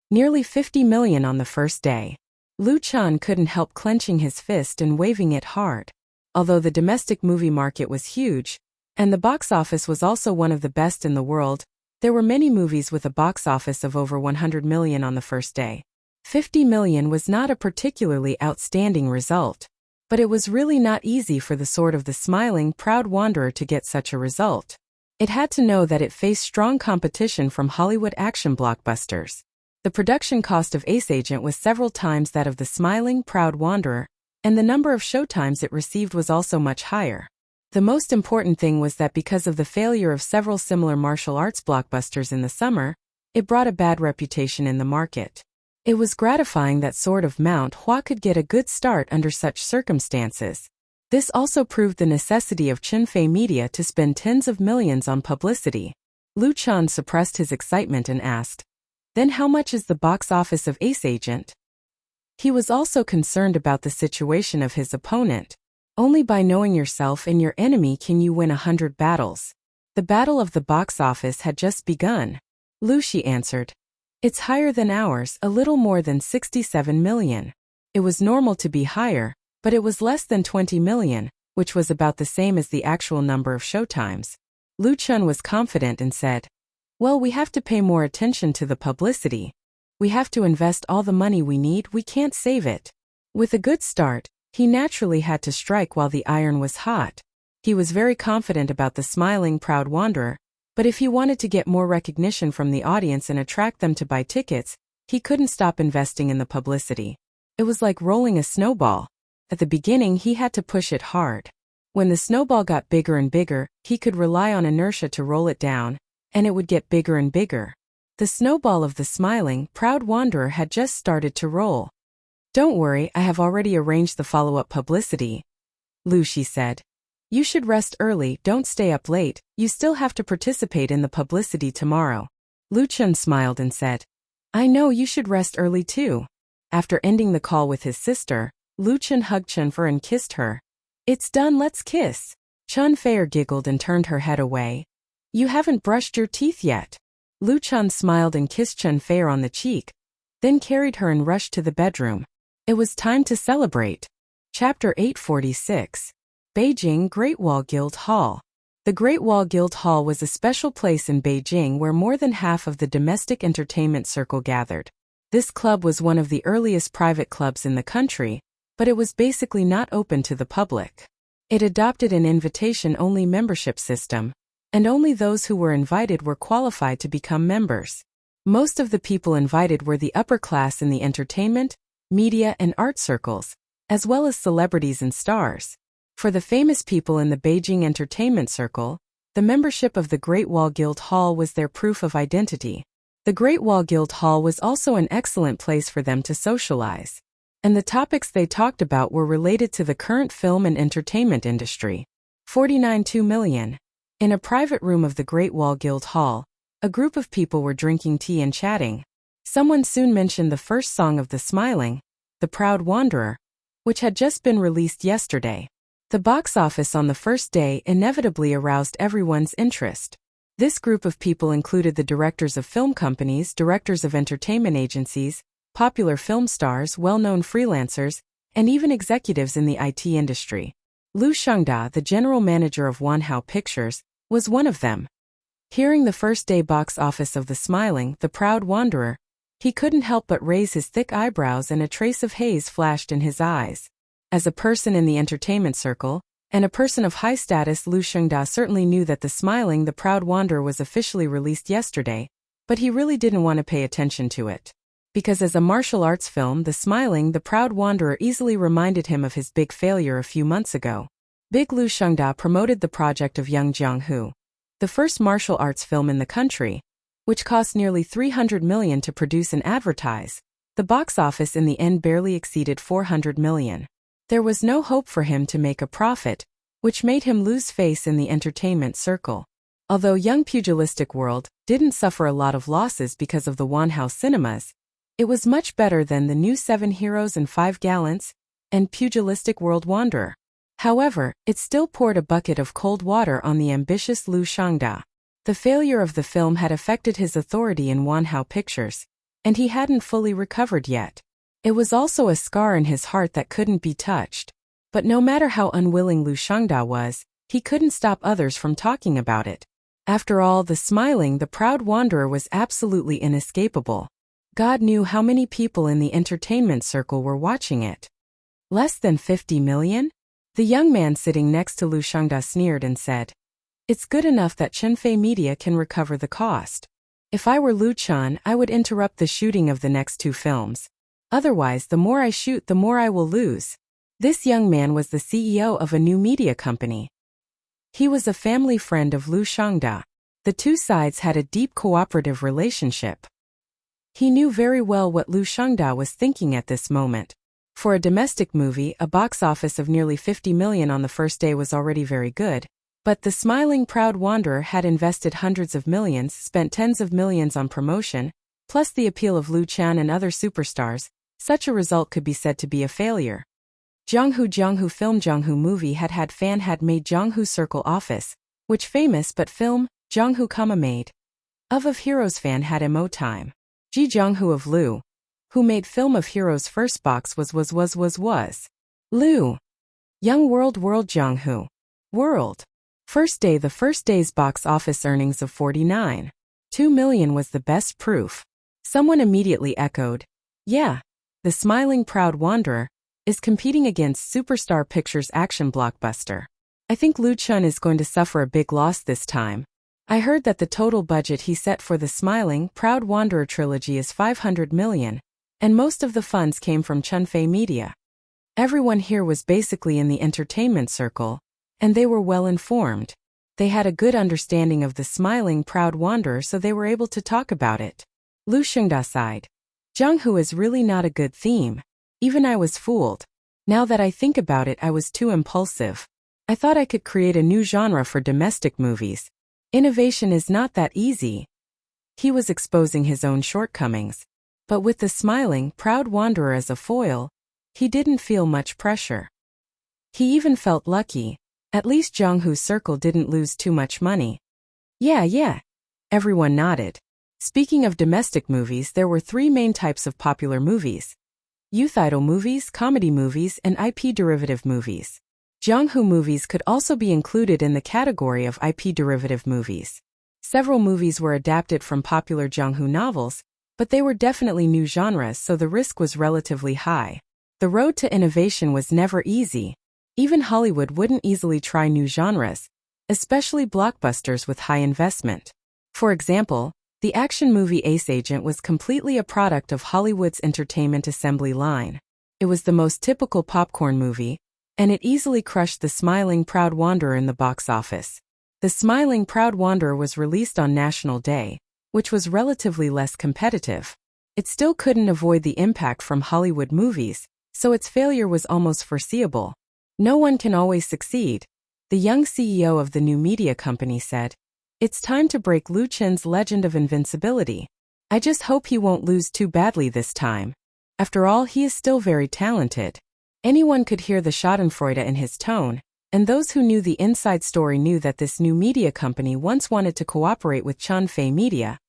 Nearly 50 million on the first day." Lu Chan couldn't help clenching his fist and waving it hard. Although the domestic movie market was huge, and the box office was also one of the best in the world, there were many movies with a box office of over 100 million on the first day. 50 million was not a particularly outstanding result, but it was really not easy for the sword of the Smiling Proud Wanderer to get such a result. It had to know that it faced strong competition from Hollywood action blockbusters. The production cost of Ace Agent was several times that of the Smiling Proud Wanderer, and the number of showtimes it received was also much higher. The most important thing was that because of the failure of several similar martial arts blockbusters in the summer, it brought a bad reputation in the market. It was gratifying that Sword of Mount Hua could get a good start under such circumstances. This also proved the necessity of Chunfei Media to spend tens of millions on publicity. Lu Chan suppressed his excitement and asked, "Then how much is the box office of Ace Agent?" He was also concerned about the situation of his opponent. Only by knowing yourself and your enemy can you win 100 battles. The battle of the box office had just begun. Lu Shi answered, "It's higher than ours, a little more than 67 million. It was normal to be higher, but it was less than 20 million, which was about the same as the actual number of showtimes." Lu Chan was confident and said, "Well, we have to pay more attention to the publicity. We have to invest all the money we need, we can't save it." With a good start, he naturally had to strike while the iron was hot. He was very confident about the Smiling Proud Wanderer, but if he wanted to get more recognition from the audience and attract them to buy tickets, he couldn't stop investing in the publicity. It was like rolling a snowball. At the beginning he had to push it hard. When the snowball got bigger and bigger, he could rely on inertia to roll it down, and it would get bigger and bigger. The snowball of the smiling, proud wanderer had just started to roll. "Don't worry, I have already arranged the follow-up publicity," Lu Shi said. "You should rest early, don't stay up late, you still have to participate in the publicity tomorrow." Lu Chun smiled and said, "I know, you should rest early too." After ending the call with his sister, Lu Chun hugged Chun Fei and kissed her. "It's done, let's kiss." Chun Fei giggled and turned her head away. "You haven't brushed your teeth yet." Lu Chun smiled and kissed Chun Fei on the cheek, then carried her and rushed to the bedroom. It was time to celebrate. Chapter 846. Beijing Great Wall Guild Hall. The Great Wall Guild Hall was a special place in Beijing where more than half of the domestic entertainment circle gathered. This club was one of the earliest private clubs in the country, but it was basically not open to the public. It adopted an invitation-only membership system, and only those who were invited were qualified to become members. Most of the people invited were the upper class in the entertainment, media and art circles, as well as celebrities and stars. For the famous people in the Beijing entertainment circle, the membership of the Great Wall Guild Hall was their proof of identity. The Great Wall Guild Hall was also an excellent place for them to socialize. And the topics they talked about were related to the current film and entertainment industry. 49.2 million. In a private room of the Great Wall Guild Hall, a group of people were drinking tea and chatting. Someone soon mentioned the first song of The Smiling, The Proud Wanderer, which had just been released yesterday. The box office on the first day inevitably aroused everyone's interest. This group of people included the directors of film companies, directors of entertainment agencies, popular film stars, well-known freelancers, and even executives in the IT industry. Lu Shengda, the general manager of Wanhao Pictures, was one of them. Hearing the first day box office of The Smiling, The Proud Wanderer, he couldn't help but raise his thick eyebrows and a trace of haze flashed in his eyes. As a person in the entertainment circle, and a person of high status, Lu Shengda certainly knew that The Smiling, The Proud Wanderer was officially released yesterday, but he really didn't want to pay attention to it. Because as a martial arts film, The Smiling, The Proud Wanderer easily reminded him of his big failure a few months ago. Big Lu Shengda promoted the project of Young Jianghu, the first martial arts film in the country, which cost nearly 300 million to produce and advertise. The box office in the end barely exceeded 400 million. There was no hope for him to make a profit, which made him lose face in the entertainment circle. Although Young Pugilistic World didn't suffer a lot of losses because of the Wanhao cinemas, it was much better than the new 7 Heroes and 5 Gallants and Pugilistic World Wanderer. However, it still poured a bucket of cold water on the ambitious Lu Shengda. The failure of the film had affected his authority in Wanhao Pictures, and he hadn't fully recovered yet. It was also a scar in his heart that couldn't be touched. But no matter how unwilling Lu Shengda was, he couldn't stop others from talking about it. After all, The Smiling, The Proud Wanderer was absolutely inescapable. God knew how many people in the entertainment circle were watching it. Less than 50 million? The young man sitting next to Lu Shengda sneered and said, "It's good enough that Chunfei Media can recover the cost. If I were Lu Chun, I would interrupt the shooting of the next 2 films. Otherwise, the more I shoot, the more I will lose." This young man was the CEO of a new media company. He was a family friend of Lu Shengda. The two sides had a deep cooperative relationship. He knew very well what Lu Shengda was thinking at this moment. For a domestic movie, a box office of nearly 50 million on the first day was already very good. But The Smiling Proud Wanderer had invested hundreds of millions, spent tens of millions on promotion, plus the appeal of Lu Chan and other superstars. Such a result could be said to be a failure. Jianghu film Jianghu movie had made Jianghu Circle Office, which famous but film, Jianghu Kama made. Of Heroes fan had Mo Time. Ji Jianghu of Lu, who made film of Heroes first box was Lu. Young World Jianghu. World. First day. The first day's box office earnings of 49.2 million was the best proof. Someone immediately echoed, "Yeah, The Smiling Proud Wanderer is competing against Superstar Pictures' action blockbuster. I think Lu Chun is going to suffer a big loss this time. I heard that the total budget he set for the Smiling Proud Wanderer trilogy is 500 million, and most of the funds came from Chunfei Media." Everyone here was basically in the entertainment circle, and they were well informed. They had a good understanding of the smiling, proud wanderer, so they were able to talk about it. Lu Xingda sighed. Jianghu is really not a good theme. Even I was fooled. Now that I think about it, I was too impulsive. I thought I could create a new genre for domestic movies. Innovation is not that easy. He was exposing his own shortcomings. But with the smiling, proud wanderer as a foil, he didn't feel much pressure. He even felt lucky. At least Jianghu's circle didn't lose too much money. Yeah. Everyone nodded. Speaking of domestic movies, there were three main types of popular movies: youth idol movies, comedy movies, and IP derivative movies. Jianghu movies could also be included in the category of IP derivative movies. Several movies were adapted from popular Jianghu novels, but they were definitely new genres, so the risk was relatively high. The road to innovation was never easy. Even Hollywood wouldn't easily try new genres, especially blockbusters with high investment. For example, the action movie Ace Agent was completely a product of Hollywood's entertainment assembly line. It was the most typical popcorn movie, and it easily crushed The Smiling Proud Wanderer in the box office. The Smiling Proud Wanderer was released on National Day, which was relatively less competitive. It still couldn't avoid the impact from Hollywood movies, so its failure was almost foreseeable. No one can always succeed, the young CEO of the new media company said. It's time to break Lu Chen's legend of invincibility. I just hope he won't lose too badly this time. After all, he is still very talented. Anyone could hear the schadenfreude in his tone, and those who knew the inside story knew that this new media company once wanted to cooperate with Chunfei Media,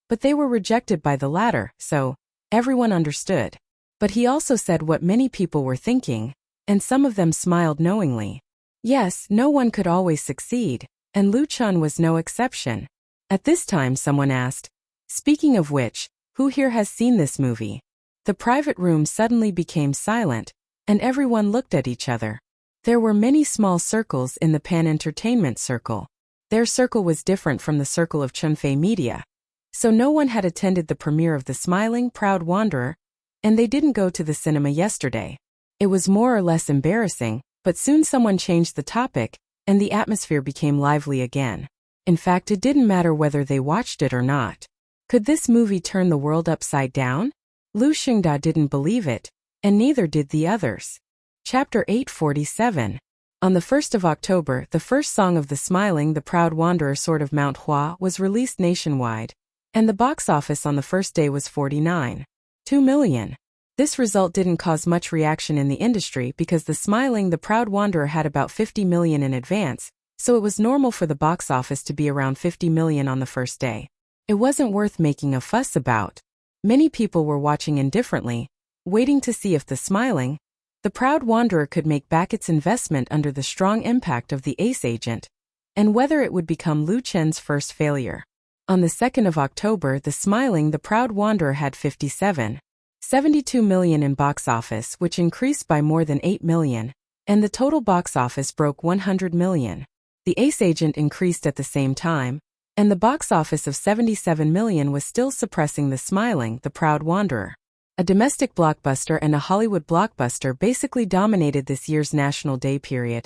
but they were rejected by the latter, so everyone understood. But he also said what many people were thinking, and some of them smiled knowingly. Yes, no one could always succeed, and Lu Chun was no exception. At this time someone asked, "Speaking of which, who here has seen this movie?" The private room suddenly became silent, and everyone looked at each other. There were many small circles in the pan-entertainment circle. Their circle was different from the circle of Chunfei Media. So no one had attended the premiere of The Smiling Proud Wanderer, and they didn't go to the cinema yesterday. It was more or less embarrassing, but soon someone changed the topic, and the atmosphere became lively again. In fact, it didn't matter whether they watched it or not. Could this movie turn the world upside down? Lu Xingda didn't believe it, and neither did the others. Chapter 847. On the 1st of October, the first song of The Smiling the Proud Wanderer Sword of Mount Hua was released nationwide, and the box office on the first day was 49.2 million. This result didn't cause much reaction in the industry because The Smiling the Proud Wanderer had about 50 million in advance, so it was normal for the box office to be around 50 million on the first day. It wasn't worth making a fuss about. Many people were watching indifferently, waiting to see if The Smiling the Proud Wanderer could make back its investment under the strong impact of The Ace Agent, and whether it would become Lu Chen's first failure. On the 2nd of October, The Smiling the Proud Wanderer had 57.72 million in box office, which increased by more than 8 million, and the total box office broke 100 million. The Ace Agent increased at the same time, and the box office of 77 million was still suppressing The Smiling the Proud Wanderer. A domestic blockbuster and a Hollywood blockbuster basically dominated this year's National Day period,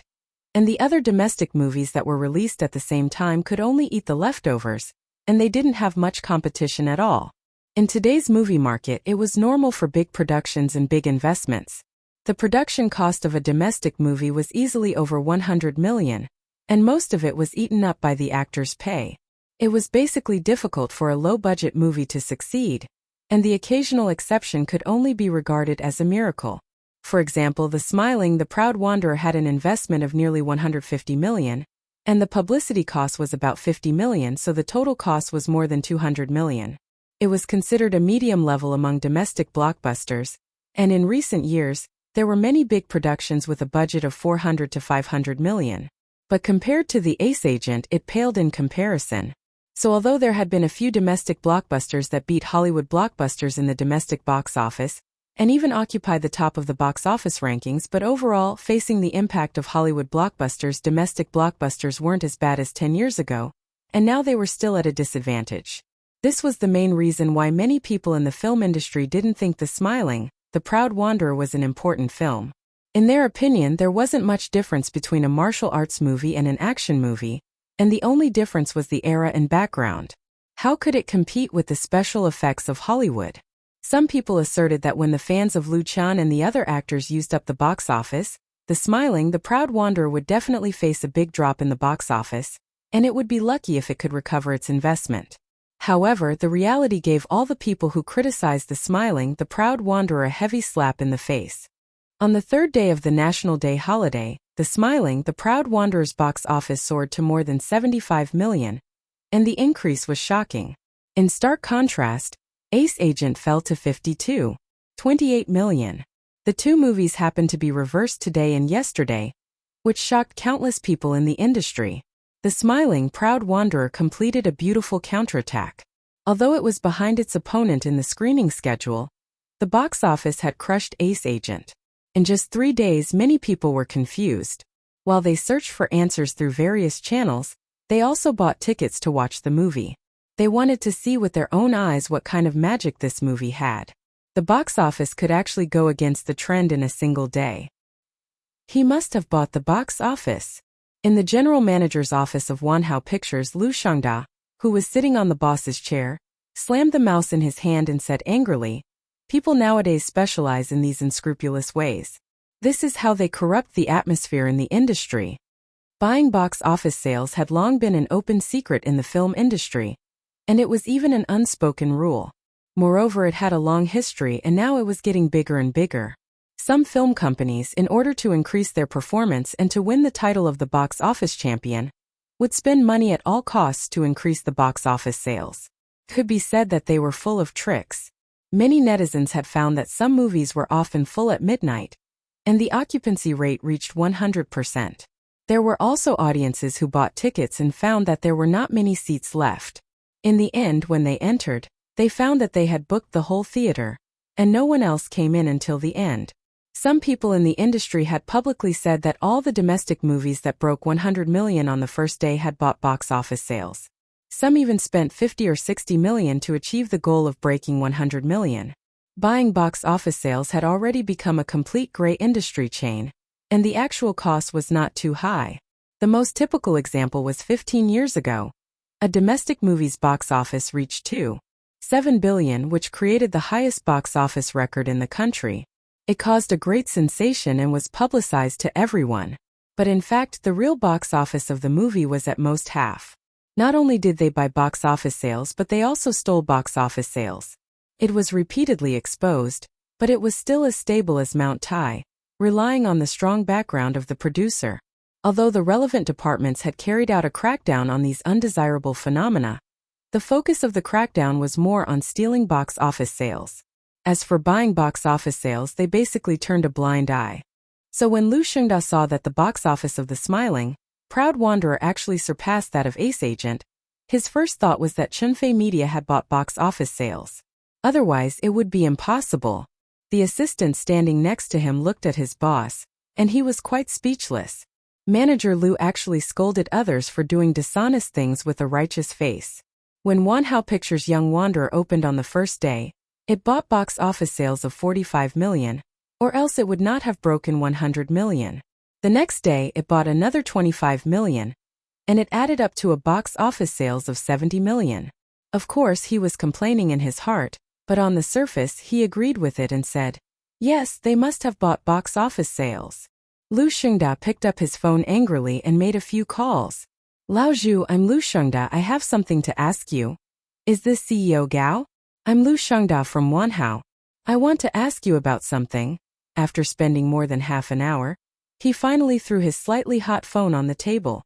and the other domestic movies that were released at the same time could only eat the leftovers, and they didn't have much competition at all. In today's movie market, it was normal for big productions and big investments. The production cost of a domestic movie was easily over 100 million, and most of it was eaten up by the actors' pay. It was basically difficult for a low-budget movie to succeed, and the occasional exception could only be regarded as a miracle. For example, The Smiling the Proud Wanderer had an investment of nearly 150 million, and the publicity cost was about 50 million, so the total cost was more than 200 million. It was considered a medium level among domestic blockbusters, and in recent years, there were many big productions with a budget of 400 to 500 million. But compared to The Ace Agent, it paled in comparison. So although there had been a few domestic blockbusters that beat Hollywood blockbusters in the domestic box office, and even occupied the top of the box office rankings, but overall, facing the impact of Hollywood blockbusters, domestic blockbusters weren't as bad as 10 years ago, and now they were still at a disadvantage. This was the main reason why many people in the film industry didn't think The Smiling the Proud Wanderer was an important film. In their opinion, there wasn't much difference between a martial arts movie and an action movie, and the only difference was the era and background. How could it compete with the special effects of Hollywood? Some people asserted that when the fans of Liu Chan and the other actors used up the box office, The Smiling, the Proud Wanderer would definitely face a big drop in the box office, and it would be lucky if it could recover its investment. However, the reality gave all the people who criticized The Smiling, the Proud Wanderer a heavy slap in the face. On the third day of the National Day holiday, The Smiling, the Proud Wanderer's box office soared to more than 75 million, and the increase was shocking. In stark contrast, Ace Agent fell to 52.28 million. The two movies happened to be reversed today and yesterday, which shocked countless people in the industry. The Smiling, Proud Wanderer completed a beautiful counterattack. Although it was behind its opponent in the screening schedule, the box office had crushed Ace Agent. In just 3 days, many people were confused. While they searched for answers through various channels, they also bought tickets to watch the movie. They wanted to see with their own eyes what kind of magic this movie had. The box office could actually go against the trend in a single day. He must have bought the box office. In the general manager's office of Wanhao Pictures, Liu Shangda, who was sitting on the boss's chair, slammed the mouse in his hand and said angrily, "People nowadays specialize in these unscrupulous ways. This is how they corrupt the atmosphere in the industry." Buying box office sales had long been an open secret in the film industry, and it was even an unspoken rule. Moreover, it had a long history, and now it was getting bigger and bigger. Some film companies, in order to increase their performance and to win the title of the box office champion, would spend money at all costs to increase the box office sales. It could be said that they were full of tricks. Many netizens had found that some movies were often full at midnight, and the occupancy rate reached 100%. There were also audiences who bought tickets and found that there were not many seats left. In the end, when they entered, they found that they had booked the whole theater, and no one else came in until the end. Some people in the industry had publicly said that all the domestic movies that broke 100 million on the first day had bought box office sales. Some even spent 50 or 60 million to achieve the goal of breaking 100 million. Buying box office sales had already become a complete gray industry chain, and the actual cost was not too high. The most typical example was 15 years ago. A domestic movie's box office reached 2.7 billion, which created the highest box office record in the country. It caused a great sensation and was publicized to everyone. But in fact, the real box office of the movie was at most half. Not only did they buy box office sales, but they also stole box office sales. It was repeatedly exposed, but it was still as stable as Mount Tai, relying on the strong background of the producer. Although the relevant departments had carried out a crackdown on these undesirable phenomena, the focus of the crackdown was more on stealing box office sales. As for buying box office sales, they basically turned a blind eye. So when Liu Shengda saw that the box office of The Smiling, Proud Wanderer actually surpassed that of Ace Agent, his first thought was that Chunfei Media had bought box office sales. Otherwise, it would be impossible. The assistant standing next to him looked at his boss, and he was quite speechless. Manager Liu actually scolded others for doing dishonest things with a righteous face. When Wanhao Pictures' Young Wanderer opened on the first day, it bought box office sales of 45 million, or else it would not have broken 100 million. The next day, it bought another 25 million, and it added up to a box office sales of 70 million. Of course, he was complaining in his heart, but on the surface, he agreed with it and said, "Yes, they must have bought box office sales." Liu Shengda picked up his phone angrily and made a few calls. "Lao Zhu, I'm Liu Shengda. I have something to ask you. Is this CEO Gao? I'm Liu Shengda from Wanhao. I want to ask you about something." After spending more than half an hour, he finally threw his slightly hot phone on the table.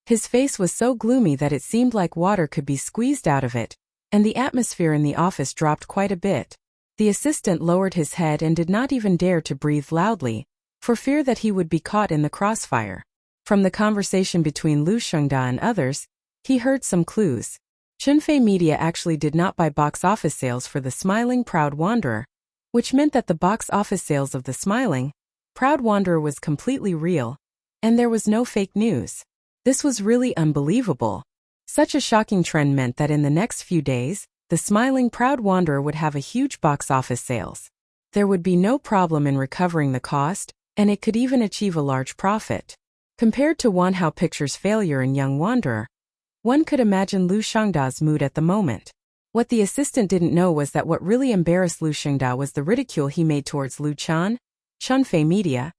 His face was so gloomy that it seemed like water could be squeezed out of it, and the atmosphere in the office dropped quite a bit. The assistant lowered his head and did not even dare to breathe loudly, for fear that he would be caught in the crossfire. From the conversation between Liu Shengda and others, he heard some clues. Chunfei Media actually did not buy box office sales for The Smiling, Proud Wanderer, which meant that the box office sales of The Smiling, Proud Wanderer was completely real, and there was no fake news. This was really unbelievable. Such a shocking trend meant that in the next few days, The Smiling, Proud Wanderer would have a huge box office sales. There would be no problem in recovering the cost, and it could even achieve a large profit. Compared to Wanhao Pictures' failure in Young Wanderer, one could imagine Liu Shangda's mood at the moment. What the assistant didn't know was that what really embarrassed Liu Shangda was the ridicule he made towards Liu Chan, Chunfei Media,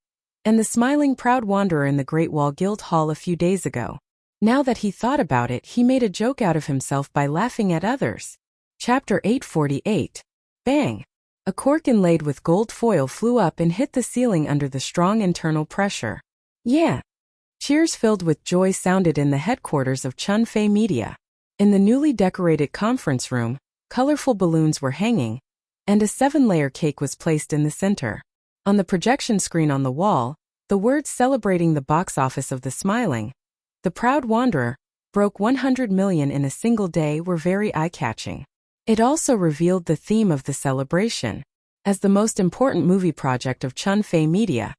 and the smiling proud wanderer in the Great Wall Guild Hall a few days ago. Now that he thought about it, he made a joke out of himself by laughing at others. Chapter 848. Bang! A cork inlaid with gold foil flew up and hit the ceiling under the strong internal pressure. Yeah! Cheers filled with joy sounded in the headquarters of Chunfei Media. In the newly decorated conference room, colorful balloons were hanging, and a 7-layer cake was placed in the center. On the projection screen on the wall, the words celebrating the box office of The Smiling, The Proud Wanderer, broke 100 million in a single day were very eye-catching. It also revealed the theme of the celebration. As the most important movie project of Chunfei Media,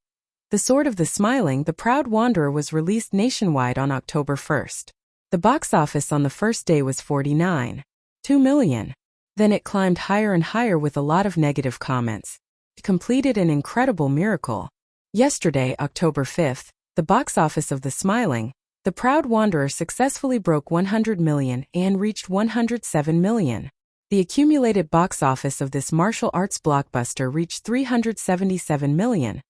The Sword of the Smiling, The Proud Wanderer was released nationwide on October 1st. The box office on the first day was 49.2 million. Then it climbed higher and higher with a lot of negative comments. It completed an incredible miracle. Yesterday, October 5th, the box office of The Smiling, The Proud Wanderer successfully broke 100 million and reached 107 million. The accumulated box office of this martial arts blockbuster reached 377 million,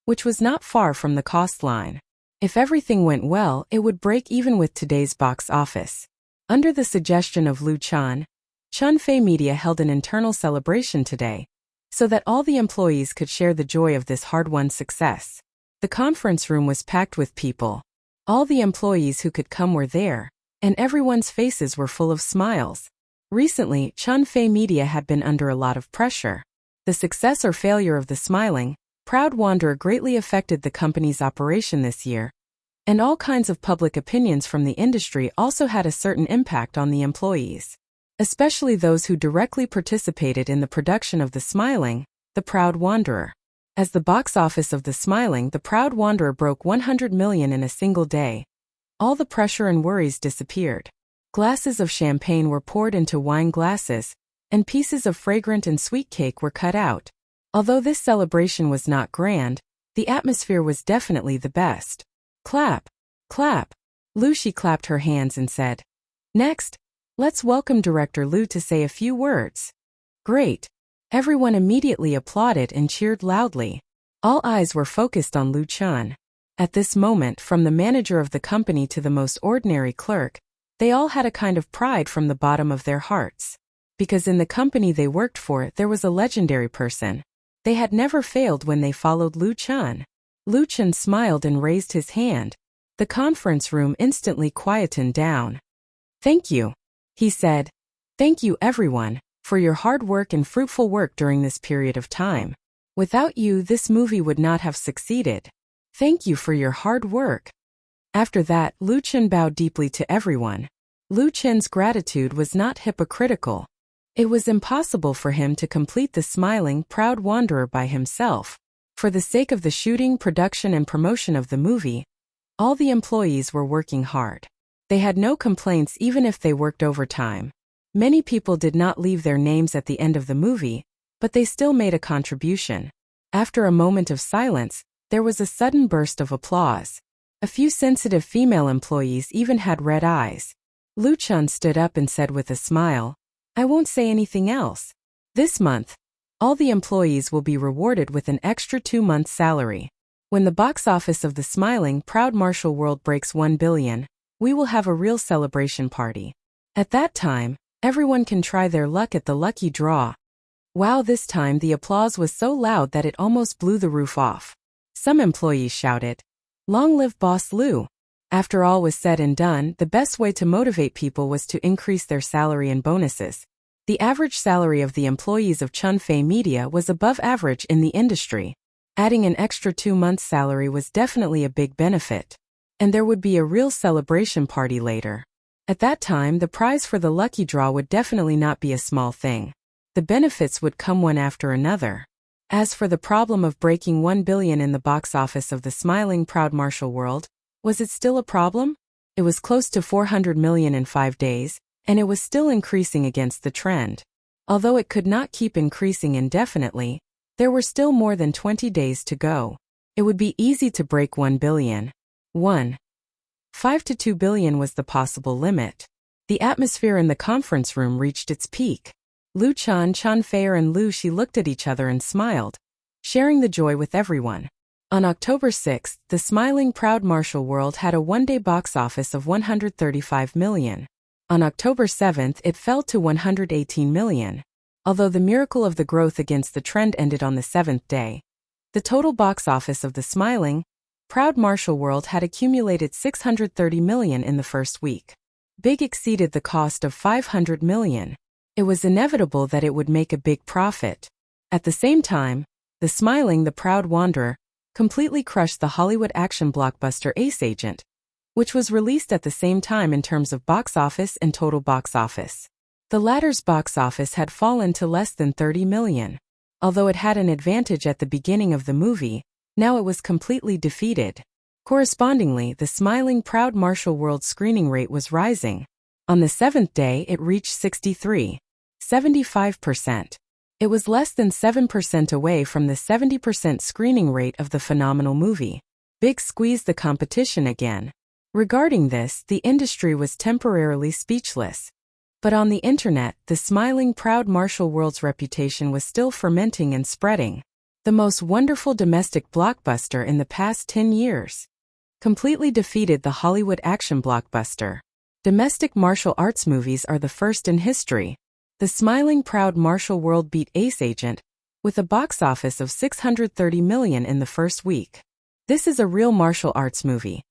which was not far from the cost line. If everything went well, it would break even with today's box office. Under the suggestion of Liu Chan, Chunfei Media held an internal celebration today, so that all the employees could share the joy of this hard-won success. The conference room was packed with people. All the employees who could come were there, and everyone's faces were full of smiles. Recently, Chunfei Media had been under a lot of pressure. The success or failure of The Smiling, Proud Wanderer greatly affected the company's operation this year, and all kinds of public opinions from the industry also had a certain impact on the employees, especially those who directly participated in the production of The Smiling, The Proud Wanderer. As the box office of The Smiling, The Proud Wanderer broke 100 million in a single day, all the pressure and worries disappeared. Glasses of champagne were poured into wine glasses, and pieces of fragrant and sweet cake were cut out. Although this celebration was not grand, the atmosphere was definitely the best. Clap! Clap! Lucy clapped her hands and said, "Next, let's welcome Director Liu to say a few words." Great! Everyone immediately applauded and cheered loudly. All eyes were focused on Liu Chan. At this moment, from the manager of the company to the most ordinary clerk, they all had a kind of pride from the bottom of their hearts. Because in the company they worked for, there was a legendary person. They had never failed when they followed Liu Chan. Liu Chan smiled and raised his hand. The conference room instantly quietened down. "Thank you," he said. "Thank you everyone, for your hard work and fruitful work during this period of time. Without you, this movie would not have succeeded. Thank you for your hard work." After that, Liu Chan bowed deeply to everyone. Liu Chan's gratitude was not hypocritical. It was impossible for him to complete The Smiling, Proud Wanderer by himself. For the sake of the shooting, production and promotion of the movie, all the employees were working hard. They had no complaints even if they worked overtime. Many people did not leave their names at the end of the movie, but they still made a contribution. After a moment of silence, there was a sudden burst of applause. A few sensitive female employees even had red eyes. Liu Chan stood up and said with a smile, "I won't say anything else. This month, all the employees will be rewarded with an extra 2 months' salary. When the box office of The Smiling, Proud Martial World breaks 1 billion, we will have a real celebration party. At that time, everyone can try their luck at the lucky draw." Wow! This time the applause was so loud that it almost blew the roof off. Some employees shouted, "Long live Boss Liu." After all was said and done, the best way to motivate people was to increase their salary and bonuses. The average salary of the employees of Chunfei Media was above average in the industry. Adding an extra 2 months' salary was definitely a big benefit. And there would be a real celebration party later. At that time, the prize for the lucky draw would definitely not be a small thing. The benefits would come one after another. As for the problem of breaking 1 billion in the box office of The Smiling, Proud Martial World, was it still a problem? It was close to 400 million in 5 days, and it was still increasing against the trend. Although it could not keep increasing indefinitely, there were still more than 20 days to go. It would be easy to break 1 billion. 1.5 to 2 billion was the possible limit. The atmosphere in the conference room reached its peak. Lu Chan, Chan Feier and Lu Shi looked at each other and smiled, sharing the joy with everyone. On October 6, the smiling proud Martial World had a one-day box office of 135 million. On October 7, it fell to 118 million. Although the miracle of the growth against the trend ended on the 7th day, the total box office of the smiling, proud Martial World had accumulated 630 million in the first week. Big exceeded the cost of 500 million. It was inevitable that it would make a big profit. At the same time, the smiling The Proud Wanderer completely crushed the Hollywood action blockbuster Ace Agent, which was released at the same time in terms of box office and total box office. The latter's box office had fallen to less than 30 million. Although it had an advantage at the beginning of the movie, now it was completely defeated. Correspondingly, the smiling proud Martial World screening rate was rising. On the 7th day, it reached 63.75%. It was less than 7% away from the 70% screening rate of the phenomenal movie. Big squeezed the competition again. Regarding this, the industry was temporarily speechless. But on the internet, the smiling proud Martial World's reputation was still fermenting and spreading. The most wonderful domestic blockbuster in the past 10 years. Completely defeated the Hollywood action blockbuster. Domestic martial arts movies are the first in history. The smiling proud Martial World beat Ace Agent, with a box office of 630 million in the first week. This is a real martial arts movie.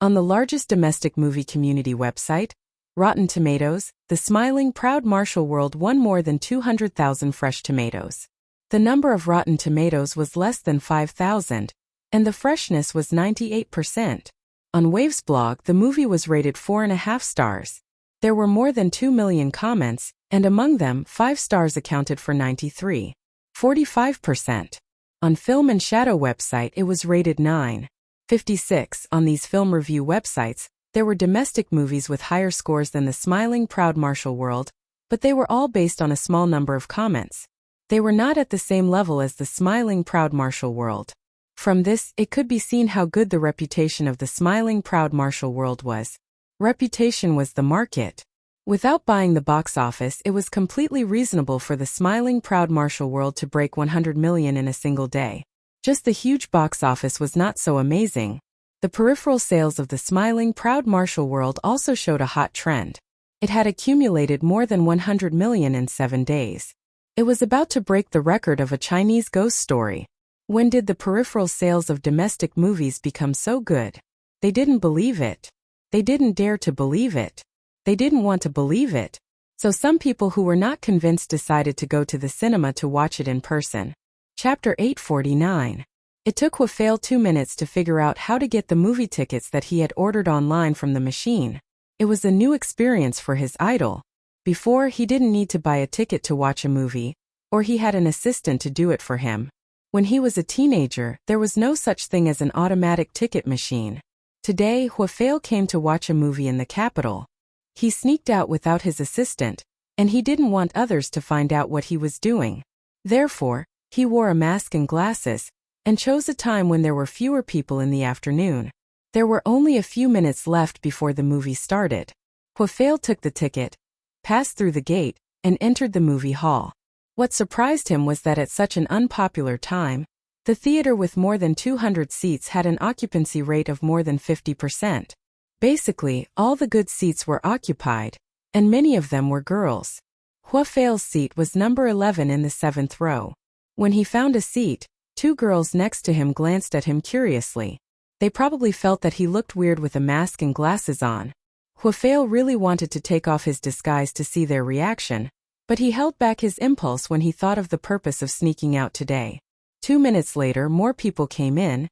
On the largest domestic movie community website, Rotten Tomatoes, the smiling proud Martial World won more than 200,000 fresh tomatoes. The number of Rotten Tomatoes was less than 5,000, and the freshness was 98%. On Waves blog, the movie was rated 4.5 stars. There were more than 2 million comments, and among them, 5 stars accounted for 93.45%. On Film and Shadow website, it was rated 9.56. On these film review websites, there were domestic movies with higher scores than the smiling proud Martial World, but they were all based on a small number of comments. They were not at the same level as the smiling proud Martial World. From this, it could be seen how good the reputation of the smiling proud Martial World was. Reputation was the market. Without buying the box office, it was completely reasonable for the smiling proud Martial World to break 100 million in a single day. Just the huge box office was not so amazing. The peripheral sales of the smiling proud Martial World also showed a hot trend. It had accumulated more than 100 million in 7 days. It was about to break the record of a Chinese ghost story. When did the peripheral sales of domestic movies become so good? They didn't believe it. They didn't dare to believe it. They didn't want to believe it. So some people who were not convinced decided to go to the cinema to watch it in person. Chapter 849. It took Wuxia 2 minutes to figure out how to get the movie tickets that he had ordered online from the machine. It was a new experience for his idol. Before, he didn't need to buy a ticket to watch a movie, or he had an assistant to do it for him. When he was a teenager, there was no such thing as an automatic ticket machine. Today, Wuxia came to watch a movie in the capital. He sneaked out without his assistant, and he didn't want others to find out what he was doing. Therefore, he wore a mask and glasses, and chose a time when there were fewer people in the afternoon. There were only a few minutes left before the movie started. Wuxia took the ticket, passed through the gate, and entered the movie hall. What surprised him was that at such an unpopular time, the theater with more than 200 seats had an occupancy rate of more than 50%. Basically, all the good seats were occupied, and many of them were girls. Wuxia's seat was number 11 in the 7th row. When he found a seat, 2 girls next to him glanced at him curiously. They probably felt that he looked weird with a mask and glasses on. Wuxia really wanted to take off his disguise to see their reaction, but he held back his impulse when he thought of the purpose of sneaking out today. 2 minutes later, more people came in,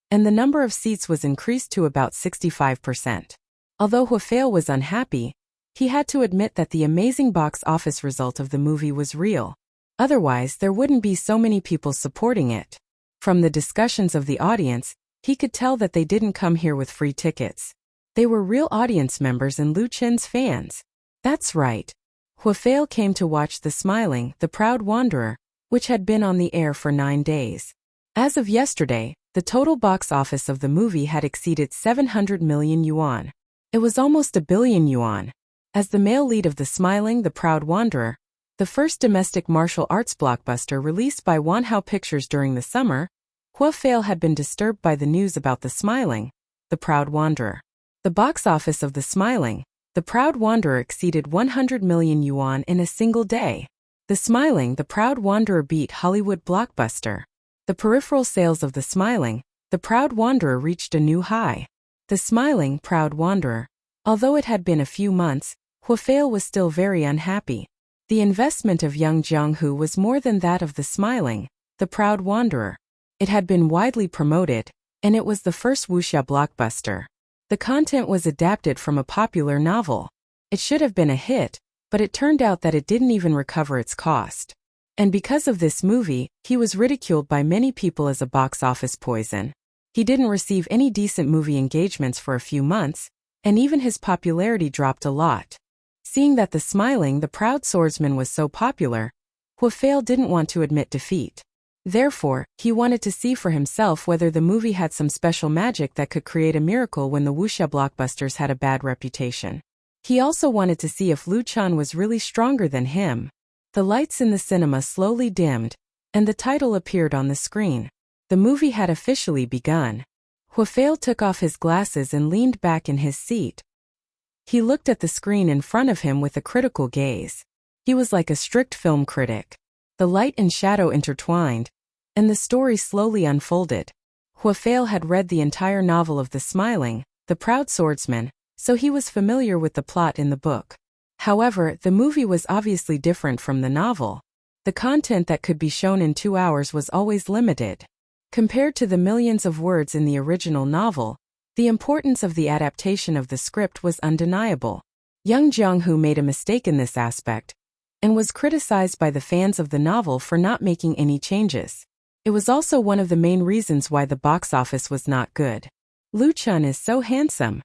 and the number of seats was increased to about 65%. Although Wuxia was unhappy, he had to admit that the amazing box office result of the movie was real. Otherwise, there wouldn't be so many people supporting it. From the discussions of the audience, he could tell that they didn't come here with free tickets. They were real audience members and Lu Chen's fans. That's right. Wuxia came to watch The Smiling, The Proud Wanderer, which had been on the air for 9 days. As of yesterday, The total box office of the movie had exceeded 700 million yuan. It was almost a billion yuan. As the male lead of The Smiling, the Proud Wanderer, the first domestic martial arts blockbuster released by Wanhao Pictures during the summer, Wuxia had been disturbed by the news about The Smiling, the Proud Wanderer. The box office of The Smiling, the Proud Wanderer exceeded 100 million yuan in a single day. The Smiling, the Proud Wanderer beat Hollywood blockbuster. The peripheral sales of The Smiling, the Proud Wanderer reached a new high. The Smiling, Proud Wanderer. Although it had been a few months, Wuxia was still very unhappy. The investment of young Jianghu was more than that of The Smiling, the Proud Wanderer. It had been widely promoted, and it was the first Wuxia blockbuster. The content was adapted from a popular novel. It should have been a hit, but it turned out that it didn't even recover its cost. And because of this movie, he was ridiculed by many people as a box office poison. He didn't receive any decent movie engagements for a few months, and even his popularity dropped a lot. Seeing that The Smiling, the Proud Swordsman was so popular, Wuxia didn't want to admit defeat. Therefore, he wanted to see for himself whether the movie had some special magic that could create a miracle when the Wuxia blockbusters had a bad reputation. He also wanted to see if Lu Chan was really stronger than him. The lights in the cinema slowly dimmed, and the title appeared on the screen. The movie had officially begun. Wuxia took off his glasses and leaned back in his seat. He looked at the screen in front of him with a critical gaze. He was like a strict film critic. The light and shadow intertwined, and the story slowly unfolded. Wuxia had read the entire novel of The Smiling, the Proud Swordsman, so he was familiar with the plot in the book. However, the movie was obviously different from the novel. The content that could be shown in 2 hours was always limited. Compared to the millions of words in the original novel, the importance of the adaptation of the script was undeniable. Young Jianghu made a mistake in this aspect, and was criticized by the fans of the novel for not making any changes. It was also one of the main reasons why the box office was not good. Lu Chan is so handsome.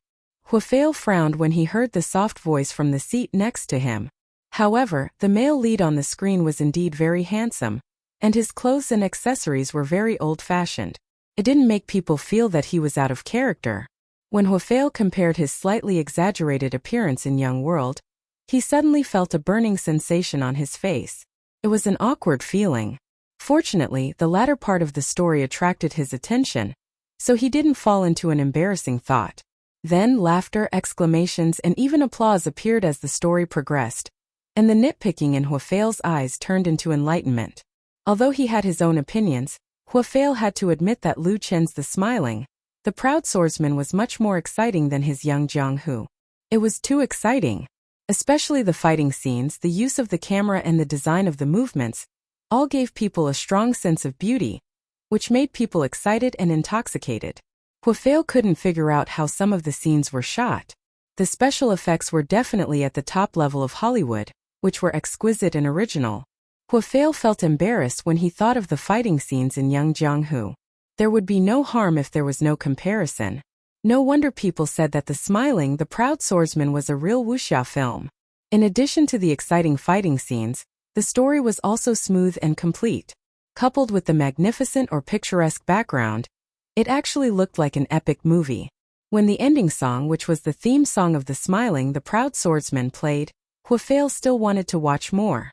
Wuxia frowned when he heard the soft voice from the seat next to him. However, the male lead on the screen was indeed very handsome, and his clothes and accessories were very old-fashioned. It didn't make people feel that he was out of character. When Wuxia compared his slightly exaggerated appearance in Young World, he suddenly felt a burning sensation on his face. It was an awkward feeling. Fortunately, the latter part of the story attracted his attention, so he didn't fall into an embarrassing thought. Then laughter, exclamations, and even applause appeared as the story progressed, and the nitpicking in Wuxia's eyes turned into enlightenment. Although he had his own opinions, Wuxia had to admit that Lu Chen's The Smiling, the Proud Swordsman was much more exciting than his young Jianghu. It was too exciting. Especially the fighting scenes, the use of the camera and the design of the movements, all gave people a strong sense of beauty, which made people excited and intoxicated. Wuxia couldn't figure out how some of the scenes were shot. The special effects were definitely at the top level of Hollywood, which were exquisite and original. Wuxia felt embarrassed when he thought of the fighting scenes in Young Jianghu. There would be no harm if there was no comparison. No wonder people said that The Smiling, the Proud Swordsman was a real Wuxia film. In addition to the exciting fighting scenes, the story was also smooth and complete. Coupled with the magnificent or picturesque background, it actually looked like an epic movie. When the ending song, which was the theme song of The Smiling, the Proud Swordsman, played, Wuxia still wanted to watch more.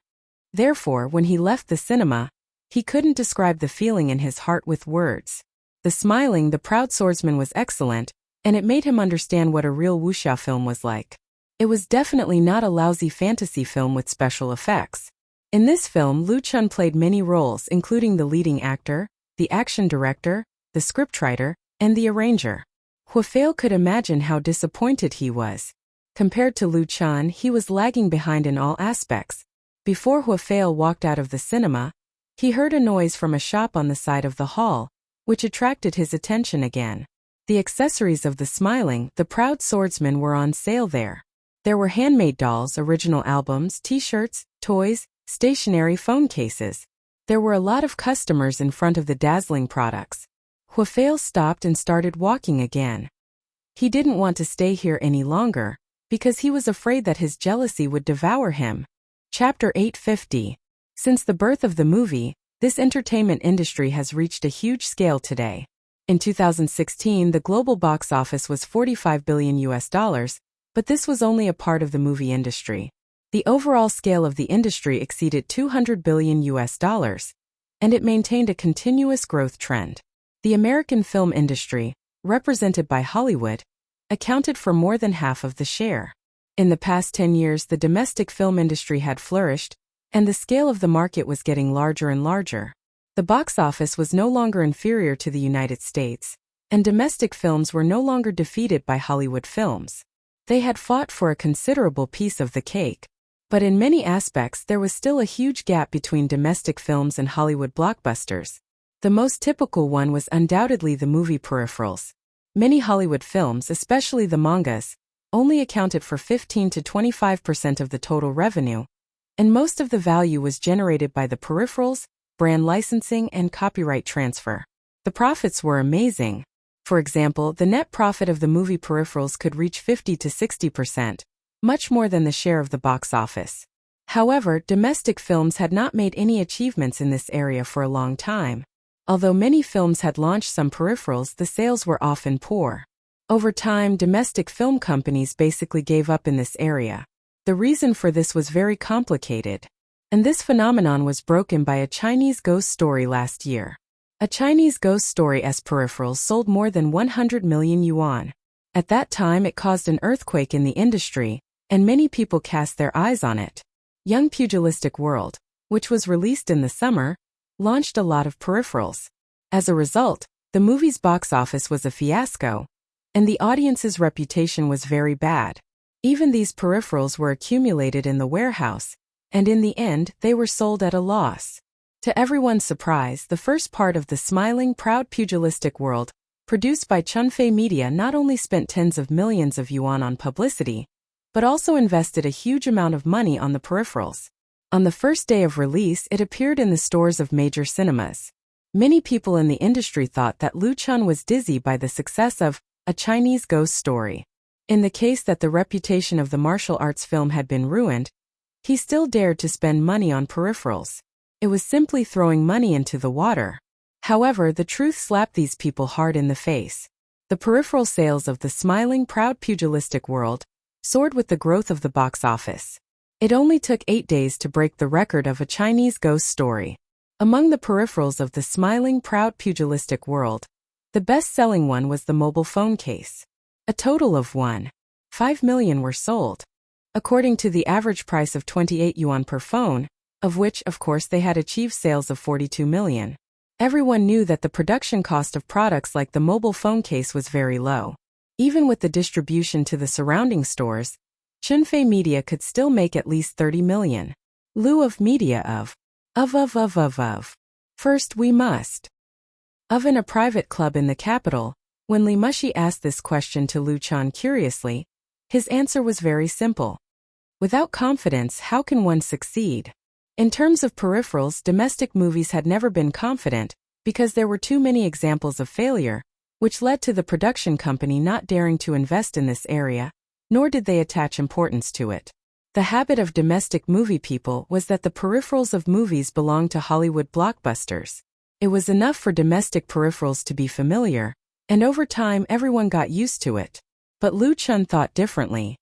Therefore, when he left the cinema, he couldn't describe the feeling in his heart with words. The Smiling, the Proud Swordsman was excellent, and it made him understand what a real Wuxia film was like. It was definitely not a lousy fantasy film with special effects. In this film, Lu Chan played many roles, including the leading actor, the action director, the scriptwriter, and the arranger. Wuxia could imagine how disappointed he was. Compared to Lu Chan, he was lagging behind in all aspects. Before Wuxia walked out of the cinema, he heard a noise from a shop on the side of the hall, which attracted his attention again. The accessories of The Smiling, the Proud Swordsman were on sale there. There were handmade dolls, original albums, t-shirts, toys, stationery, phone cases. There were a lot of customers in front of the dazzling products. Wuxia stopped and started walking again. He didn't want to stay here any longer, because he was afraid that his jealousy would devour him. Chapter 850. Since the birth of the movie, this entertainment industry has reached a huge scale today. In 2016, the global box office was $45 billion, but this was only a part of the movie industry. The overall scale of the industry exceeded $200 billion, and it maintained a continuous growth trend. The American film industry, represented by Hollywood, accounted for more than half of the share. In the past 10 years, the domestic film industry had flourished, and the scale of the market was getting larger and larger. The box office was no longer inferior to the United States, and domestic films were no longer defeated by Hollywood films. They had fought for a considerable piece of the cake. But in many aspects, there was still a huge gap between domestic films and Hollywood blockbusters. The most typical one was undoubtedly the movie peripherals. Many Hollywood films, especially the mangas, only accounted for 15 to 25% of the total revenue, and most of the value was generated by the peripherals, brand licensing, and copyright transfer. The profits were amazing. For example, the net profit of the movie peripherals could reach 50 to 60%, much more than the share of the box office. However, domestic films had not made any achievements in this area for a long time. Although many films had launched some peripherals, the sales were often poor. Over time, domestic film companies basically gave up in this area. The reason for this was very complicated, and this phenomenon was broken by a Chinese ghost story last year. A Chinese ghost story's peripherals sold more than 100 million yuan. At that time, it caused an earthquake in the industry, and many people cast their eyes on it. Young Pugilistic World, which was released in the summer, launched a lot of peripherals. As a result, the movie's box office was a fiasco, and the audience's reputation was very bad. Even these peripherals were accumulated in the warehouse, and in the end, they were sold at a loss. To everyone's surprise, the first part of the Smiling Proud Pugilistic World, produced by Chunfei Media, not only spent tens of millions of yuan on publicity, but also invested a huge amount of money on the peripherals. On the first day of release, it appeared in the stores of major cinemas. Many people in the industry thought that Lu Chun was dizzy by the success of A Chinese Ghost Story. In the case that the reputation of the martial arts film had been ruined, he still dared to spend money on peripherals. It was simply throwing money into the water. However, the truth slapped these people hard in the face. The peripheral sales of the Smiling Proud Pugilistic World soared with the growth of the box office. It only took 8 days to break the record of A Chinese Ghost Story. Among the peripherals of the Smiling Proud Pugilistic World, the best-selling one was the mobile phone case. A total of 1.5 million were sold, according to the average price of 28 yuan per phone, of which, of course, they had achieved sales of 42 million. Everyone knew that the production cost of products like the mobile phone case was very low. Even with the distribution to the surrounding stores, Chunfei Media could still make at least 30 million. Liu of media of. First we must. In a private club in the capital, when Li Mushi asked this question to Lu Chan curiously, his answer was very simple. Without confidence, how can one succeed? In terms of peripherals, domestic movies had never been confident, because there were too many examples of failure, which led to the production company not daring to invest in this area, nor did they attach importance to it. The habit of domestic movie people was that the peripherals of movies belonged to Hollywood blockbusters. It was enough for domestic peripherals to be familiar, and over time everyone got used to it. But Lu Chun thought differently.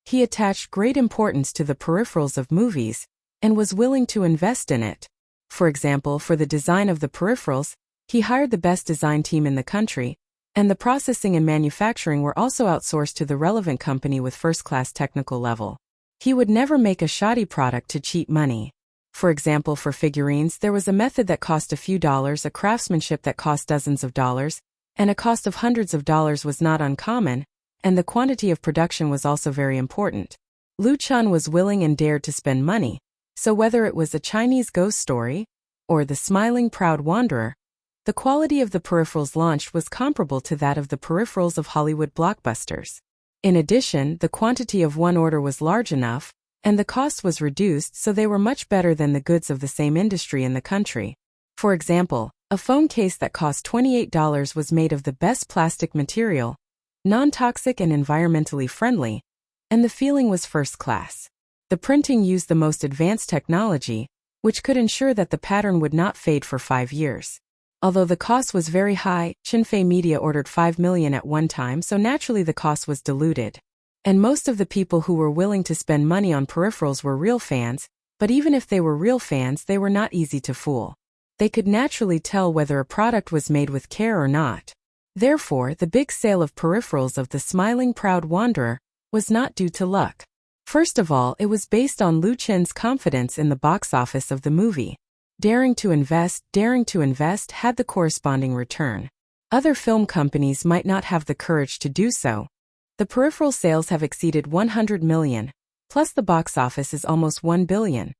He attached great importance to the peripherals of movies, and was willing to invest in it. For example, for the design of the peripherals, he hired the best design team in the country, and the processing and manufacturing were also outsourced to the relevant company with first-class technical level. He would never make a shoddy product to cheat money. For example, for figurines, there was a method that cost a few dollars, a craftsmanship that cost dozens of dollars, and a cost of hundreds of dollars was not uncommon, and the quantity of production was also very important. Lu Chun was willing and dared to spend money, so whether it was A Chinese Ghost Story or The Smiling Proud Wanderer, the quality of the peripherals launched was comparable to that of the peripherals of Hollywood blockbusters. In addition, the quantity of one order was large enough, and the cost was reduced, so they were much better than the goods of the same industry in the country. For example, a phone case that cost $28 was made of the best plastic material, non-toxic and environmentally friendly, and the feeling was first class. The printing used the most advanced technology, which could ensure that the pattern would not fade for 5 years. Although the cost was very high, Qinfei Media ordered 5 million at one time, so naturally the cost was diluted. And most of the people who were willing to spend money on peripherals were real fans, but even if they were real fans, they were not easy to fool. They could naturally tell whether a product was made with care or not. Therefore, the big sale of peripherals of the Smiling Proud Wanderer was not due to luck. First of all, it was based on Lu Chen's confidence in the box office of the movie. Daring to invest had the corresponding return. Other film companies might not have the courage to do so. The peripheral sales have exceeded 100 million, plus the box office is almost 1 billion.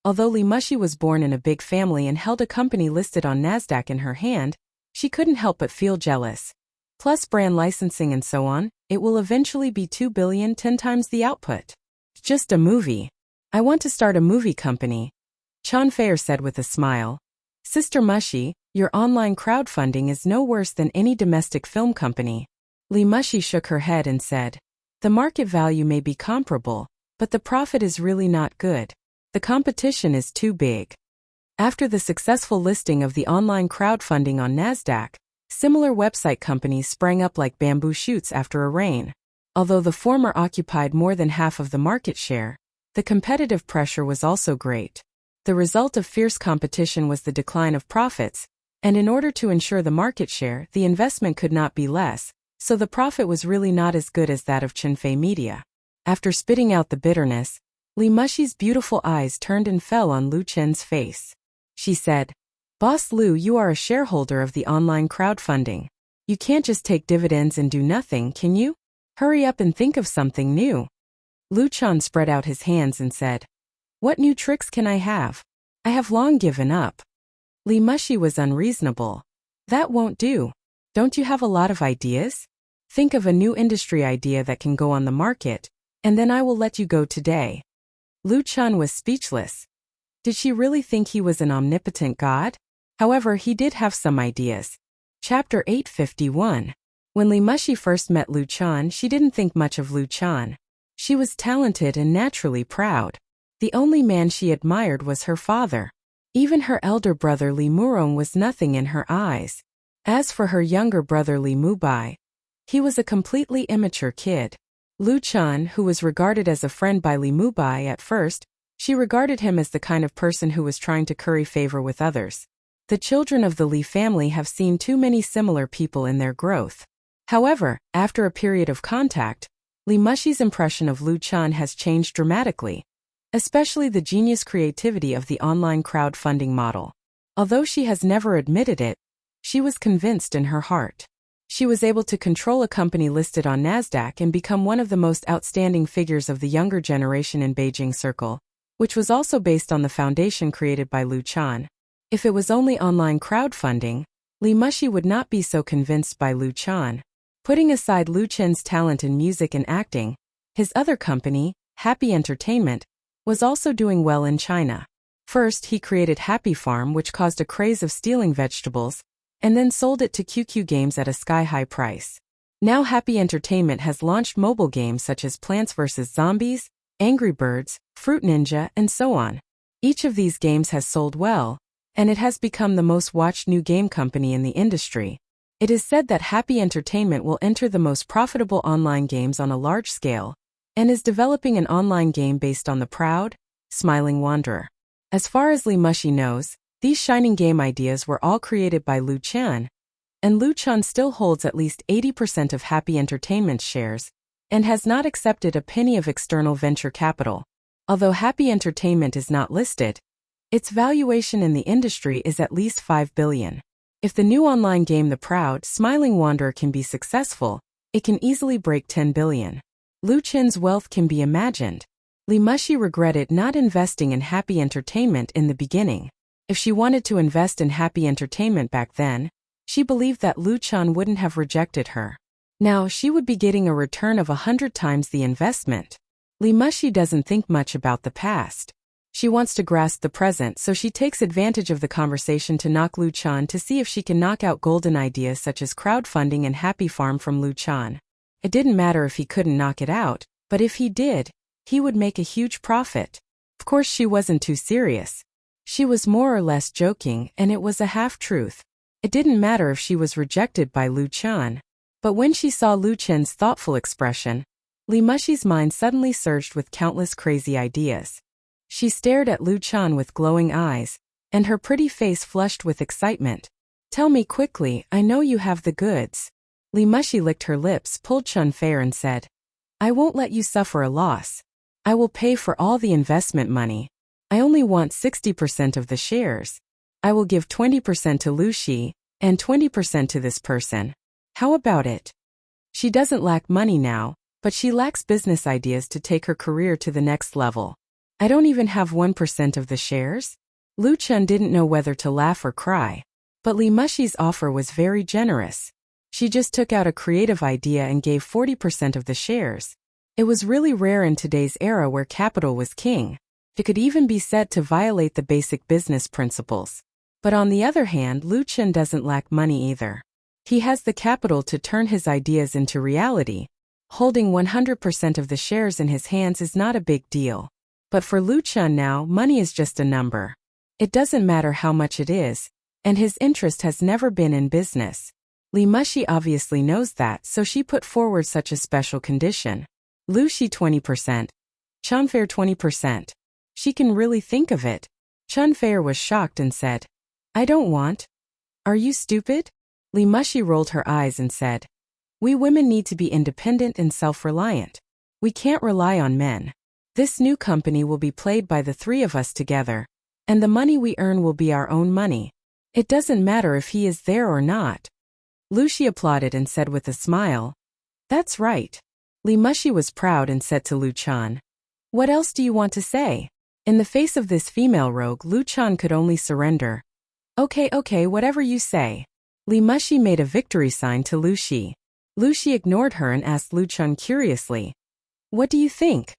Although Li Mushi was born in a big family and held a company listed on Nasdaq in her hand, she couldn't help but feel jealous. Plus brand licensing and so on, it will eventually be 2 billion, 10 times the output. Just a movie. I want to start a movie company, Chan Feier said with a smile. Sister Mushi, your online crowdfunding is no worse than any domestic film company. Li Mushi shook her head and said, the market value may be comparable, but the profit is really not good. The competition is too big. After the successful listing of the online crowdfunding on Nasdaq, similar website companies sprang up like bamboo shoots after a rain. Although the former occupied more than half of the market share, the competitive pressure was also great. The result of fierce competition was the decline of profits, and in order to ensure the market share, the investment could not be less, so the profit was really not as good as that of Qinfei Media. After spitting out the bitterness, Li Mushi's beautiful eyes turned and fell on Lu Chen's face. She said, Boss Lu, you are a shareholder of the online crowdfunding. You can't just take dividends and do nothing, can you? Hurry up and think of something new. Lu Chen spread out his hands and said, what new tricks can I have? I have long given up. Li Mushi was unreasonable. That won't do. Don't you have a lot of ideas? Think of a new industry idea that can go on the market, and then I will let you go today. Lu Chen was speechless. Did she really think he was an omnipotent god? However, he did have some ideas. Chapter 851. When Li Mushi first met Lu Chen, she didn't think much of Lu Chen. She was talented and naturally proud. The only man she admired was her father. Even her elder brother Li Murong was nothing in her eyes. As for her younger brother Li Mubai, he was a completely immature kid. Lu Chen, who was regarded as a friend by Li Mubai at first, she regarded him as the kind of person who was trying to curry favor with others. The children of the Li family have seen too many similar people in their growth. However, after a period of contact, Li Mushi's impression of Lu Chen has changed dramatically, especially the genius creativity of the online crowdfunding model. Although she has never admitted it, she was convinced in her heart. She was able to control a company listed on Nasdaq and become one of the most outstanding figures of the younger generation in Beijing Circle, which was also based on the foundation created by Lu Chen. If it was only online crowdfunding, Li Mushi would not be so convinced by Lu Chen. Putting aside Lu Chen's talent in music and acting, his other company, Happy Entertainment, was also doing well in China. First, he created Happy Farm, which caused a craze of stealing vegetables, and then sold it to QQ Games at a sky-high price. Now Happy Entertainment has launched mobile games such as Plants vs. Zombies, Angry Birds, Fruit Ninja, and so on. Each of these games has sold well, and it has become the most watched new game company in the industry. It is said that Happy Entertainment will enter the most profitable online games on a large scale, and is developing an online game based on the proud, Smiling Wanderer. As far as Li Mushi knows, these shining game ideas were all created by Lu Chen, and Lu Chen still holds at least 80% of Happy Entertainment's shares, and has not accepted a penny of external venture capital. Although Happy Entertainment is not listed, its valuation in the industry is at least 5 billion. If the new online game The Proud, Smiling Wanderer can be successful, it can easily break 10 billion. Lu Chen's wealth can be imagined. Li Mushi regretted not investing in Happy Entertainment in the beginning. If she wanted to invest in Happy Entertainment back then, she believed that Lu Chen wouldn't have rejected her. Now she would be getting a return of 100 times the investment. Li Mushi doesn't think much about the past. She wants to grasp the present, so she takes advantage of the conversation to knock Lu Chen to see if she can knock out golden ideas such as crowdfunding and Happy Farm from Lu Chen. It didn't matter if he couldn't knock it out, but if he did, he would make a huge profit. Of course, she wasn't too serious. She was more or less joking, and it was a half-truth. It didn't matter if she was rejected by Lu Chen. But when she saw Lu Chen's thoughtful expression, Li Mushi's mind suddenly surged with countless crazy ideas. She stared at Lu Chen with glowing eyes, and her pretty face flushed with excitement. Tell me quickly, I know you have the goods. Li Mushi licked her lips, pulled Chun fair and said, I won't let you suffer a loss. I will pay for all the investment money. I only want 60% of the shares. I will give 20% to Lu Shi, and 20% to this person. How about it? She doesn't lack money now, but she lacks business ideas to take her career to the next level. I don't even have 1% of the shares? Lu Chen didn't know whether to laugh or cry. But Li Mushi's offer was very generous. She just took out a creative idea and gave 40% of the shares. It was really rare in today's era where capital was king. It could even be said to violate the basic business principles. But on the other hand, Lu Chen doesn't lack money either. He has the capital to turn his ideas into reality. Holding 100% of the shares in his hands is not a big deal. But for Lu Chen now, money is just a number. It doesn't matter how much it is, and his interest has never been in business. Li Mushi obviously knows that, so she put forward such a special condition. Lu Shi 20%. Chun Fair 20%. She can really think of it. Chun Fair was shocked and said, I don't want. Are you stupid? Li Mushi rolled her eyes and said, we women need to be independent and self-reliant. We can't rely on men. This new company will be played by the three of us together, and the money we earn will be our own money. It doesn't matter if he is there or not. Lu Shi applauded and said with a smile, That's right. Li Mushi was proud and said to Lu Chen, What else do you want to say? In the face of this female rogue, Lu Chen could only surrender. Okay, whatever you say. Li Mushi made a victory sign to Lu Shi. Lu Shi ignored her and asked Lu Chen curiously, What do you think?